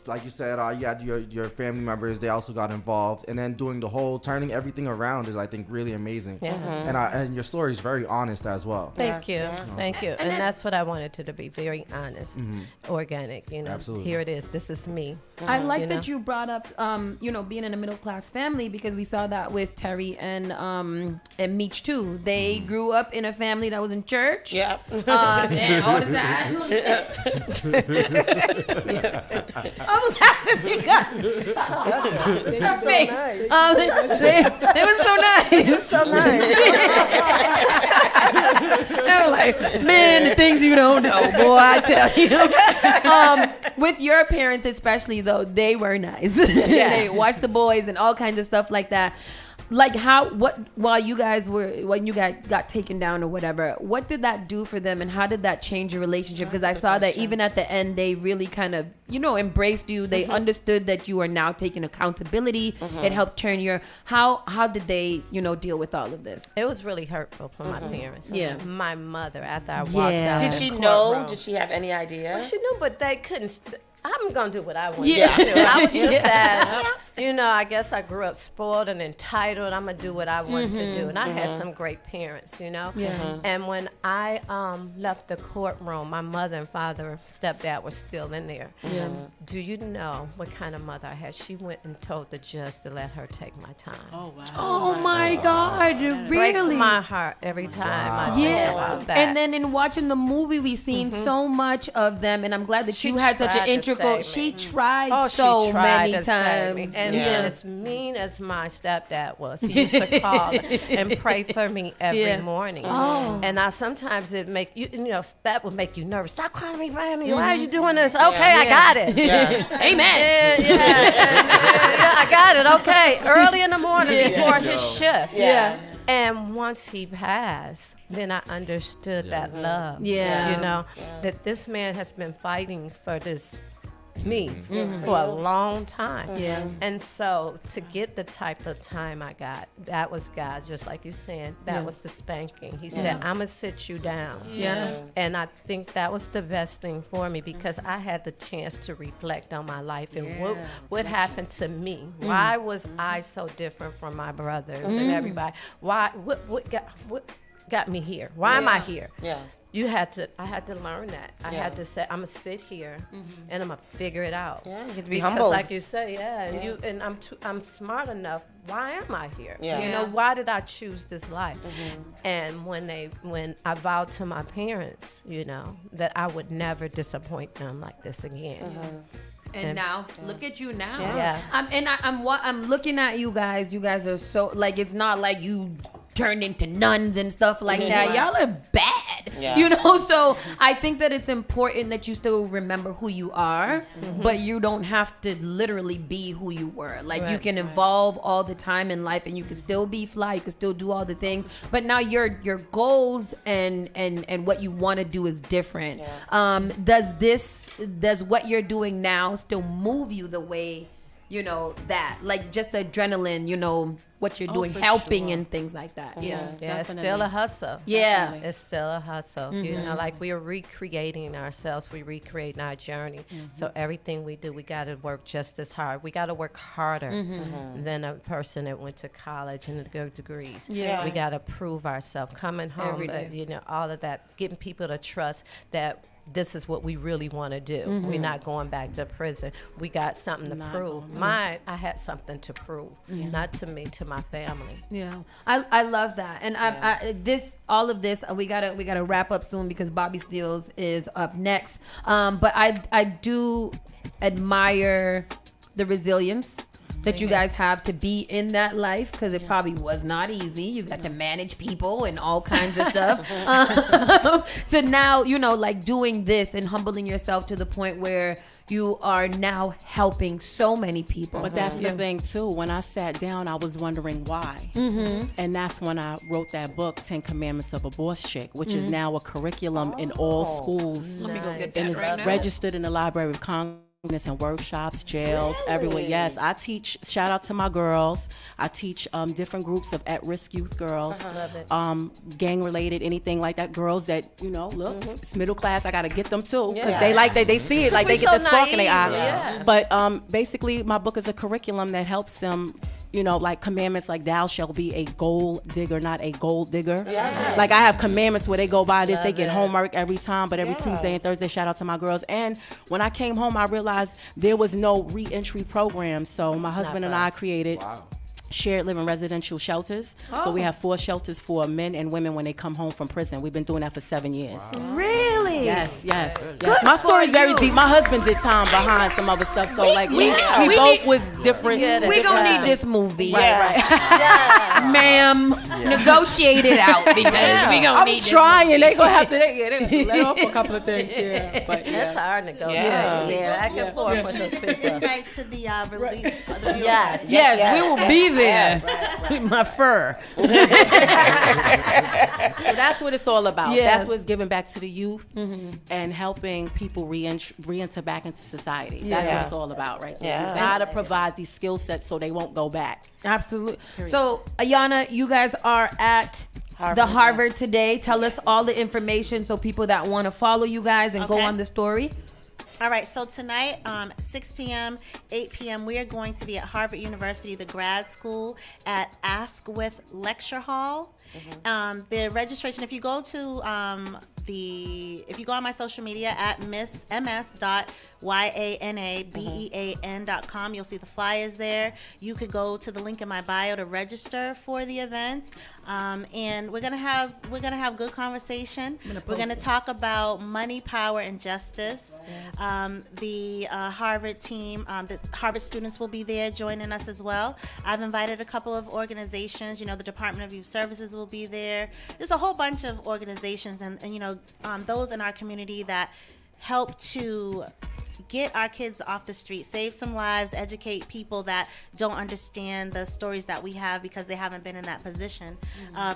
like you said, you had your family members; they also got involved, and then doing the whole turning everything around is, I think, really amazing. And your story is very honest as well. Thank you. And that's what I wanted it to be, very honest, organic. You know, absolutely. Here it is. This is me. I like that you brought up, being in a middle class family, because we saw that with Terry and Meech too. They grew up in a family that was in church. And all the time. I'm laughing because her face. They were so nice. They were like, man, the things you don't know, boy, I tell you. with your parents especially, though, they were nice. They watched the boys and all kinds of stuff like that. Like while you guys when you got taken down or whatever, what did that do for them, and how did that change your relationship? Because I saw that even at the end, they really kind of, embraced you. They understood that you are now taking accountability. It helped turn how did they, deal with all of this? It was really hurtful for my parents. Yeah. My mother, after I walked out. Did she know? Did she have any idea? Well, she knew, but they couldn't. I'm going to do what I want to do. Yeah. I was just that, I guess I grew up spoiled and entitled. I'm going to do what I want to do. And I had some great parents, Yeah. And when I left the courtroom, my mother and father, stepdad were still in there. Yeah. Do you know what kind of mother I had? She went and told the judge to let her take my time. Oh, wow. Oh my God, really? Breaks my heart every time I think about that. And then in watching the movie, we seen so much of them, and I'm glad that She you had such an tried to integral. save me. She tried she so tried many to save me. times. And as mean as my stepdad was, he used to call and pray for me every morning. Oh. And sometimes it make you, that would make you nervous. Stop calling me, Randy. Why are you doing this? Okay, I got it. Amen. Yeah, I got it. Okay, early in the morning before his shift. Yeah. And once he passed, then I understood that love. Yeah. That this man has been fighting for me for a long time. Yeah. And so to get the type of time I got, that was God, just like you said. That was the spanking. He said, I'm going to sit you down. Yeah. And I think that was the best thing for me, because I had the chance to reflect on my life and what happened to me. Why was I so different from my brothers and everybody? Why? What got me here? Why am I here? Yeah. I had to learn that. I had to say, I'm gonna sit here and I'm gonna figure it out. Yeah, you have to be because humbled. like you say, and I'm smart enough. Why am I here? Yeah. Why did I choose this life? And when I vowed to my parents, that I would never disappoint them like this again. And now, look at you now. Yeah. I'm looking at you guys. You guys are so, like, it's not like you turned into nuns and stuff like that. Y'all are bad. So I think that it's important that you still remember who you are, but you don't have to literally be who you were. Like, you can evolve all the time in life, and you can still be fly, you can still do all the things, but now your goals and what you want to do is different. Does what you're doing now still move you the way that, like, just the adrenaline, what you're doing, helping and things like that? Yeah, it's still a hustle. Yeah. It's still a hustle. Like, we are recreating ourselves. We're recreating our journey. So everything we do, we got to work just as hard. We got to work harder than a person that went to college and got degrees. Yeah. We got to prove ourselves. Coming home, Every day. all of that, getting people to trust that this is what we really want to do. We're not going back to prison. We got something to prove. I had something to prove, not to me, to my family. Yeah, I love that, and all of this, we gotta wrap up soon because Bobby Steels is up next. But I do admire the resilience that you guys have to be in that life, because it probably was not easy. You got to manage people and all kinds of stuff. To now, like, doing this and humbling yourself to the point where you are now helping so many people. But that's the thing too. When I sat down, I was wondering why. And that's when I wrote that book, 10 Commandments of a Boss Chick, which is now a curriculum in all schools. Let me go get that and it's right now. registered in the Library of Congress and workshops, jails, everywhere. Yes, I teach, shout out to my girls. I teach different groups of at-risk youth girls, gang related, anything like that. Girls that, look, it's middle class. I got to get them too, because they like that. They see it, like they get the spark in their eye. Yeah. But basically, my book is a curriculum that helps them, like commandments like thou shalt be a gold digger, not a gold digger. Like, I have commandments where they go by this, they get homework every time, but every Tuesday and Thursday, shout out to my girls. And when I came home, I realized there was no re-entry program. So my husband and I created shared living residential shelters. So we have 4 shelters for men and women when they come home from prison. We've been doing that for 7 years. Really? Yes. My story is very deep. My husband did time behind some other stuff, so like we both was different. We gonna need this movie. Right. ma'am, negotiate it out because we gonna need. I'm trying. They gonna have to. They let off a couple of things. Yeah, but That's hard negotiate. Yeah. Back and forth with those people. Right to the release. Yes, we will be there. With my fur. So that's what it's all about. Yeah. That's what's giving back to the youth and helping people re-enter back into society. That's what it's all about, right there. Yeah. You gotta provide these skill sets so they won't go back. Absolutely. So, Ayana, you guys are at the Harvard today. Tell us all the information so people that want to follow you guys and go on the story. All right, so tonight, 6 p.m., 8 p.m., we are going to be at Harvard University, the grad school, at Ask With Lecture Hall. The registration, if you go to if you go on my social media at ms.yanabean.com, you'll see the flyers there. You could go to the link in my bio to register for the event, and we're gonna have good conversation. We're gonna talk about money, power, and justice. The Harvard team, the Harvard students will be there joining us as well. I've invited a couple of organizations. The Department of Youth Services will be there. There's a whole bunch of organizations and those in our community that help to get our kids off the street, save some lives, educate people that don't understand the stories that we have because they haven't been in that position.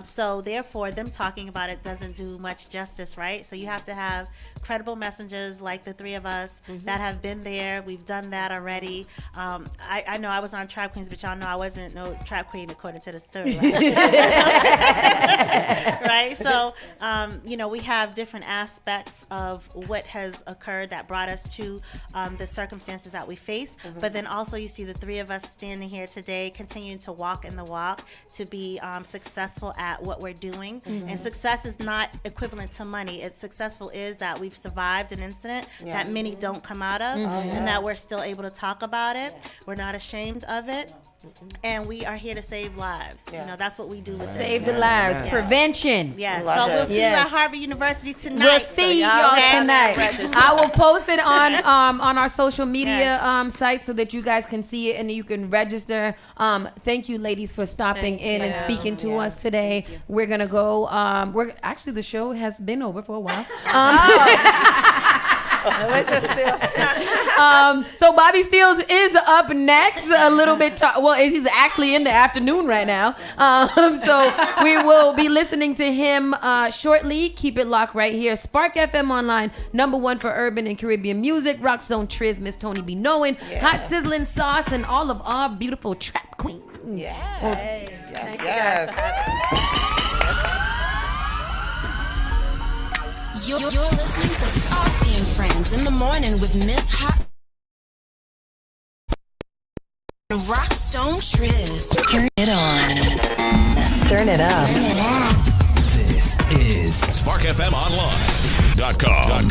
So therefore, them talking about it doesn't do much justice, right? So you have to have credible messengers like the three of us that have been there. We've done that already. I know I was on Trap Queens, but y'all know I wasn't no Trap Queen according to the story. Right? So, we have different aspects of what has occurred that brought us to the circumstances that we face. But then also you see the three of us standing here today, continuing to walk in the walk to be successful at what we're doing. And success is not equivalent to money. It's successful is that we've survived an incident that many don't come out of, and that we're still able to talk about it. We're not ashamed of it. And we are here to save lives. That's what we do with Save the lives. Prevention. Yes. So we'll see you at Harvard University tonight. We'll see y'all tonight. I will post it on our social media site so that you guys can see it and you can register. Thank you, ladies, for stopping in and speaking to us today. We're gonna go. Actually, the show has been over for a while. So Bobby Steels is up next. A little bit. He's actually in the afternoon right now. So we will be listening to him shortly. Keep it locked right here. Spark FM Online, #1 for urban and Caribbean music. Rockstone Triz, Miss Tony B. Knowing, Hot Sizzling Sauce, and all of our beautiful trap queens. Yes. You're listening to Saucy and Friends in the morning with Miss Hot Rockstone Triz. Turn it on. Turn it up. This is SparkFMOnline.com.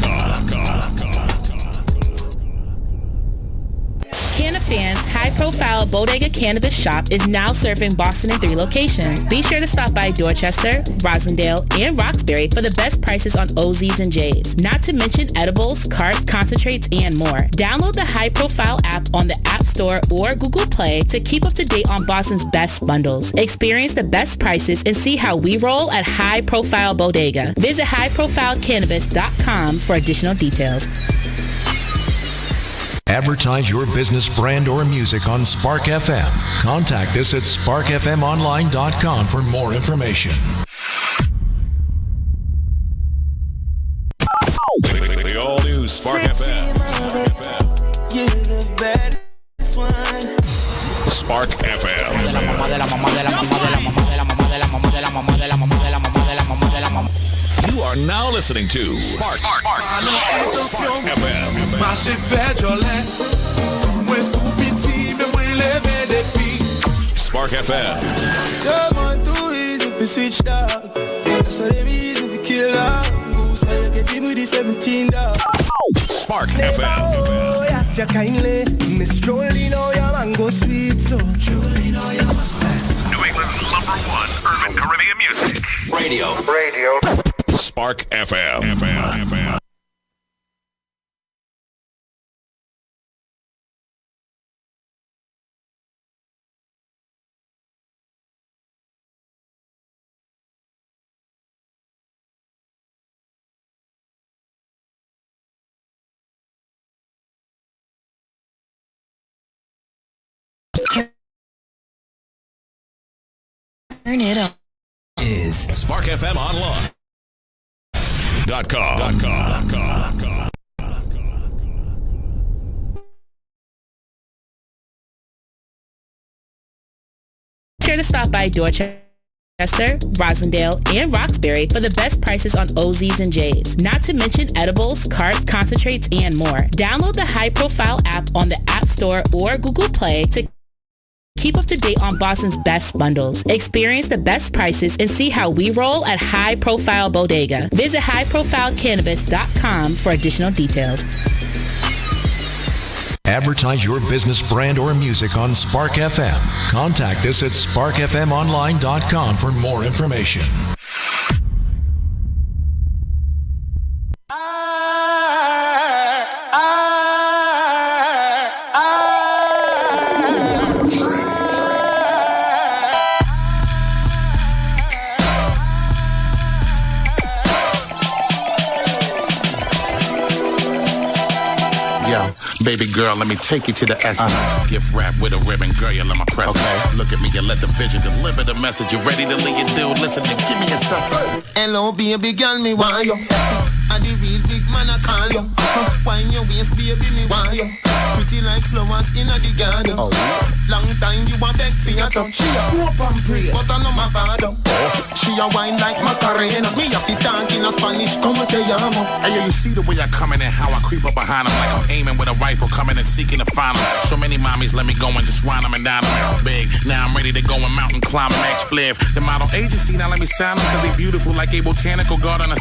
Cannafan's high-profile Bodega Cannabis shop is now serving Boston in 3 locations. Be sure to stop by Dorchester, Rosendale, and Roxbury for the best prices on OZs and J's. Not to mention edibles, carts, concentrates, and more. Download the high-profile app on the App Store or Google Play to keep up to date on Boston's best bundles. Experience the best prices and see how we roll at High Profile Bodega. Visit highprofilecannabis.com for additional details. Advertise your business, brand, or music on Spark FM. Contact us at sparkfmonline.com for more information. The all-new Spark FM. You're the baddest one. Spark FM. You are now listening to Spark FM. Spark FM. Come on, too easy to switch dog. That's what they mean if you kill dog. Goose, I get him with the 17 dog. Spark FM. Oh, yes, you kindly. Miss Jolie, know your mango sweet, so Jolie, know your mango. New England's #1 urban Caribbean music. Radio. Spark FM. Turn it on. Is Spark FM Online. .com. Sure to stop by Dorchester, Rosendale, and Roxbury for the best prices on OZs and J's. Not to mention edibles, carts, concentrates, and more. Download the High Profile app on the App Store or Google Play to keep up to date on Boston's best bundles. Experience the best prices and see how we roll at High Profile Bodega. Visit highprofilecannabis.com for additional details. Advertise your business, brand, or music on Spark FM. Contact us at sparkfmonline.com for more information. Baby girl, let me take you to the essence. Gift wrap with a ribbon, girl, you love my presence. Look at me and let the vision deliver the message. You ready to lead your dude? Listen and give me a second. Hello, baby girl, me want you. And the real big man I call you. Wine your waist, baby, me want you. Pretty like flowers in the garden. Long time you a beg for your touch. She a hope and pray, but I know my father. She a wine like Macarena. Me a fit talk in a Spanish, como te llamo. Hey, you see the way I come in and how I creep up behind them, like I'm aiming with a rifle, coming and seeking to find them. So many mommies let me go and just run them and down them. Big, now I'm ready to go and mountain climb and Max Bliff. The model agency, now let me sign them, cause they beautiful like a botanical garden on a